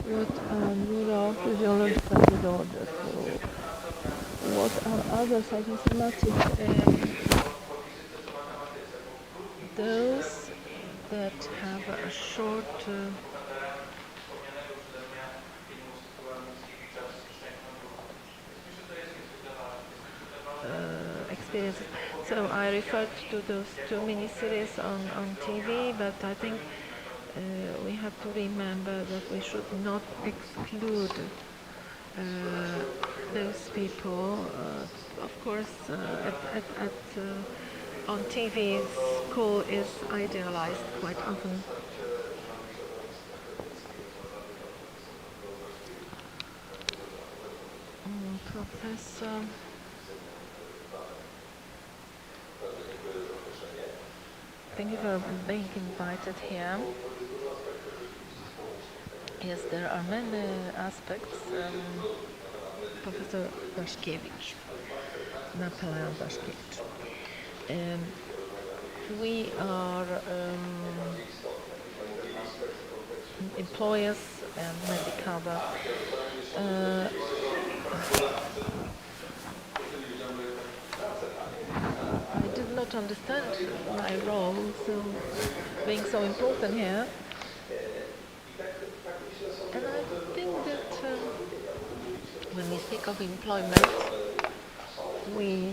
what are neurophysiological disorders, what are other psychosomatic, those that have a short experience. So I referred to those two mini-series on TV, but I think we have to remember that we should not exclude those people. Of course, on TV, school is idealized quite often. Professor, thank you for being invited here. Yes, there are many aspects. Professor Daszkiewicz, Napoleon Daszkiewicz. We are employers and Medicover. I did not understand my role, so being so important here. And I think that when we speak of employment, we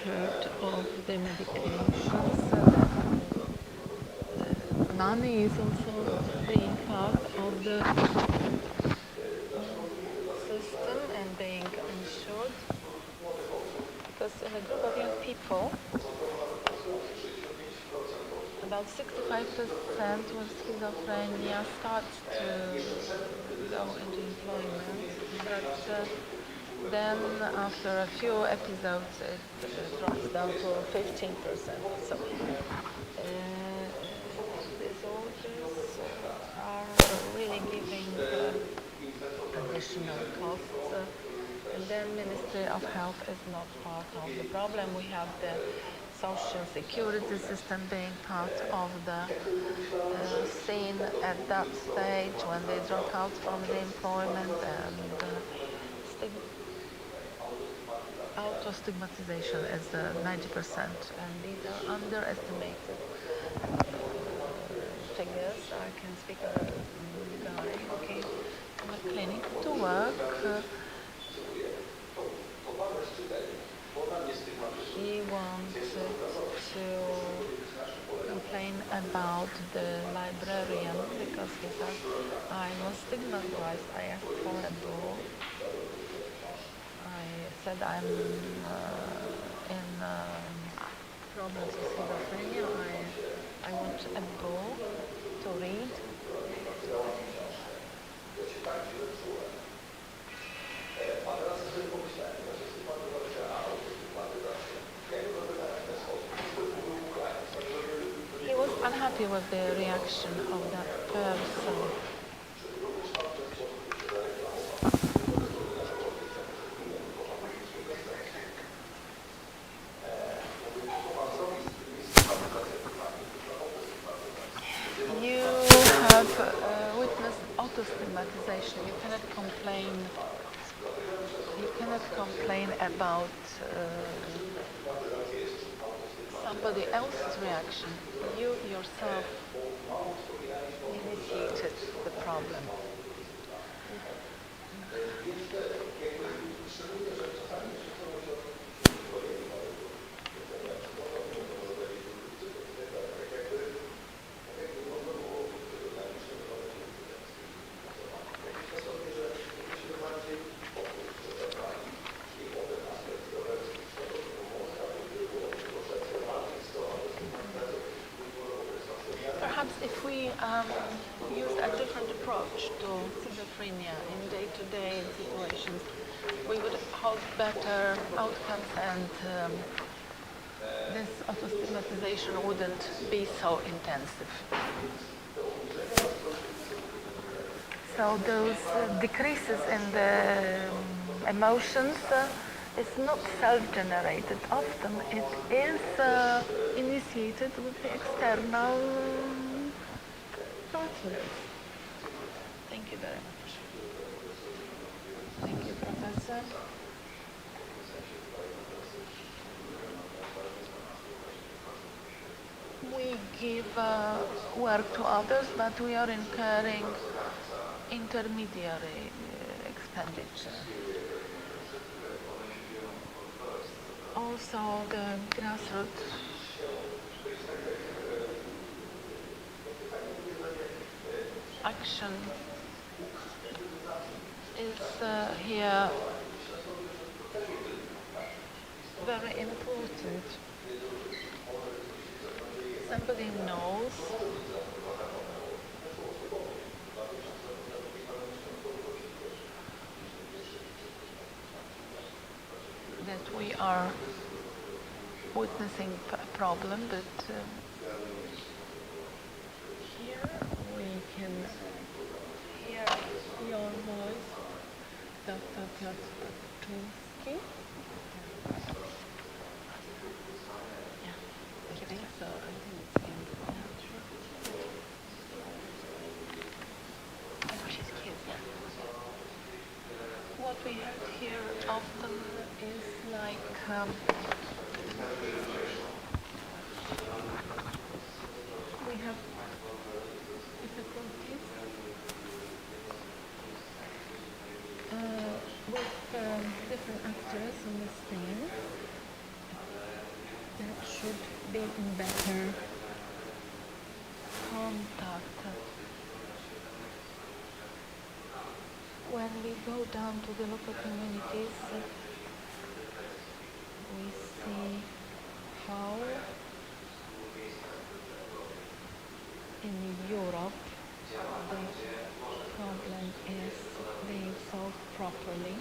heard of the medications. Money is also being part of the system and being ensured. because in a group of young people, about 65% with schizophrenia starts to go into employment, but then after a few episodes it drops down to 15%. So disorders are really giving additional costs. And then Ministry of Health is not part of the problem. We have the social security system being part of the scene at that stage when they drop out from the employment, and auto-stigmatization is 90%, and these are underestimated figures. I can speak about a guy who came from a clinic to work. He wanted to complain about the librarian because he said, I was stigmatized. I asked for a book. I said I'm in problems with schizophrenia. I want a book to read. He was unhappy with the reaction of that person. You have witnessed auto-stigmatization. You cannot complain. You cannot complain about somebody else's reaction. You yourself initiated the problem. Perhaps if we used a different approach to schizophrenia in day-to-day situations, we would have better outcomes, and this auto-stigmatization wouldn't be so intensive. So those decreases in the emotions is not self-generated. Often it is initiated with the external partners. Thank you very much. Thank you, Professor. We give work to others, but we are incurring intermediary expenditure. Also, the grassroots action is here very important. Somebody knows that we are witnessing a problem, but here we can hear your voice, Dr. Piotr. Yeah, I think so. I think it's him. Oh, she's cute, yeah. What we have here often is like we have difficulties with different actors on the scene that should be in better contact. When we go down to the local communities, we properly.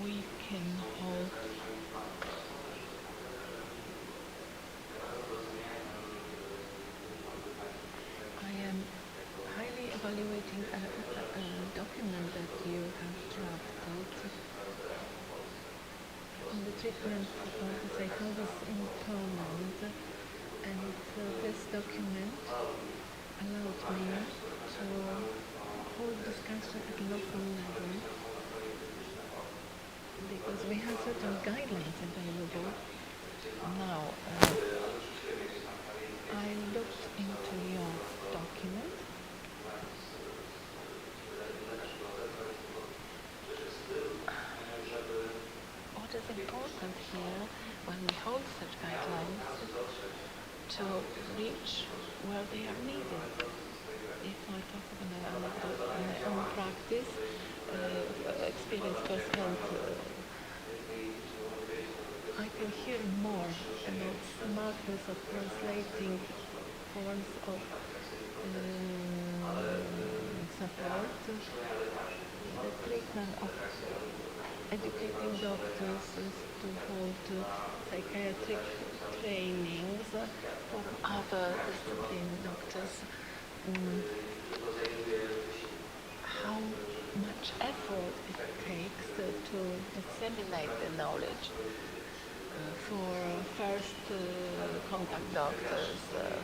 We can hold I am highly evaluating a document that you have drafted on the treatment of the psychosis in Poland, and this document allowed me to hold discussion at local level because we have certain guidelines available. Now, I looked into your document. What is important here when we hold such guidelines to reach where they are needed. If I talk about from practice, experience firsthand, I can hear more about smartness of translating forms of support, the treatment of educating doctors to hold psychiatric trainings for other discipline doctors. How much effort it takes to disseminate the knowledge for first contact doctors,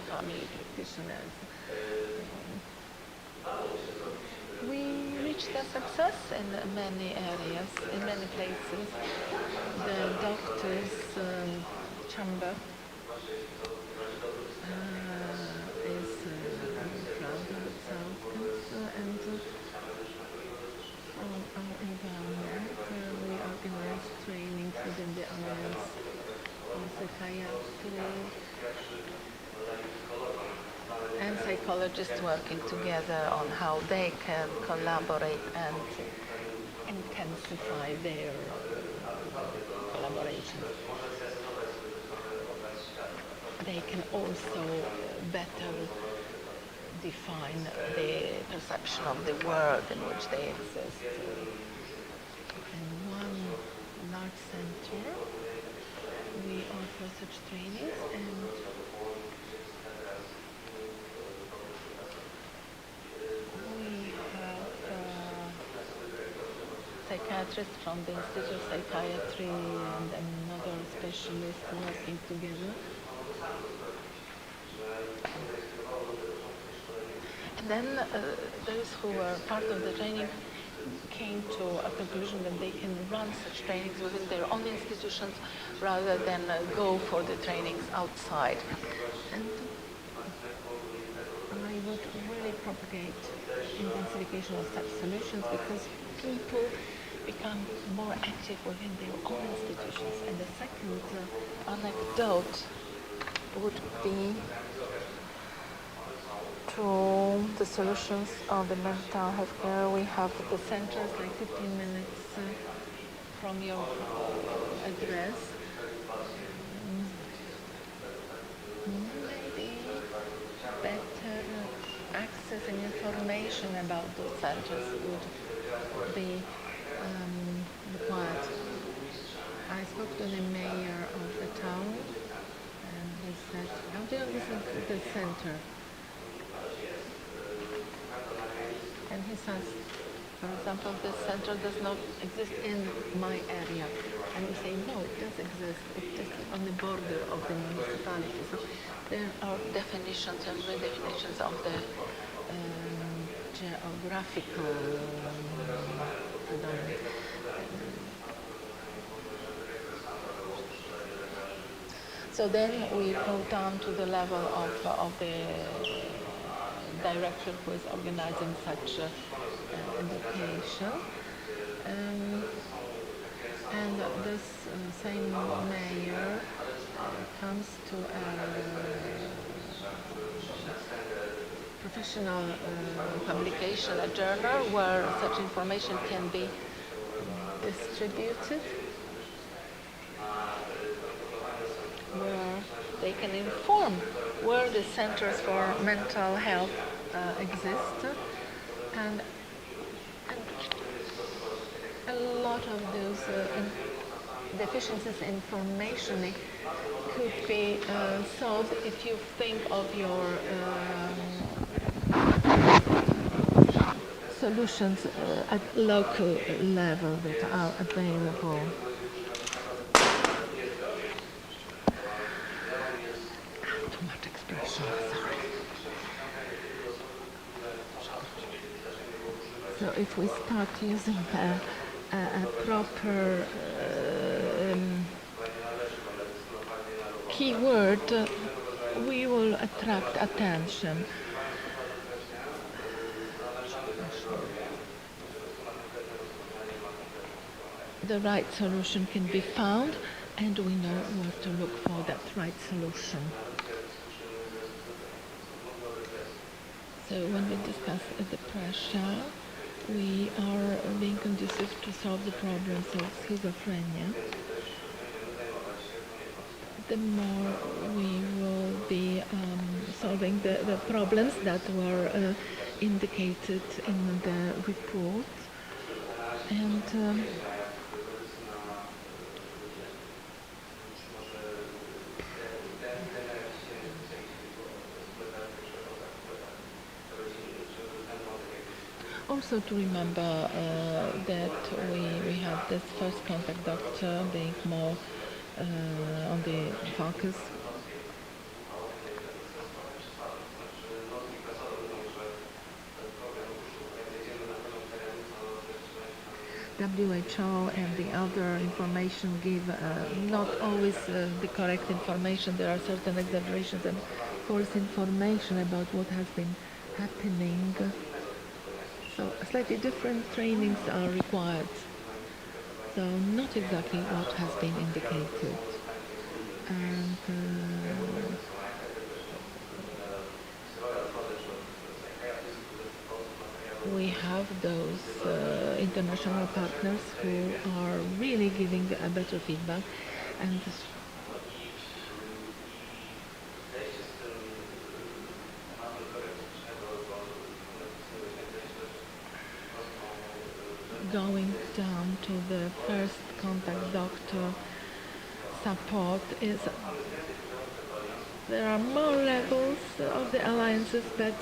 family practitioners. We reached a success in many areas, in many places. The doctors' chamber is proud of itself, and from our environment we organize trainings within the areas of psychiatry and psychologists working together on how they can collaborate and intensify their collaboration. They can also better define the perception of the world in which they exist. In one large center, we offer such trainings, and we have psychiatrists from the Institute of Psychiatry and another specialist working together. And then those who were part of the training came to a conclusion that they can run such trainings within their own institutions rather than go for the trainings outside. And I would really propagate intensification of such solutions because people become more active within their own institutions. And the second anecdote would be to the solutions of the mental health care. We have the centers like 15 minutes from your address. Maybe better access and information about those centers would be required. I spoke to the mayor of the town, and he said, how do you listen to the center? And he says, for example, this center does not exist in my area. And we say, no, it does exist. It's just on the border of the municipality. So there are definitions and redefinitions of the geographical phenomenon. So then we go down to the level of the director who is organizing such education. And this same mayor comes to a professional publication, a journal, where such information can be distributed, where They can inform where the centers for mental health exist, and a lot of those deficiencies in information could be solved if you think of your solutions at local level that are available. Too much expression, sorry. So if we start using a proper keyword, we will attract attention. The right solution can be found, and we know where to look for that right solution. So when we discuss depression, we are being conducive to solve the problems of schizophrenia. The more we will be solving the problems that were indicated in the report, and also to remember that we have this first contact doctor being more on the focus. WHO and the other information give not always the correct information. There are certain exaggerations and false information about what has been happening. So slightly different trainings are required. So not exactly what has been indicated. And we have those international partners who are really giving a better feedback, and going down to the first contact doctor support is there are more levels of the alliances, but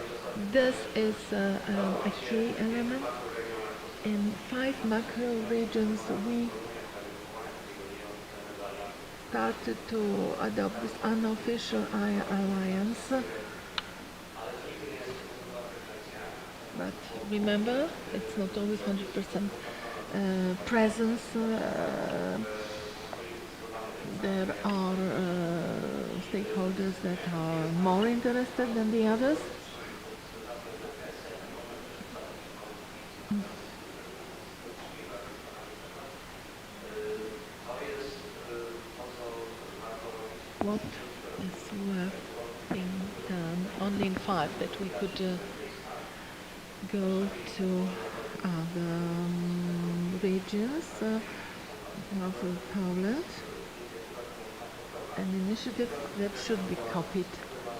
this is a key element. In 5 macro regions, we started to adopt this unofficial alliance. But remember, it's not always 100% presence. There are stakeholders that are more interested than the others. What is worth being done? Only in 5 that we could go to other regions of Poland. An initiative that should be copied,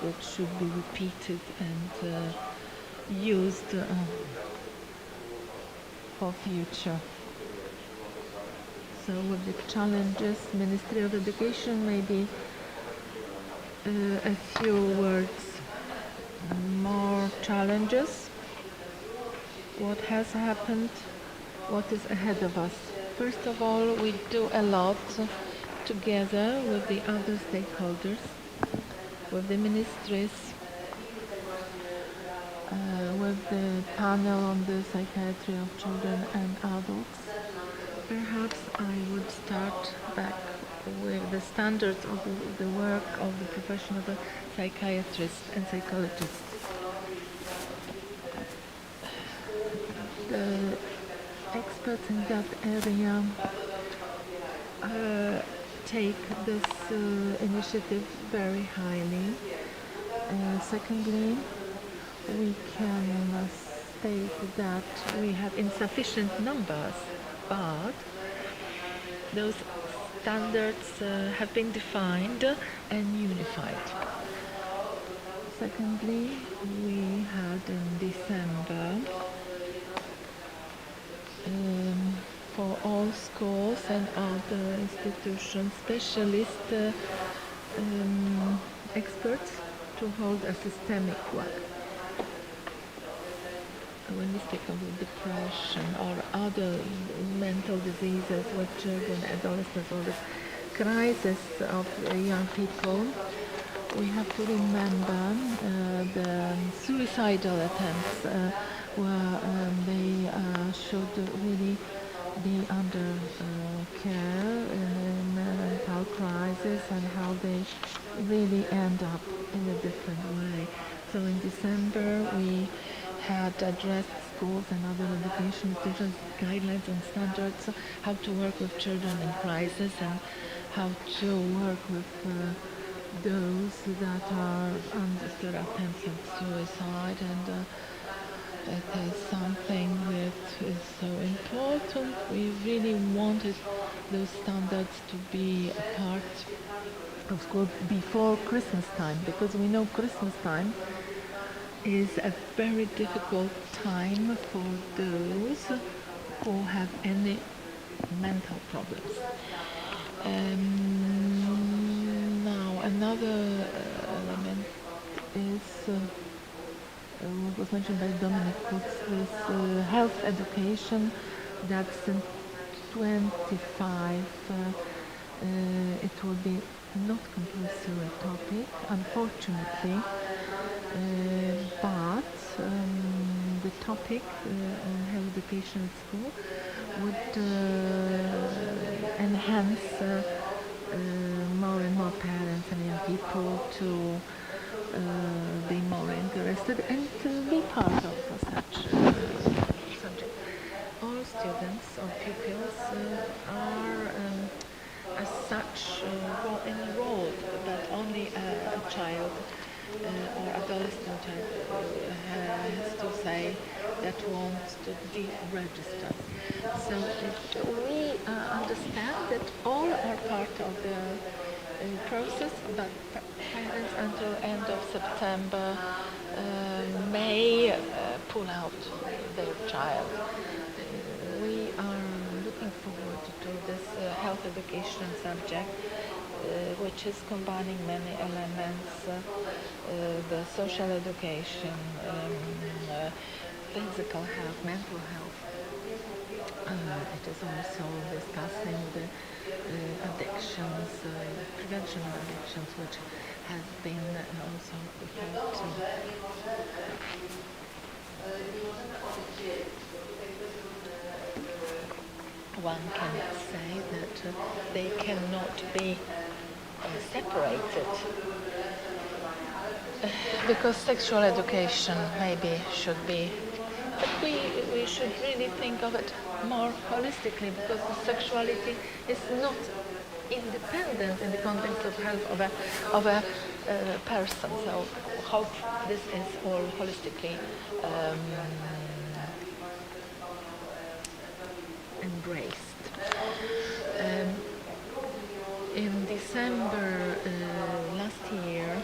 that should be repeated and used for future. So with the challenges, Ministry of Education, maybe a few words, more challenges. What has happened, what is ahead of us. First of all, we do a lot together with the other stakeholders, with the ministries, with the panel on the psychiatry of children and adults. Perhaps I would start back with the standards of the work of the profession of a psychiatrist and psychologist. The experts in that area take this initiative very highly. Secondly, we can state that we have insufficient numbers, but those standards have been defined and unified. Secondly, we had in December for all schools and other institutions specialist experts to hold a systemic work. When we speak about depression or other mental diseases with children, adolescents, or the crisis of young people, we have to remember the suicidal attempts where they should really be under care in a mental crisis, and how they really end up in a different way. So in December we had addressed schools and other education institutions guidelines and standards, how to work with children in crisis and how to work with those that are under attempts at suicide, and it is something that is so important. We really wanted those standards to be a part of school before Christmas time, because we know Christmas time is a very difficult time for those who have any mental problems. Now another element is what was mentioned by Dominic, this health education. That's in 25. It will be not compulsory topic, unfortunately, but the topic on health education at school would enhance more and more parents and young people to be more interested and to be part of such subject. All students or pupils are as such enrolled, but only a child or adolescent child has to say that wants to deregister. So we understand that all are part of the process, but parents until end of September may pull out their child. We are looking forward to this health education subject, which is combining many elements, the social education, physical health, mental health. It is also discussing the addictions, prevention of addictions, which has been also referred to. One can say that they cannot be separated, because sexual education maybe should be, but we should really think of it more holistically, because the sexuality is not independent in the context of health of a person. So hope this is all holistically embraced. In December last year,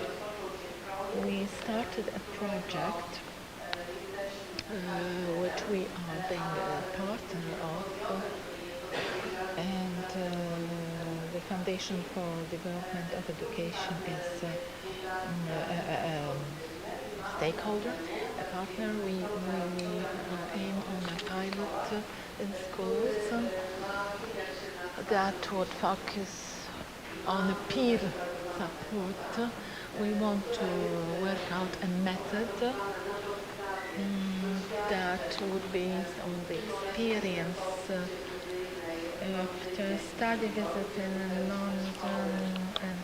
we started a project which we are being a partner of, and the Foundation for Development of Education is a stakeholder, a partner. We aim on a pilot in schools that would focus on peer support. We want to work out a method that would be on the experience of the study visit in London and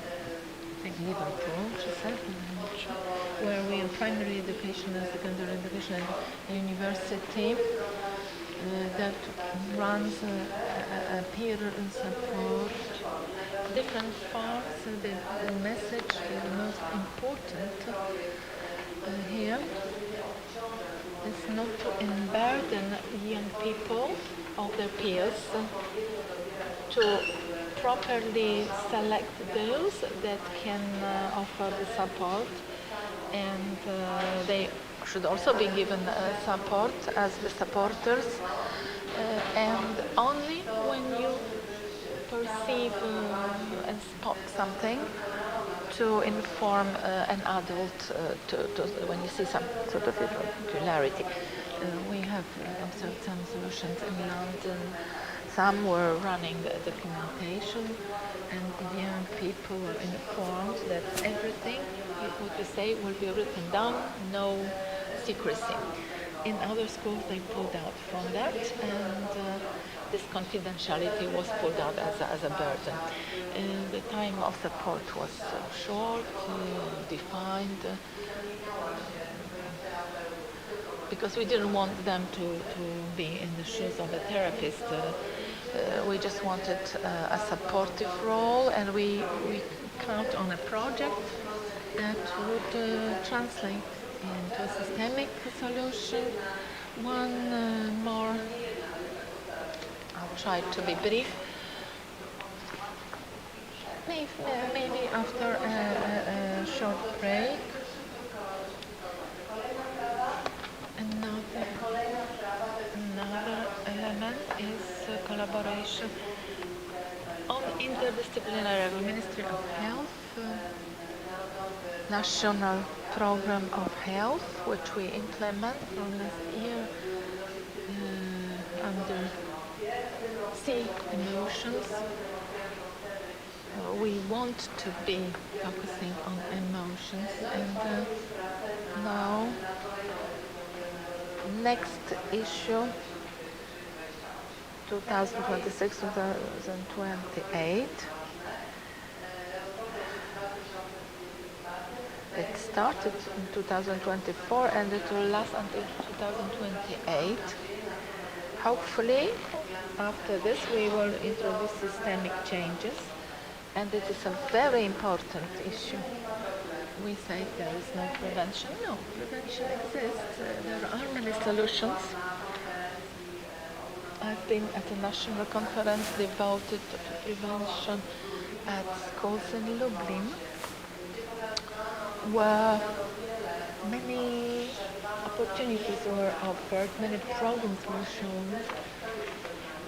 I think Liverpool, she said, I'm not sure, where we in primary education and secondary education and university that runs a peer support, different parts. The message, the most important here is not to unburden young people of their peers, to properly select those that can offer the support, and they should also be given support as the supporters, and only when you perceive and spot something to inform an adult when you see some sort of irregularity. We have observed some solutions in London. Some were running documentation, and young people were informed that everything what we say will be written down, no secrecy. In other schools, they pulled out from that, and this confidentiality was pulled out as a burden. The time of support was short, defined, because we didn't want them to be in the shoes of a therapist. We just wanted a supportive role, and we count on a project that would translate into a systemic solution. One more, I'll try to be brief. Maybe after a short break, another element is collaboration on interdisciplinary level. Ministry of Health, National Program of Health, which we implement from last year under C, emotions. We want to be focusing on emotions, and now next issue 2026-2028. It started in 2024 and it will last until 2028. Hopefully, after this, we will introduce systemic changes, and it is a very important issue. We say there is no prevention. No, prevention exists. There are many solutions. I've been at a national conference devoted to prevention at schools in Lublin, where many opportunities were offered, many programs were shown.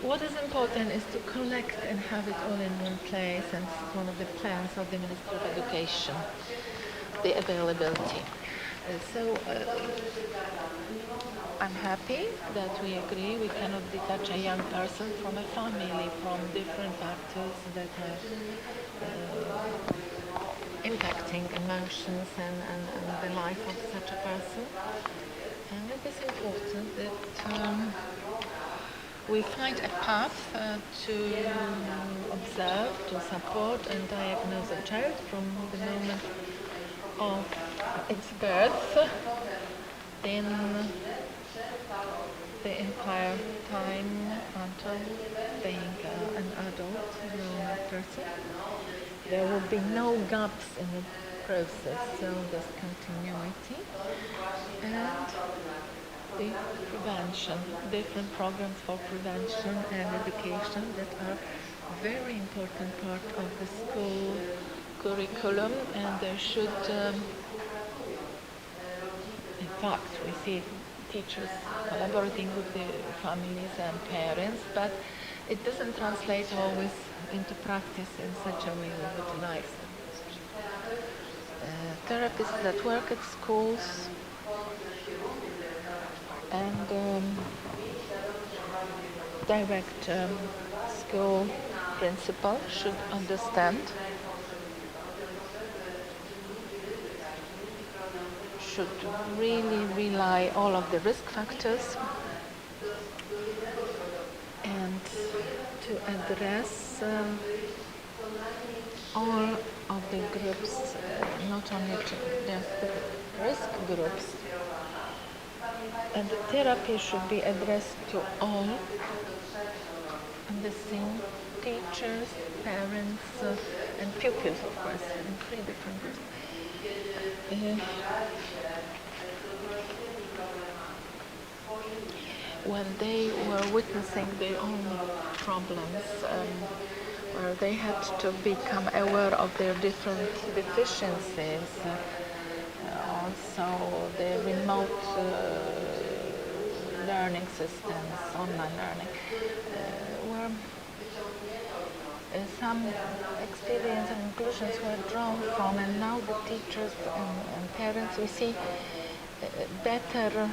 What is important is to collect and have it all in one place, and it's one of the plans of the Ministry of Education, the availability. I'm happy that we agree we cannot detach a young person from a family, from different factors that are impacting emotions and the life of such a person. And it is important that we find a path to observe, to support and diagnose a child from the moment of its birth, then the entire time until being an adult, grown person. There will be no gaps in the process, so there's continuity. And the prevention, different programs for prevention and education that are very important part of the school curriculum, and there should, in fact, we see teachers collaborating with the families and parents, but it doesn't translate always into practice in such a way we would like. Therapists that work at schools and direct school principal should understand, should really rely all of the risk factors and to address all of the groups, not only just the risk groups. And the therapy should be addressed to all, and the same teachers, parents, and pupils, of course, in 3 different groups. When they were witnessing their own problems, where they had to become aware of their different deficiencies. Also, the remote learning systems, online learning, where some experience and conclusions were drawn from, and now the teachers and parents, we see better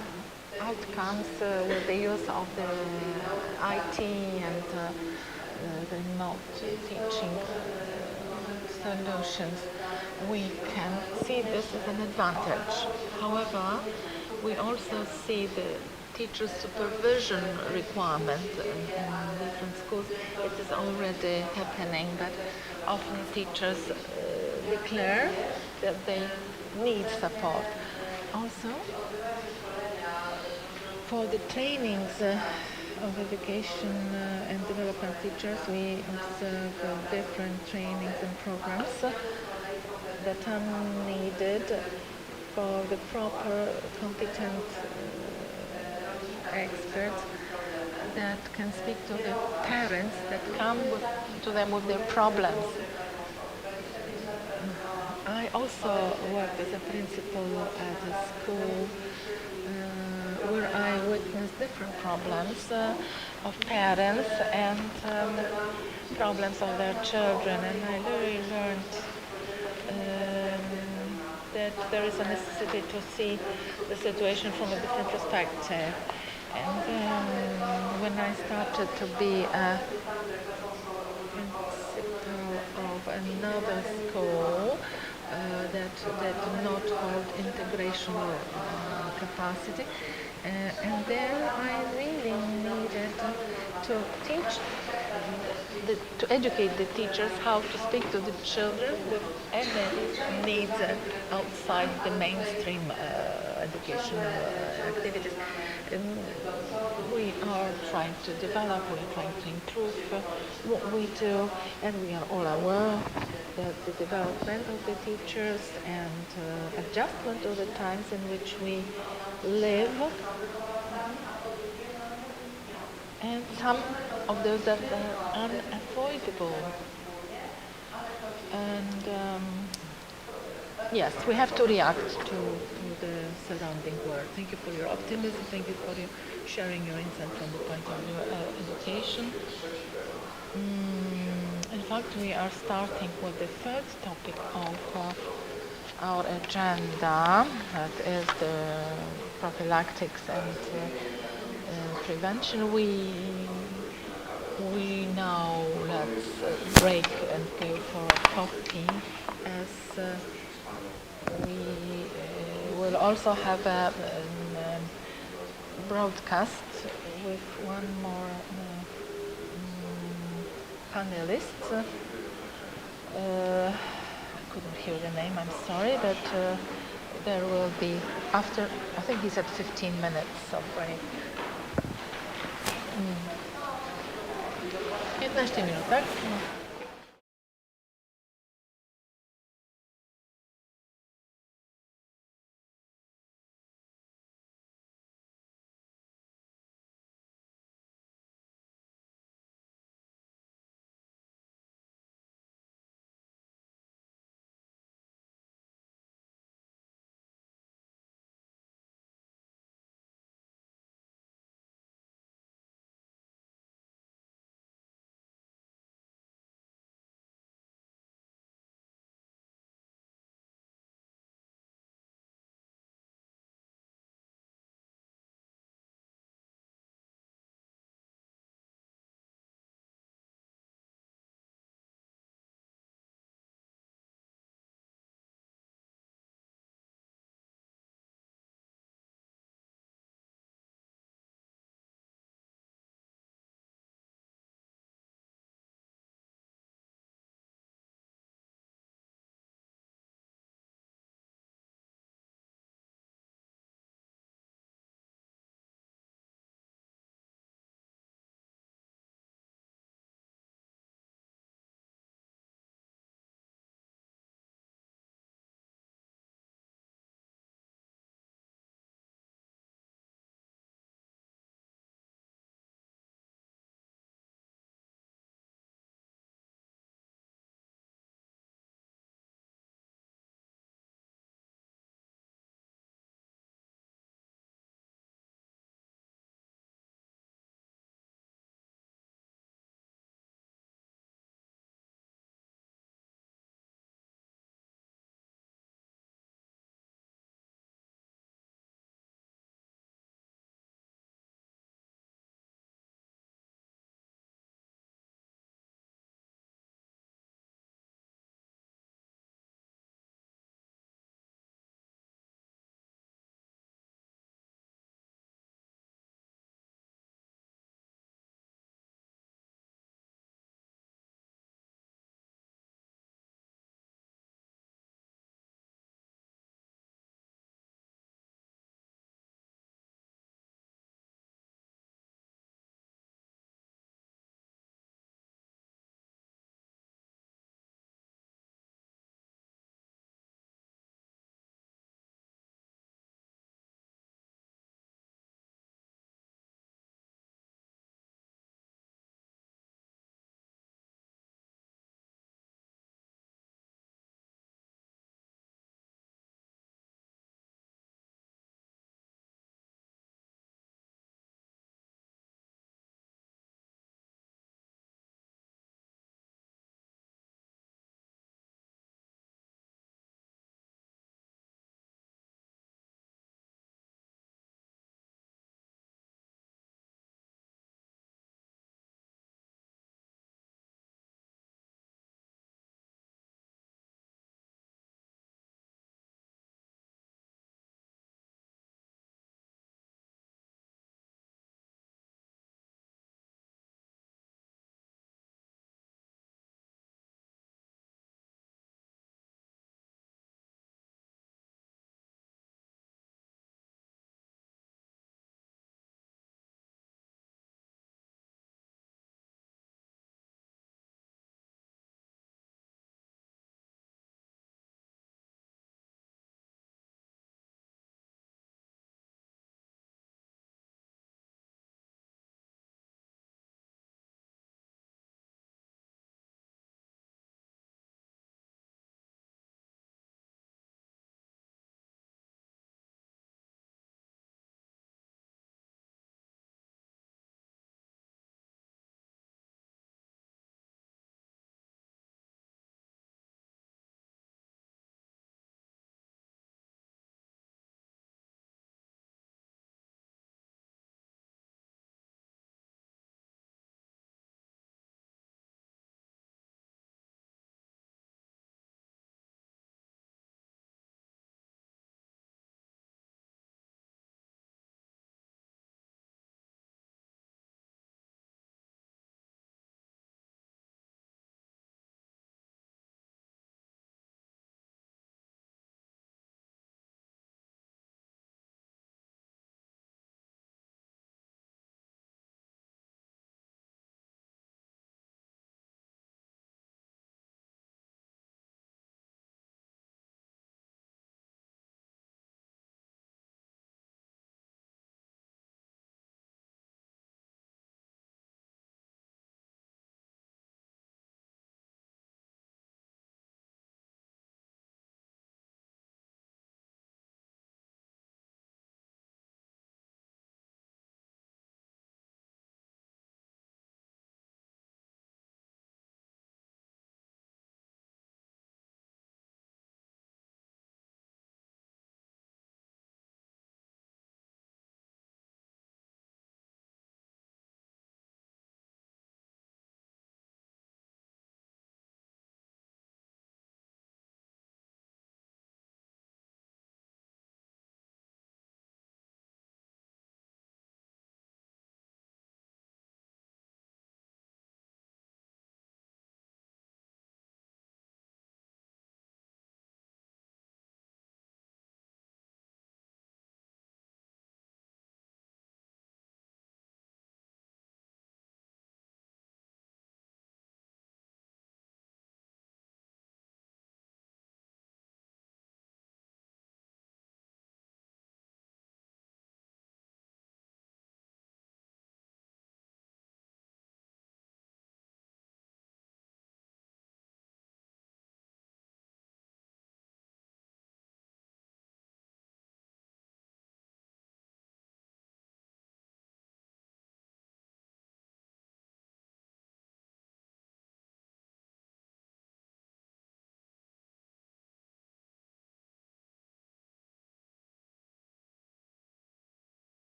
outcomes with the use of the IT and the remote teaching solutions. We can see this as an advantage. However, we also see the teacher supervision requirement in different schools. It is already happening, but often teachers declare that they need support. Also, for the trainings of education and development teachers, we observe different trainings and programs that are needed for the proper, competent experts that can speak to the parents that come to them with their problems. I also worked as a principal at a school where I witnessed different problems of parents and problems of their children, and I really learned that there is a necessity to see the situation from a different perspective. And when I started to be a principal of another school that did not hold integrational capacity, and there I really needed to teach, to educate the teachers how to speak to the children with any needs outside the mainstream educational activities. And we are trying to develop, we are trying to improve what we do, and we are all aware that the development of the teachers and adjustment to the times in which we live, and some of those that are unavoidable. And yes, we have to react to the surrounding world. Thank you for your optimism. Thank you for your sharing your insight from the point of view of education. In fact, we are starting with the third topic of our agenda, that is the prophylactics and prevention. We now let's break and go for a coffee, as we will also have a broadcast with one more panelist. I couldn't hear the name, I'm sorry, but there will be, after, I think he said 15 minutes of break. 15 minut, tak?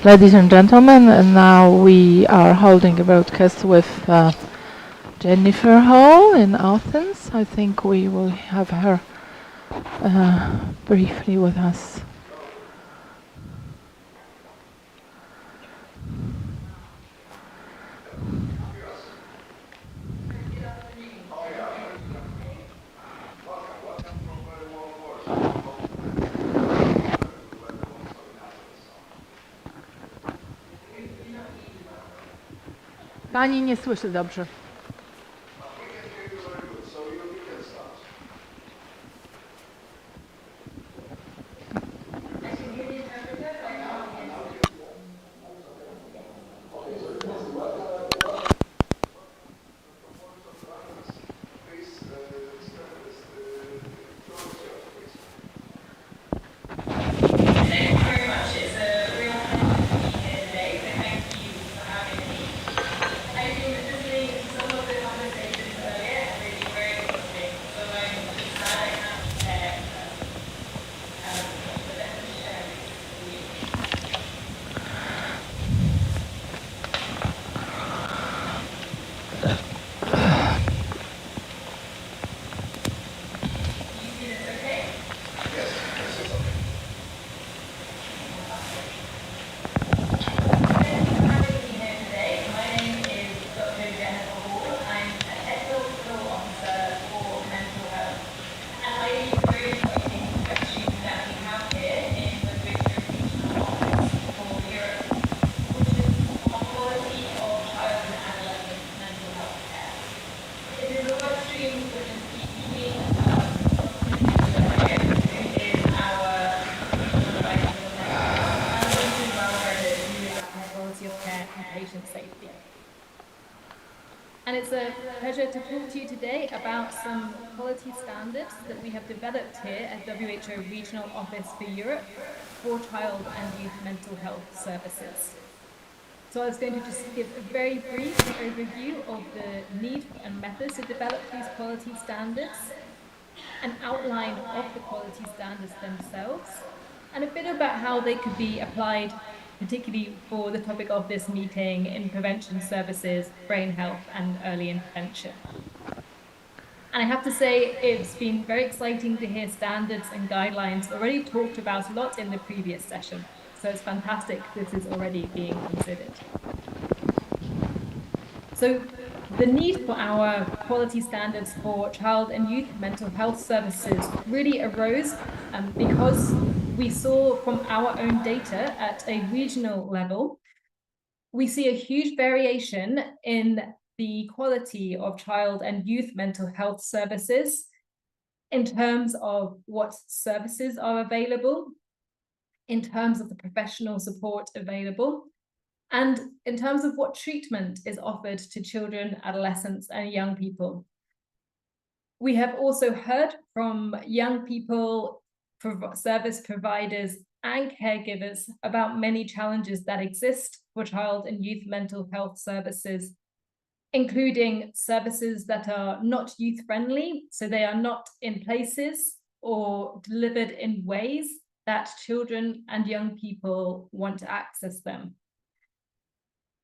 Ladies and gentlemen, and now we are holding a broadcast with Jennifer Hall in Athens. I think we will have her briefly with us. Pani nie słyszy dobrze. And it's a pleasure to talk to you today about some quality standards that we have developed here at WHO Regional Office for Europe for child and youth mental health services. So I was going to just give a very brief overview of the need and methods to develop these quality standards, an outline of the quality standards themselves, and a bit about how they could be applied, particularly for the topic of this meeting in prevention services, brain health, and early intervention. And I have to say, it's been very exciting to hear standards and guidelines already talked about a lot in the previous session. So it's fantastic this is already being considered. So the need for our quality standards for child and youth mental health services really arose because we saw from our own data at a regional level, we see a huge variation in the quality of child and youth mental health services in terms of what services are available, in terms of the professional support available, and in terms of what treatment is offered to children, adolescents, and young people. We have also heard from young people, service providers, and caregivers about many challenges that exist for child and youth mental health services, including services that are not youth-friendly, so they are not in places or delivered in ways that children and young people want to access them.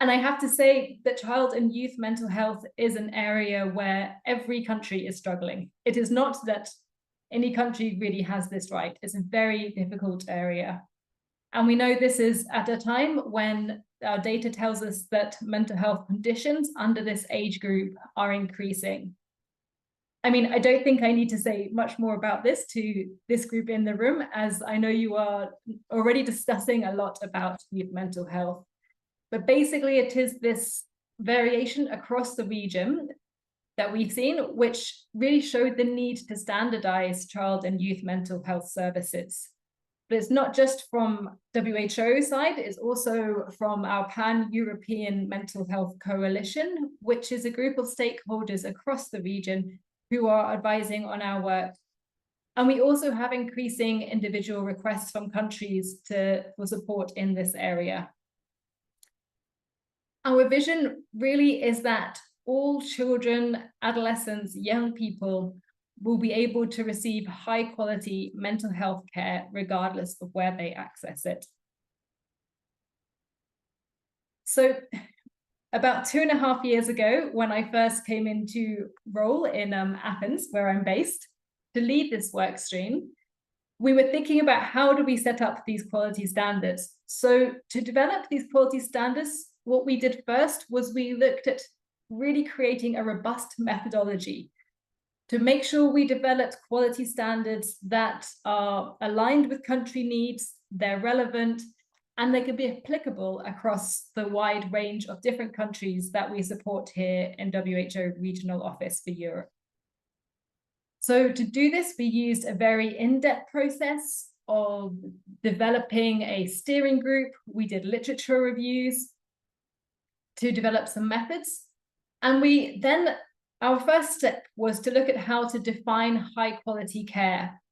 And I have to say that child and youth mental health is an area where every country is struggling. It is not that any country really has this right. It's a very difficult area. And we know this is at a time when our data tells us that mental health conditions under this age group are increasing. I mean, I don't think I need to say much more about this to this group in the room, as I know you are already discussing a lot about youth mental health. But basically, it is this variation across the region that we've seen, which really showed the need to standardize child and youth mental health services. But it's not just from WHO side, it's also from our Pan-European Mental Health Coalition, which is a group of stakeholders across the region who are advising on our work. And we also have increasing individual requests from countries for support in this area. Our vision really is that all children, adolescents, young people will be able to receive high quality mental health care regardless of where they access it. So about 2.5 years ago, when I first came into role in Athens, where I'm based, to lead this work stream, we were thinking about how do we set up these quality standards. So to develop these quality standards, what we did first was we looked at really creating a robust methodology to make sure we developed quality standards that are aligned with country needs, they're relevant, and they can be applicable across the wide range of different countries that we support here in WHO Regional Office for Europe. So to do this, we used a very in-depth process of developing a steering group. We did literature reviews to develop some methods. And our first step was to look at how to define high quality care.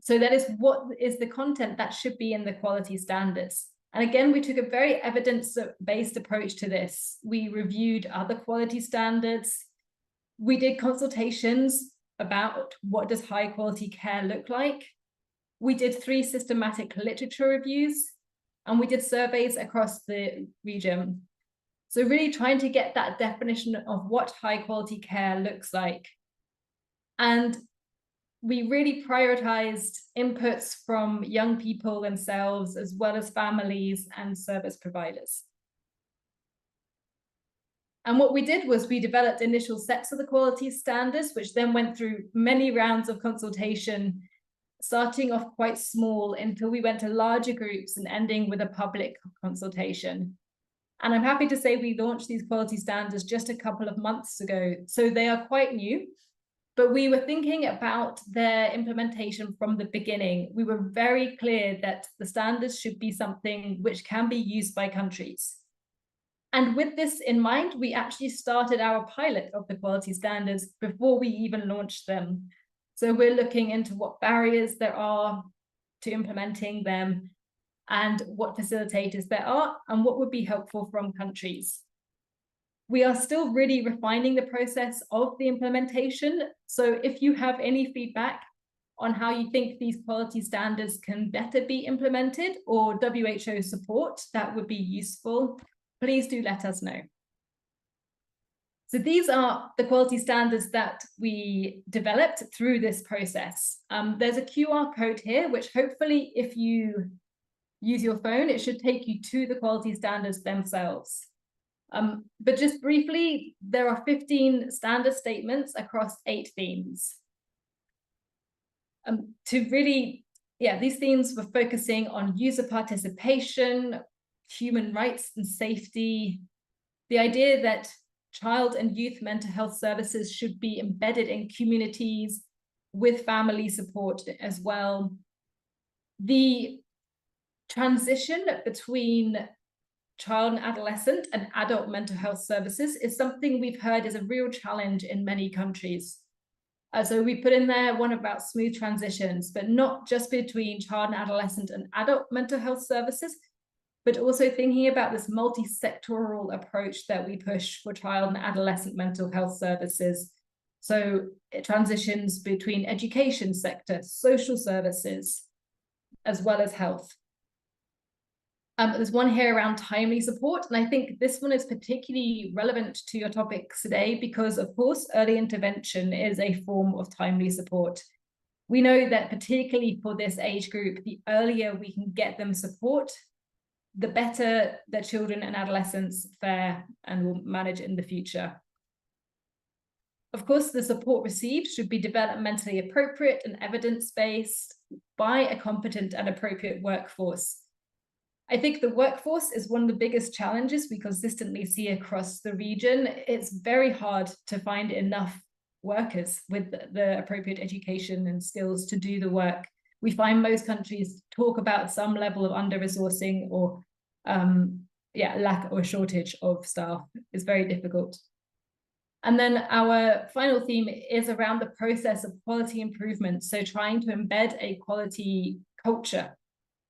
So that is what is the content that should be in the quality standards. And again, we took a very evidence-based approach to this. We reviewed other quality standards. We did consultations about what does high quality care look like. We did 3 systematic literature reviews, and we did surveys across the region. So really trying to get that definition of what high quality care looks like. And we really prioritized inputs from young people themselves, as well as families and service providers. And what we did was we developed initial sets of the quality standards, which then went through many rounds of consultation, starting off quite small until we went to larger groups and ending with a public consultation. And I'm happy to say we launched these quality standards just a couple of months ago. So they are quite new, but we were thinking about their implementation from the beginning. We were very clear that the standards should be something which can be used by countries. And with this in mind, we actually started our pilot of the quality standards before we even launched them. So we're looking into what barriers there are to implementing them, and what facilitators there are, and what would be helpful from countries. We are still really refining the process of the implementation. So if you have any feedback on how you think these quality standards can better be implemented, or WHO support that would be useful, please do let us know. So these are the quality standards that we developed through this process. There's a QR code here, which hopefully if you use your phone, it should take you to the quality standards themselves. But just briefly, there are 15 standard statements across 8 themes. These themes were focusing on user participation, human rights and safety, the idea that child and youth mental health services should be embedded in communities with family support as well. The transition between child and adolescent and adult mental health services is something we've heard is a real challenge in many countries. So we put in there one about smooth transitions, but not just between child and adolescent and adult mental health services, but also thinking about this multi-sectoral approach that we push for child and adolescent mental health services. So it transitions between education sector, social services, as well as health. There's one here around timely support, and I think this one is particularly relevant to your topics today because, of course, early intervention is a form of timely support. We know that particularly for this age group, the earlier we can get them support, the better their children and adolescents fare and will manage in the future. Of course, the support received should be developmentally appropriate and evidence-based by a competent and appropriate workforce. I think the workforce is one of the biggest challenges we consistently see across the region. It's very hard to find enough workers with the appropriate education and skills to do the work. We find most countries talk about some level of under-resourcing or lack or shortage of staff. It's very difficult. And then our final theme is around the process of quality improvement. So trying to embed a quality culture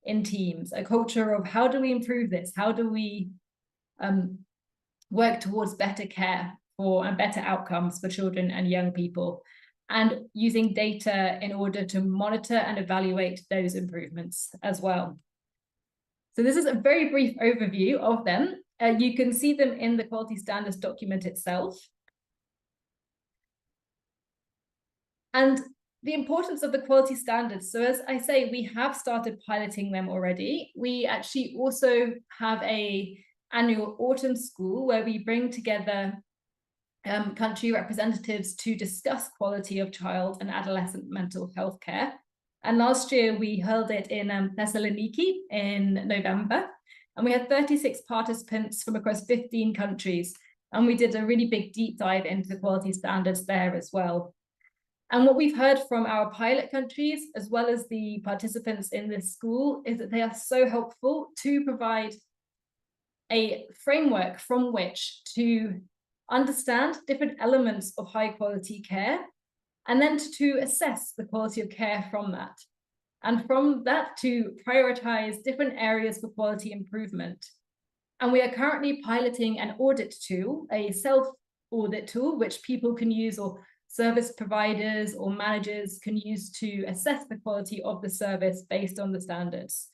in teams, a culture of how do we improve this? How do we work towards better care and better outcomes for children and young people, and using data in order to monitor and evaluate those improvements as well. So this is a very brief overview of them. You can see them in the quality standards document itself. And the importance of the quality standards. So as I say, we have started piloting them already. We actually also have an annual autumn school where we bring together country representatives to discuss quality of child and adolescent mental health care. And last year we held it in Thessaloniki in November. And we had 36 participants from across 15 countries. And we did a really big deep dive into the quality standards there as well. And what we've heard from our pilot countries, as well as the participants in this school, is that they are so helpful to provide a framework from which to understand different elements of high quality care, and then to assess the quality of care from that. And from that to prioritize different areas for quality improvement. And we are currently piloting an audit tool, a self-audit tool, which people can use, or service providers or managers can use to assess the quality of the service based on the standards.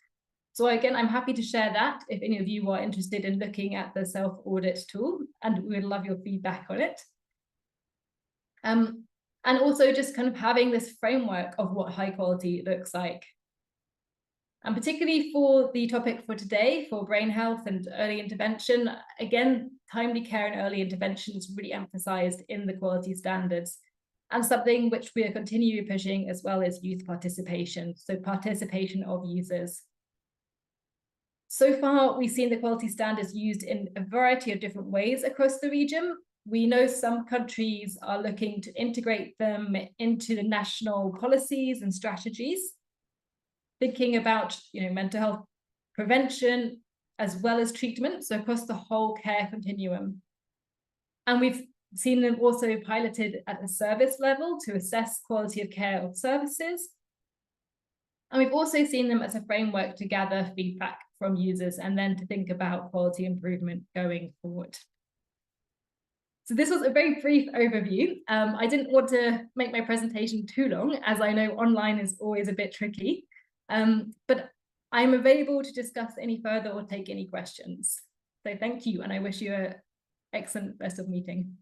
So again, I'm happy to share that if any of you are interested in looking at the self-audit tool, and we would love your feedback on it. And also just kind of having this framework of what high quality looks like. And particularly for the topic for today, for brain health and early intervention, again, timely care and early intervention is really emphasized in the quality standards, and something which we are continually pushing, as well as youth participation, so participation of users. So far, we've seen the quality standards used in a variety of different ways across the region. We know some countries are looking to integrate them into the national policies and strategies, thinking about mental health prevention as well as treatment, so across the whole care continuum. And we've seen them also piloted at a service level to assess quality of care of services. And we've also seen them as a framework to gather feedback from users and then to think about quality improvement going forward. So this was a very brief overview. I didn't want to make my presentation too long, as I know online is always a bit tricky. But I'm available to discuss any further or take any questions. So thank you, and I wish you an excellent rest of the meeting.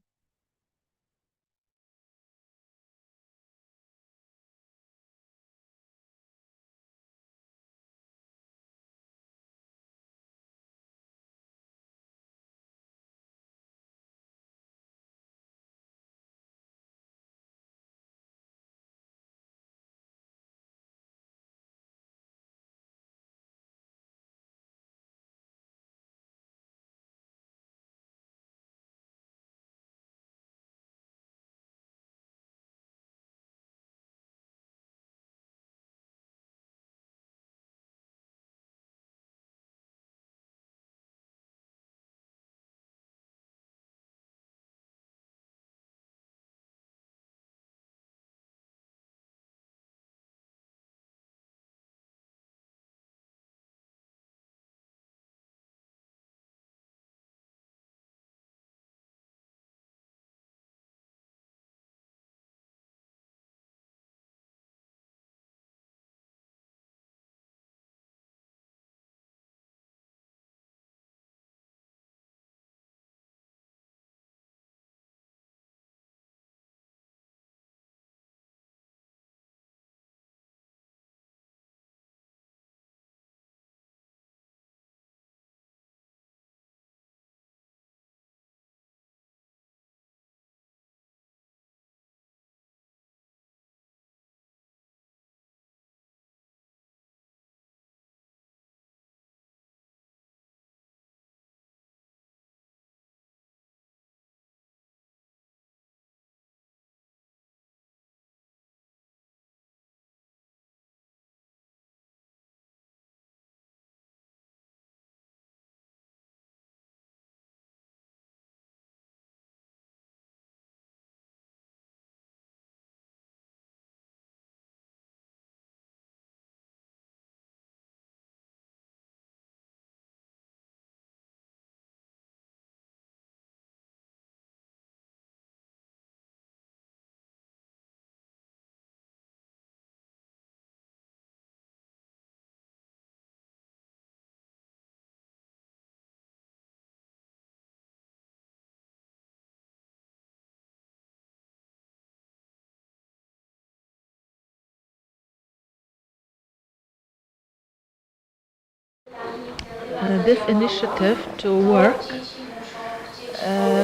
this initiative to work,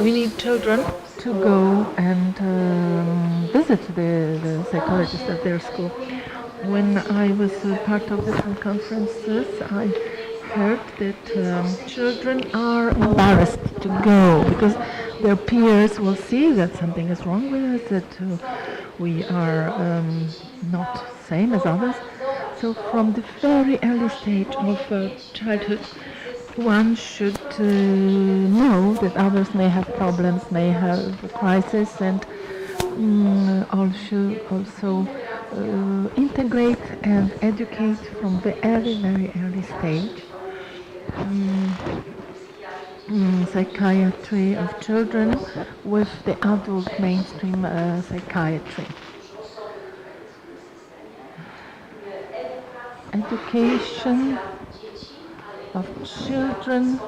we need children to go and visit the psychologist at their school. When I was part of different conferences, I heard that children are embarrassed to go because their peers will see that something is wrong with us, that we are not same as others. So from the very early stage of childhood, one should know that others may have problems, may have a crisis, and also integrate and educate from the very early stage. Psychiatry of children with the adult mainstream psychiatry. Education of children,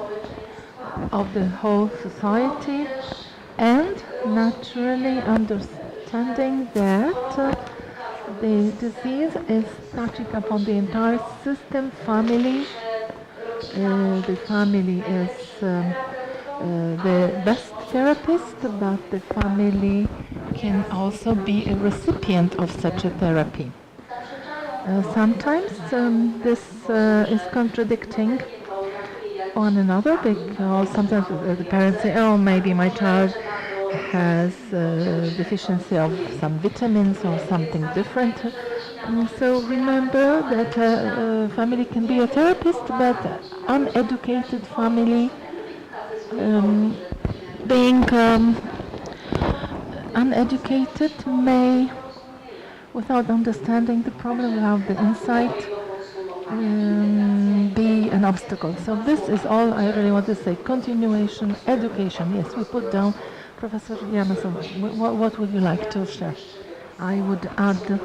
of the whole society, and naturally understanding that the disease is touching upon the entire system, family. The family is the best therapist, but the family can also be a recipient of such a therapy. Sometimes this is contradicting one another, because sometimes the parents say, oh, maybe my child has deficiency of some vitamins or something different. So remember that family can be a therapist, but uneducated family being uneducated may, without understanding the problem, without the insight, be an obstacle. So this is all I really want to say. Continuation, education. Yes, we put down. Professor Jameson, what would you like to share? I would add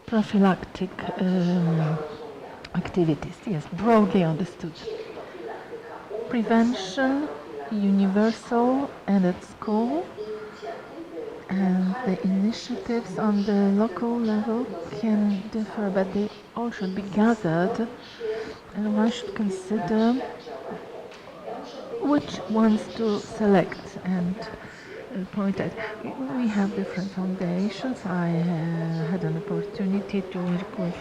prophylactic activities, yes, broadly understood. Prevention, universal and at school, and the initiatives on the local level can differ, but they all should be gathered, and one should consider which ones to select and point at. We have different foundations. I had an opportunity to work with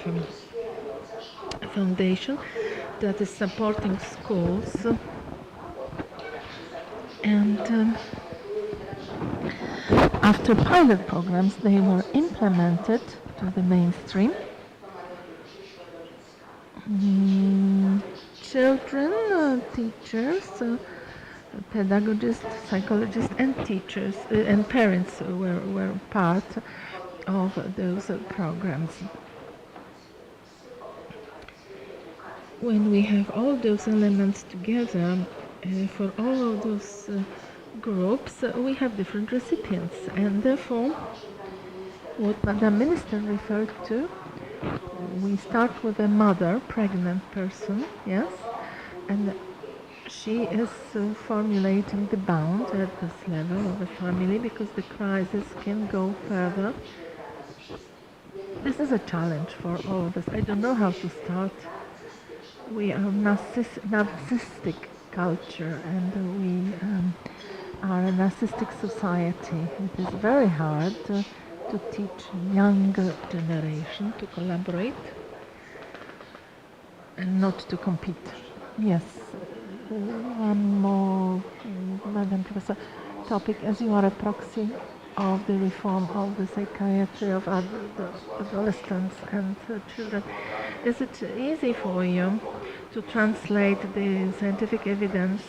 a foundation that is supporting schools, and after pilot programs they were implemented to the mainstream. Children, teachers, pedagogists, psychologists and teachers and parents were part of those programs. When we have all those elements together, for all of those groups, we have different recipients, and therefore what Madam Minister referred to, we start with a mother, pregnant person, yes, and she is formulating the bound at this level of the family, because the crisis can go further. This is a challenge for all of us. I don't know how to start. We are narcissistic culture, and we are a narcissistic society. It is very hard to teach younger generation to collaborate and not to compete. Yes. One more, Madam Professor, topic, as you are a proxy of the reform of the psychiatry of adolescents and children. Is it easy for you to translate the scientific evidence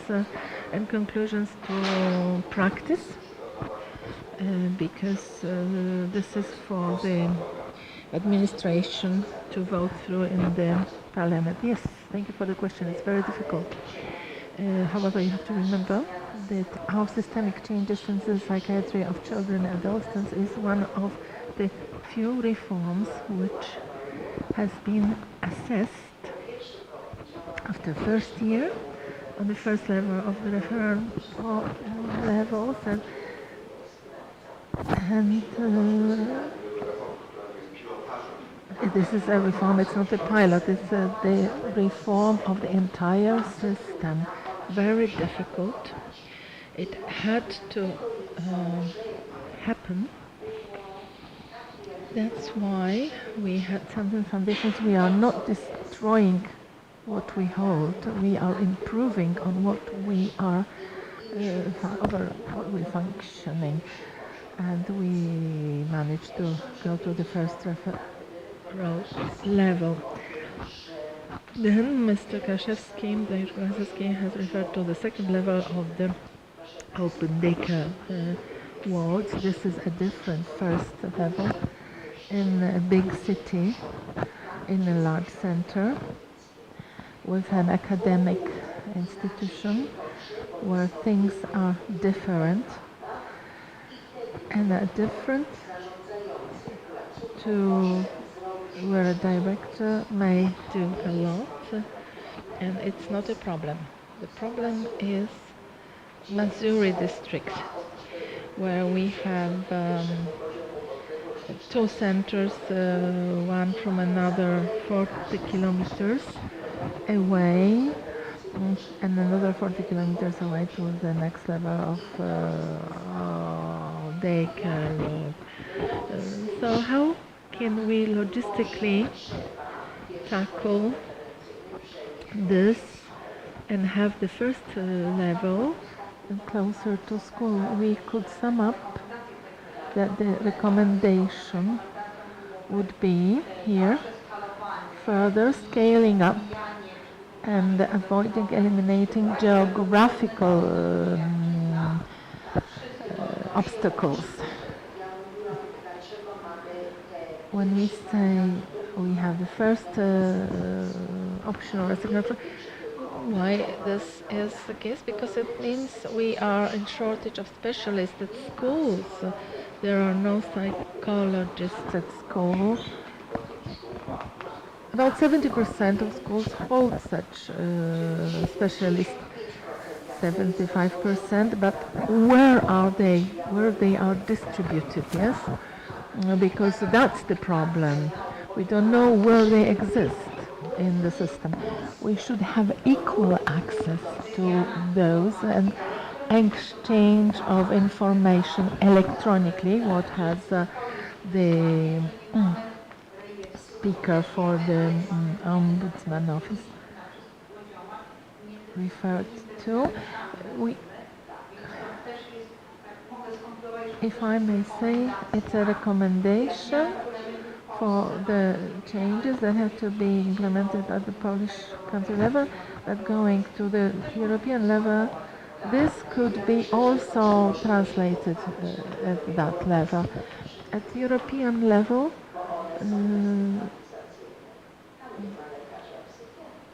and conclusions to practice? Because this is for the administration to vote through in the parliament. Yes, thank you for the question. It's very difficult. However, you have to remember that our systemic changes in the psychiatry of children and adolescents is one of the few reforms which has been assessed after first year on the first level of the referral levels, and This is a reform, it's not a pilot, it's the reform of the entire system. Very difficult. It had to happen. That's why we had certain foundations. We are not destroying what we hold. We are improving on what we are what we're functioning. And we managed to go to the first referral level. Then Mr. Kraszewski has referred to the second level of the open daycare wards. This is a different first level in a big city, in a large center, with an academic institution where things are different and are different to where a director may do a lot, and it's not a problem. The problem is Missouri district, where we have two centers, one from another 40 kilometers away, and another 40 kilometers away to the next level of daycare. So how can we logistically tackle this and have the first level closer to school? We could sum up that the recommendation would be here further scaling up and eliminating geographical obstacles. When we say we have the first option or signature, why this is the case? Because it means we are in shortage of specialists at schools. There are no psychologists at school. About 70% of schools hold such specialists, 75%, but where are they? Where they are distributed, yes? Because that's the problem. We don't know where they exist in the system. We should have equal access to those and exchange of information electronically, what has the speaker for the Ombudsman office referred to. If I may say, it's a recommendation for the changes that have to be implemented at the Polish country level, but going to the European level, this could be also translated at that level. At European level,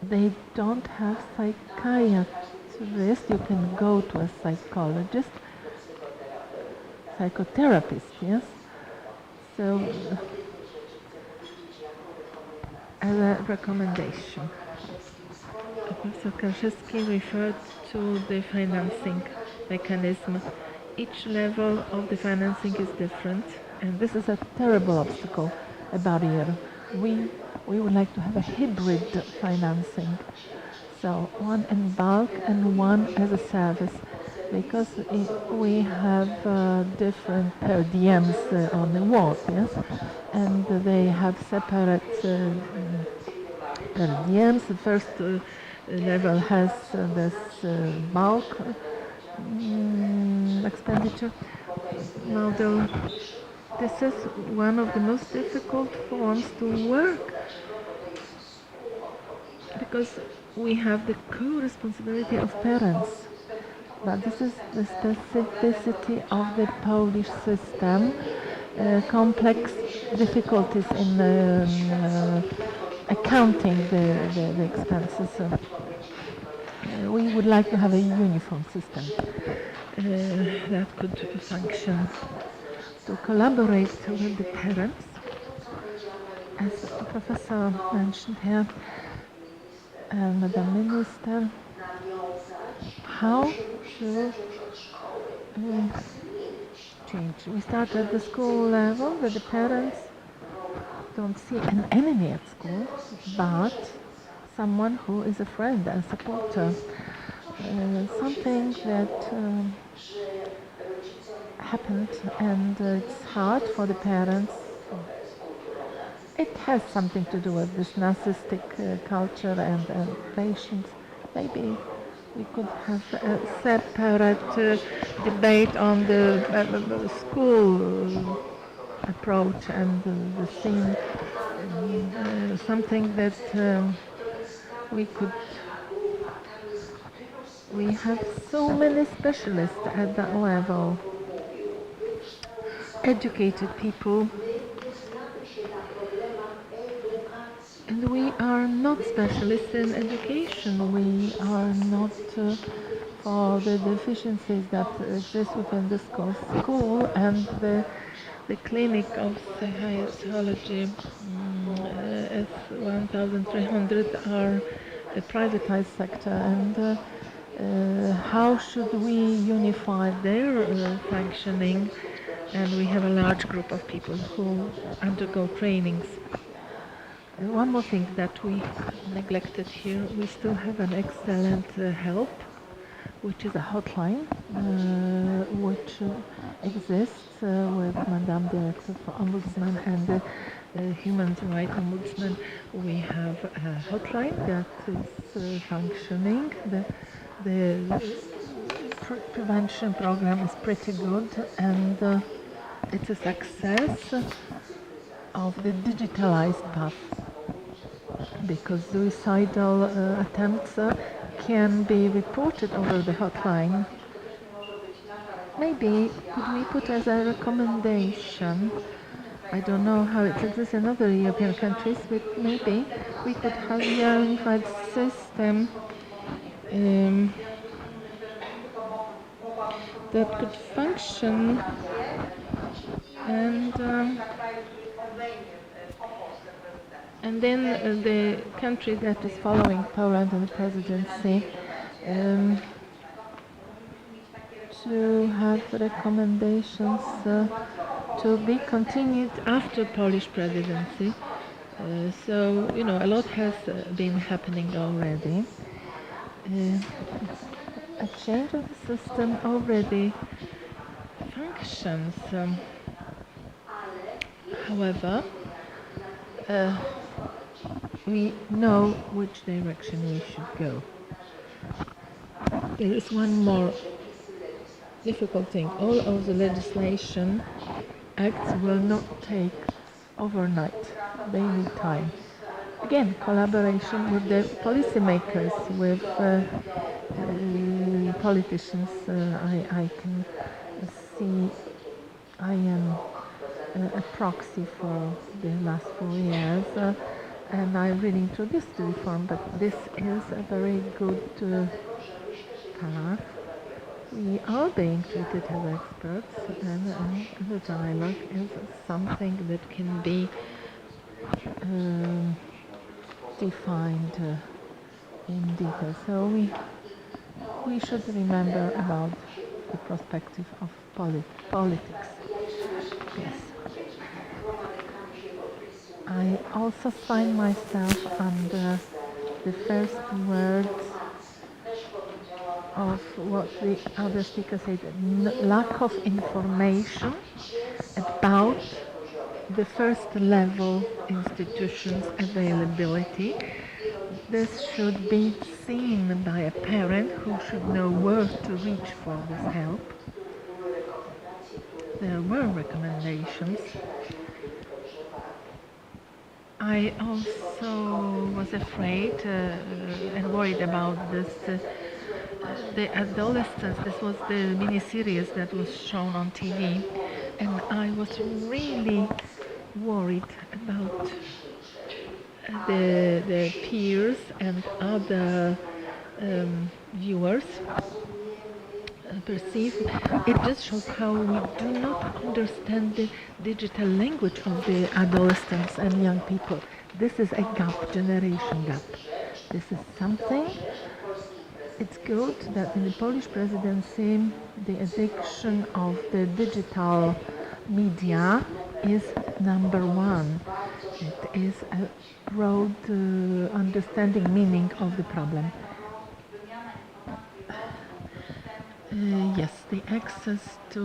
they don't have psychiatrists. You can go to a psychologist, psychotherapist, yes? So, as a recommendation, Professor Kraszewski referred to the financing mechanism. Each level of the financing is different, and this is a terrible obstacle, a barrier. We would like to have a hybrid financing, so one in bulk and one as a service, because we have different per diems on the ward, yes, and they have separate per diems. The first level has this bulk expenditure model. This is one of the most difficult forms to work, because we have the co-responsibility of parents. But this is the specificity of the Polish system, complex difficulties in accounting the expenses. We would like to have a uniform system that could function, to collaborate with the parents, as the professor mentioned here, and Madam Minister, how to change. We start at the school level with the parents don't see an enemy at school, but someone who is a friend and supporter. Something that happened, and it's hard for the parents. It has something to do with this narcissistic culture and patients. Maybe we could have a separate debate on the school approach and the thing, something that we have so many specialists at that level, educated people, and we are not specialists in education. We are not for the deficiencies that exist within the school and the clinic of psychology. As 1,300 are a privatized sector, and how should we unify their functioning? And we have a large group of people who undergo trainings. One more thing that we neglected here, we still have an excellent help, which is a hotline, which exists with Madame Director for Ombudsman and the Human Rights Ombudsman. We have a hotline that is functioning. The prevention program is pretty good, and it's a success of the digitalized path, because suicidal attempts can be reported over the hotline. Maybe could we put as a recommendation, I don't know how it exists in other European countries, but maybe we could have a unified system that could function, and then the country that is following Poland and the presidency to have recommendations to be continued after Polish presidency. So, you know, a lot has been happening already. A change of the system already functions. However, we know which direction we should go. There is one more difficult thing. All of the legislation acts will not take overnight. They need time. Again, collaboration with the policymakers, with politicians. I can see I am a proxy for the last 4 years, and I really introduced the reform, but this is a very good path. We are being treated as experts, and the dialogue is something that can be defined in detail. So we should remember about the perspective of politics. Yes. I also find myself under the first words of what the other speaker said, lack of information about the first level institutions availability. This should be seen by a parent who should know where to reach for this help. There were recommendations. I also was afraid and worried about this. The adolescents, this was the mini-series that was shown on TV, and I was really worried about the peers and other viewers perceive. It just shows how we do not understand the digital language of the adolescents and young people. This is a gap, generation gap. This is something. It's good that in the Polish presidency the addiction of the digital media is number one. It is a broad understanding meaning of the problem. Yes, the access to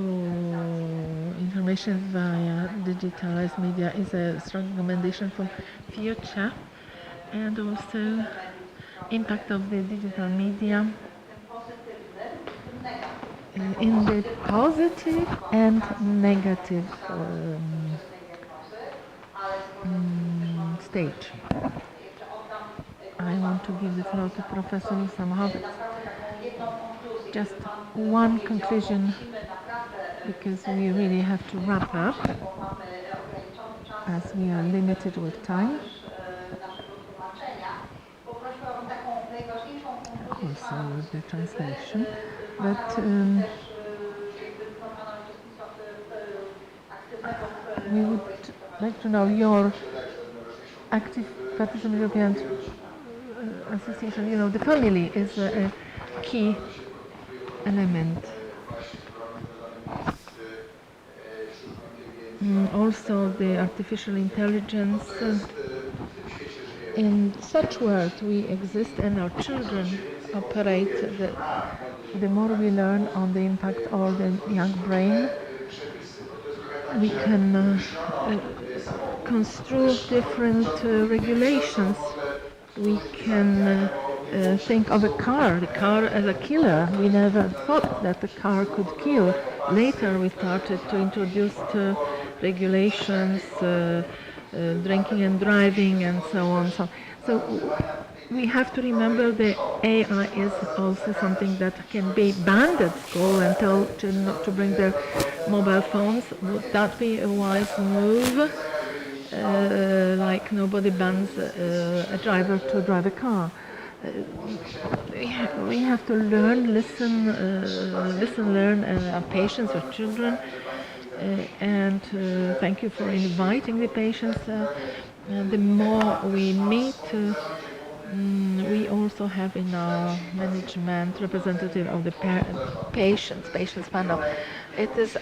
information via digitalized media is a strong recommendation for future, and also impact of the digital media in the positive and negative stage. I want to give the floor to Professor Samochovic. Just one conclusion, because we really have to wrap up, as we are limited with time. Also with the translation, but we would like to know your active participation in the European Association. You know, the family is a key element. Also the artificial intelligence. In such world we exist and our children operate. The more we learn on the impact of the young brain, we can construe different regulations. We can think of a car, the car as a killer. We never thought that the car could kill. Later we started to introduce regulations, drinking and driving and so on. So we have to remember the AI is also something that can be banned at school and tell children not to bring their mobile phones. Would that be a wise move? Like nobody bans a driver to drive a car. We have to learn, listen, learn, have patience with children. And thank you for inviting the patients. The more we meet, we also have in our management representative of the patients panel. It is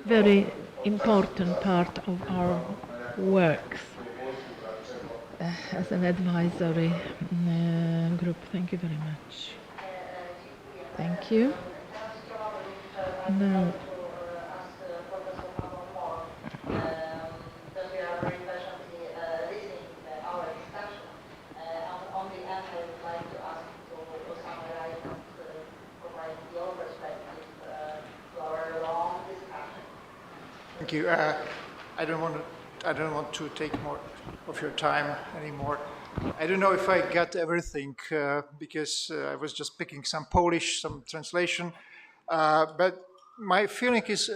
very important part of our works as an advisory group. Thank you very much. Thank you. Now, Thank you. I don't want to take more of your time anymore. I don't know if I got everything because I was just picking some Polish, some translation. But my feeling is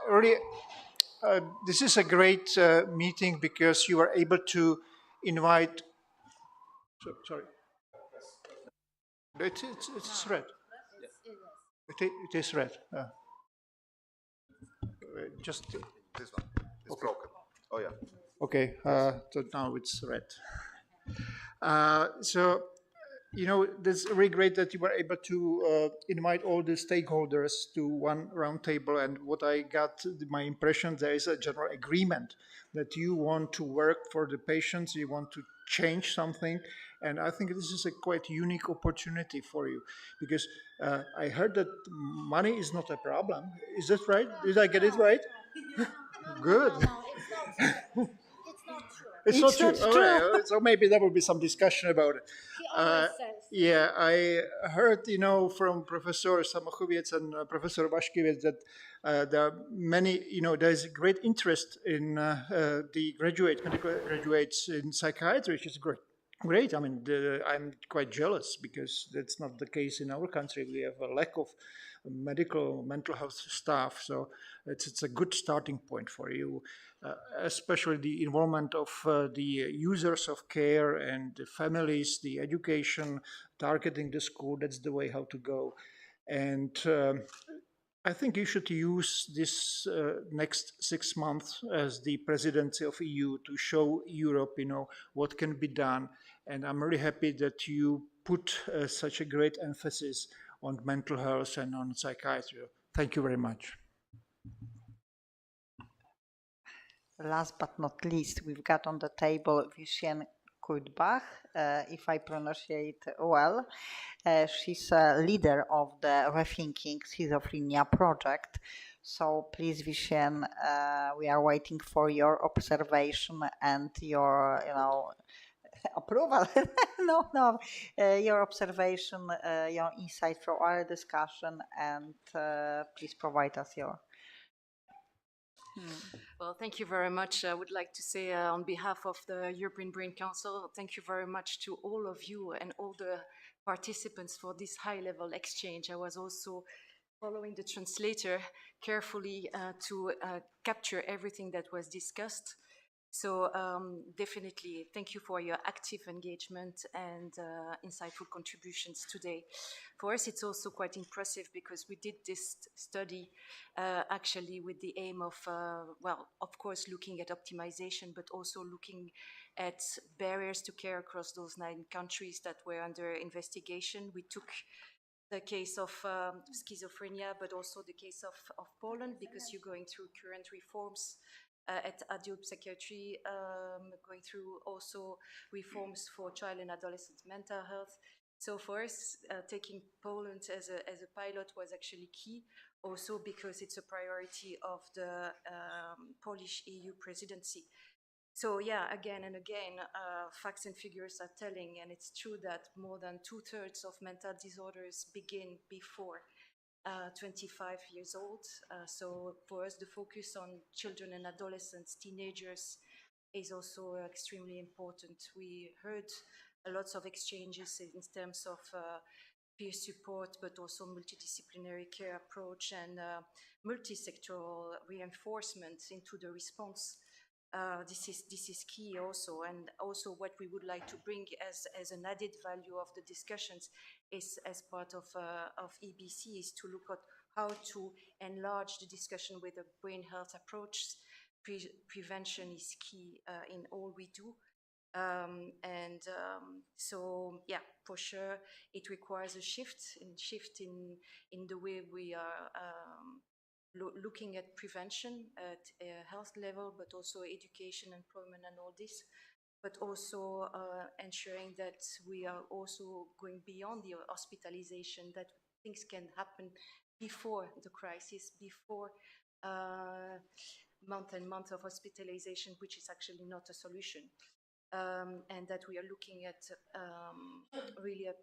really this is a great meeting because you are able to invite. Sorry. It's red. It is red. Just this one. It's broken. Oh yeah. Okay. So now it's red. So you know, it's really great that you were able to invite all the stakeholders to one round table. And what I got, my impression, there is a general agreement that you want to work for the patients, you want to change something. And I think this is a quite unique opportunity for you, because I heard that money is not a problem. Is that right? Did I get it right? Good. It's not true. All right. So maybe there will be some discussion about it. Yeah, I heard, you know, from Professor Samochovic and Professor Waszkiewicz that there are many, you know, there is great interest in the medical graduates in psychiatry, which is great. Great. I mean, I'm quite jealous because that's not the case in our country. We have a lack of mental health staff. So it's a good starting point for you, especially the involvement of the users of care and the families, the education, targeting the school. That's the way how to go. And I think you should use this next 6 months as the presidency of EU to show Europe, you know, what can be done. And I'm really happy that you put such a great emphasis on mental health and on psychiatry. Thank you very much. last but not least, we've got on the table Vishen Kurtbach, if I pronounce it well. She's a leader of the Rethinking Schizophrenia Project. So please, Vishen, we are waiting for your observation and your, approval. Your observation, your insight from our discussion, and please provide us your. Well, thank you very much. I would like to say on behalf of the European Brain Council, thank you very much to all of you and all the participants for this high-level exchange. I was also following the translator carefully to capture everything that was discussed. So definitely thank you for your active engagement and insightful contributions today. For us, it's also quite impressive because we did this study actually with the aim of, well, of course, looking at optimization, but also looking at barriers to care across those 9 countries that were under investigation. We took the case of schizophrenia, but also the case of Poland, because you're going through current reforms at adult psychiatry, going through also reforms for child and adolescent mental health. So for us, taking Poland as a pilot was actually key, also because it's a priority of the Polish EU presidency. So yeah, again and again, facts and figures are telling, and it's true that more than 2/3 of mental disorders begin before 25 years old. So for us, the focus on children and adolescents, teenagers, is also extremely important. We heard lots of exchanges in terms of peer support, but also multidisciplinary care approach and multi-sectoral reinforcement into the response. This is key also, and also what we would like to bring as an added value of the discussions is, as part of EBC, is to look at how to enlarge the discussion with a brain health approach. Prevention is key in all we do. So yeah, for sure, it requires a shift in the way we are looking at prevention at a health level, but also education, employment, and all this, but also ensuring that we are also going beyond the hospitalization, that things can happen before the crisis, before month and month of hospitalization, which is actually not a solution. And that we are looking at really a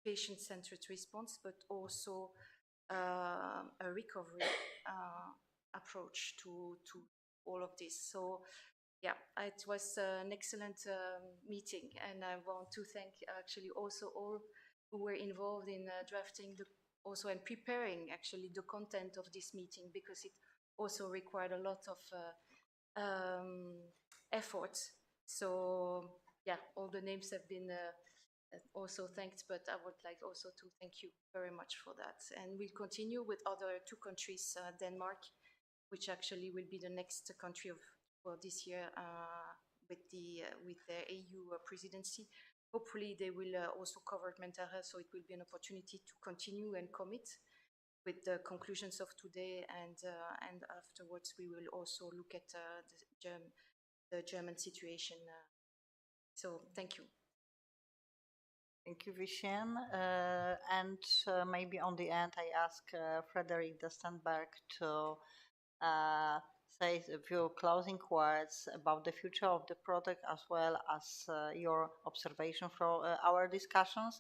patient-centered response, but also a recovery approach to all of this. So yeah, it was an excellent meeting, and I want to thank actually also all who were involved in drafting also and preparing actually the content of this meeting, because it also required a lot of effort. So yeah, all the names have been also thanked, but I would like also to thank you very much for that. And we'll continue with other 2 countries, Denmark, which actually will be the next country for this year with the EU presidency. Hopefully they will also cover mental health, so it will be an opportunity to continue and commit with the conclusions of today, and afterwards we will also look at the German situation. So thank you. Thank you, Vishen. And maybe on the end, I ask Frederick de Stenberg to say a few closing words about the future of the project, as well as your observation from our discussions.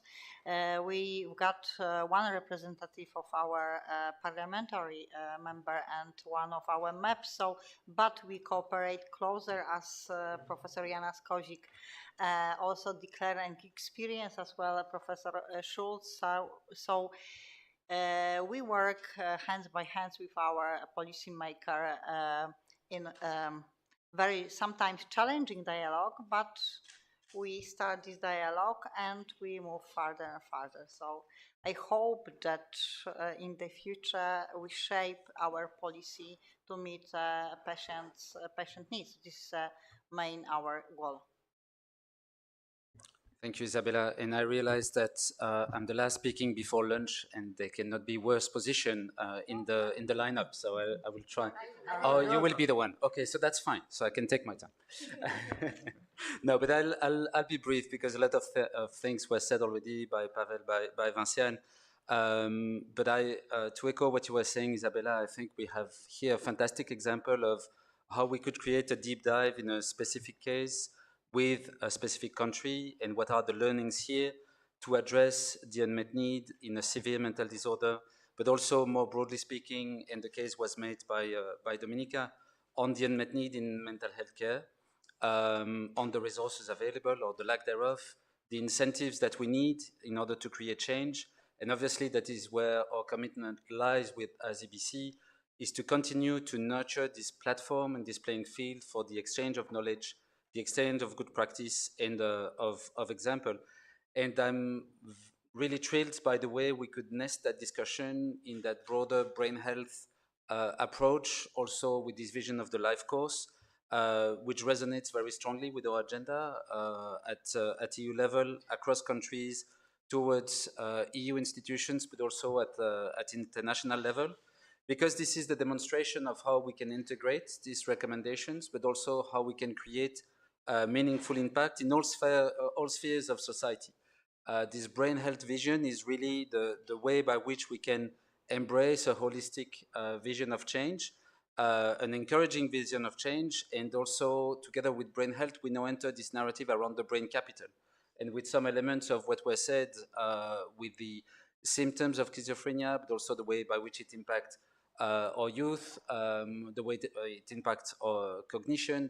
We've got one representative of our parliamentary member and one of our MEPs, but we cooperate closer, as Professor Janusz Kozik also declared an experience, as well Professor Schulz. So we work hands by hands with our policymaker in very sometimes challenging dialogue, but we start this dialogue and we move further and further. So I hope that in the future we shape our policy to meet patient needs. This is our goal. Thank you, Isabella. And I realize that I'm the last speaking before lunch, and there cannot be worse position in the lineup. So I will try. Oh, you will be the one. Okay, so that's fine. So I can take my time. No, but I'll be brief because a lot of things were said already by Pavel, by Vinciane. But to echo what you were saying, Isabella, I think we have here a fantastic example of how we could create a deep dive in a specific case with a specific country and what are the learnings here to address the unmet need in a severe mental disorder, but also more broadly speaking, and the case was made by Dominika, on the unmet need in mental health care, on the resources available or the lack thereof, the incentives that we need in order to create change. And obviously that is where our commitment lies with as EBC, is to continue to nurture this platform and this playing field for the exchange of knowledge, the exchange of good practice and of example. And I'm really thrilled by the way we could nest that discussion in that broader brain health approach, also with this vision of the life course, which resonates very strongly with our agenda at EU level, across countries, towards EU institutions, but also at international level. Because this is the demonstration of how we can integrate these recommendations, but also how we can create meaningful impact in all spheres of society. This brain health vision is really the way by which we can embrace a holistic vision of change, an encouraging vision of change, and also together with brain health, we now enter this narrative around the brain capital. And with some elements of what were said with the symptoms of schizophrenia, but also the way by which it impacts our youth, the way it impacts our cognition.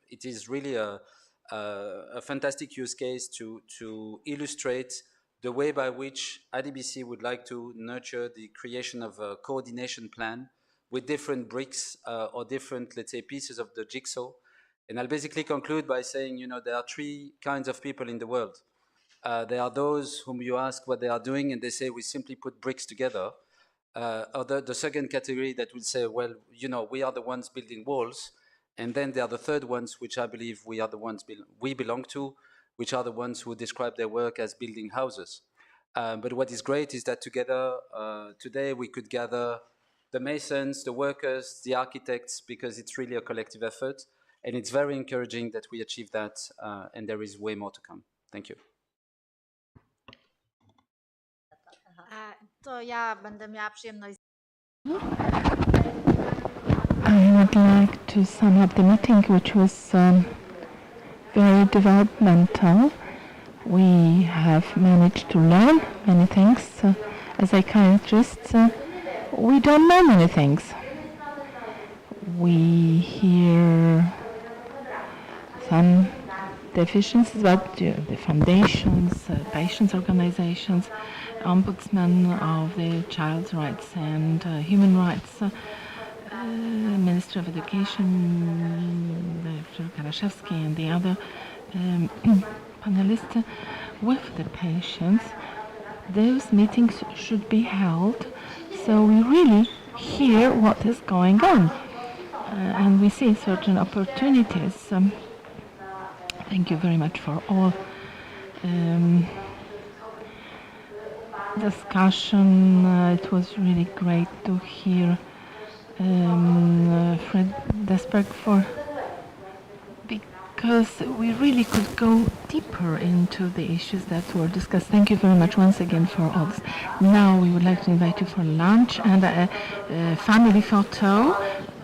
It is really a fantastic use case to illustrate the way by which IDBC would like to nurture the creation of a coordination plan with different bricks or different, let's say, pieces of the jigsaw. And I'll basically conclude by saying, there are three kinds of people in the world. There are those whom you ask what they are doing, and they say, we simply put bricks together. Or the second category that will say, well, we are the ones building walls. And then there are the third ones, which I believe we are the ones we belong to, which are the ones who describe their work as building houses. But what is great is that together, today, we could gather the masons, the workers, the architects, because it's really a collective effort. And it's very encouraging that we achieve that, and there is way more to come. Thank you. To ja będę miała przyjemność. I would like to sum up the meeting, which was very developmental. We have managed to learn many things. As psychiatrists, we don't know many things. We hear some deficiencies, but the foundations, patients' organizations, Ombudsman of the Child's Rights and Human Rights, Minister of Education, Dr. Karaszewski, and the other panelists with the patients. Those meetings should be held so we really hear what is going on and we see certain opportunities. Thank you very much for all discussion. It was really great to hear Fred Desberg because we really could go deeper into the issues that were discussed. Thank you very much once again for all this. Now we would like to invite you for lunch and a family photo.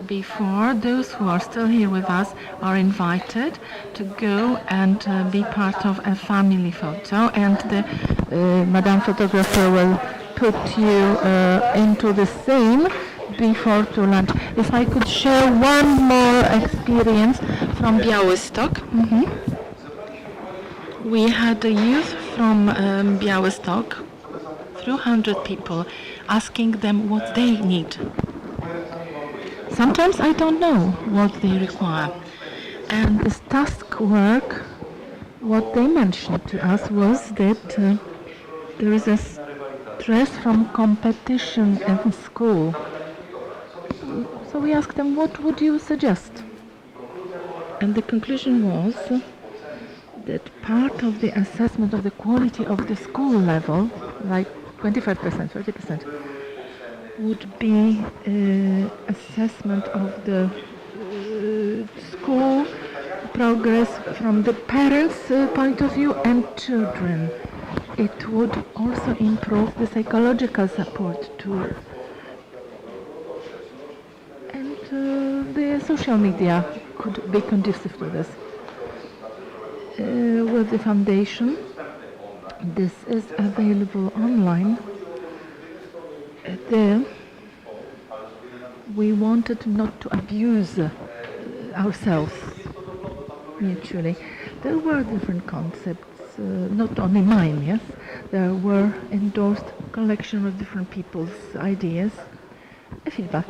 Before, those who are still here with us are invited to go and be part of a family photo, and the Madame Photographer will put you into the scene before to lunch. If I could share one more experience from Białystok. We had a youth from Białystok, 300 people, asking them what they need. Sometimes I don't know what they require. And this task work, what they mentioned to us was that there is a stress from competition in school. So we asked them, what would you suggest? And the conclusion was that part of the assessment of the quality of the school level, like 25%, 30%, would be assessment of the school progress from the parents' point of view and children. It would also improve the psychological support too. And the social media could be conducive to this. With the foundation, this is available online. There, we wanted not to abuse ourselves mutually. There were different concepts, not only mine, yes. There were endorsed collection of different people's ideas, feedback.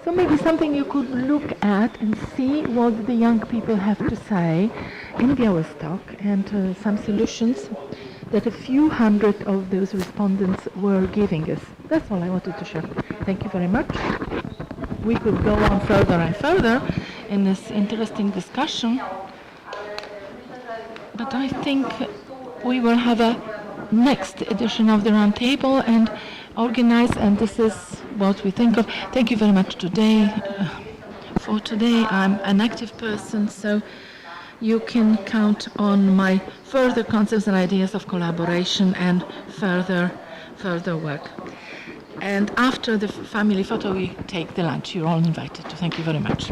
So maybe something you could look at and see what the young people have to say in Białystok, and some solutions that a few hundred of those respondents were giving us. That's all I wanted to share. Thank you very much. We could go on further and further in this interesting discussion, but I think we will have a next edition of the roundtable and organize, and this is what we think of. Thank you very much today. For today, I'm an active person, so you can count on my further concepts and ideas of collaboration and further work. And after the family photo, we take the lunch. You're all invited. Thank you very much.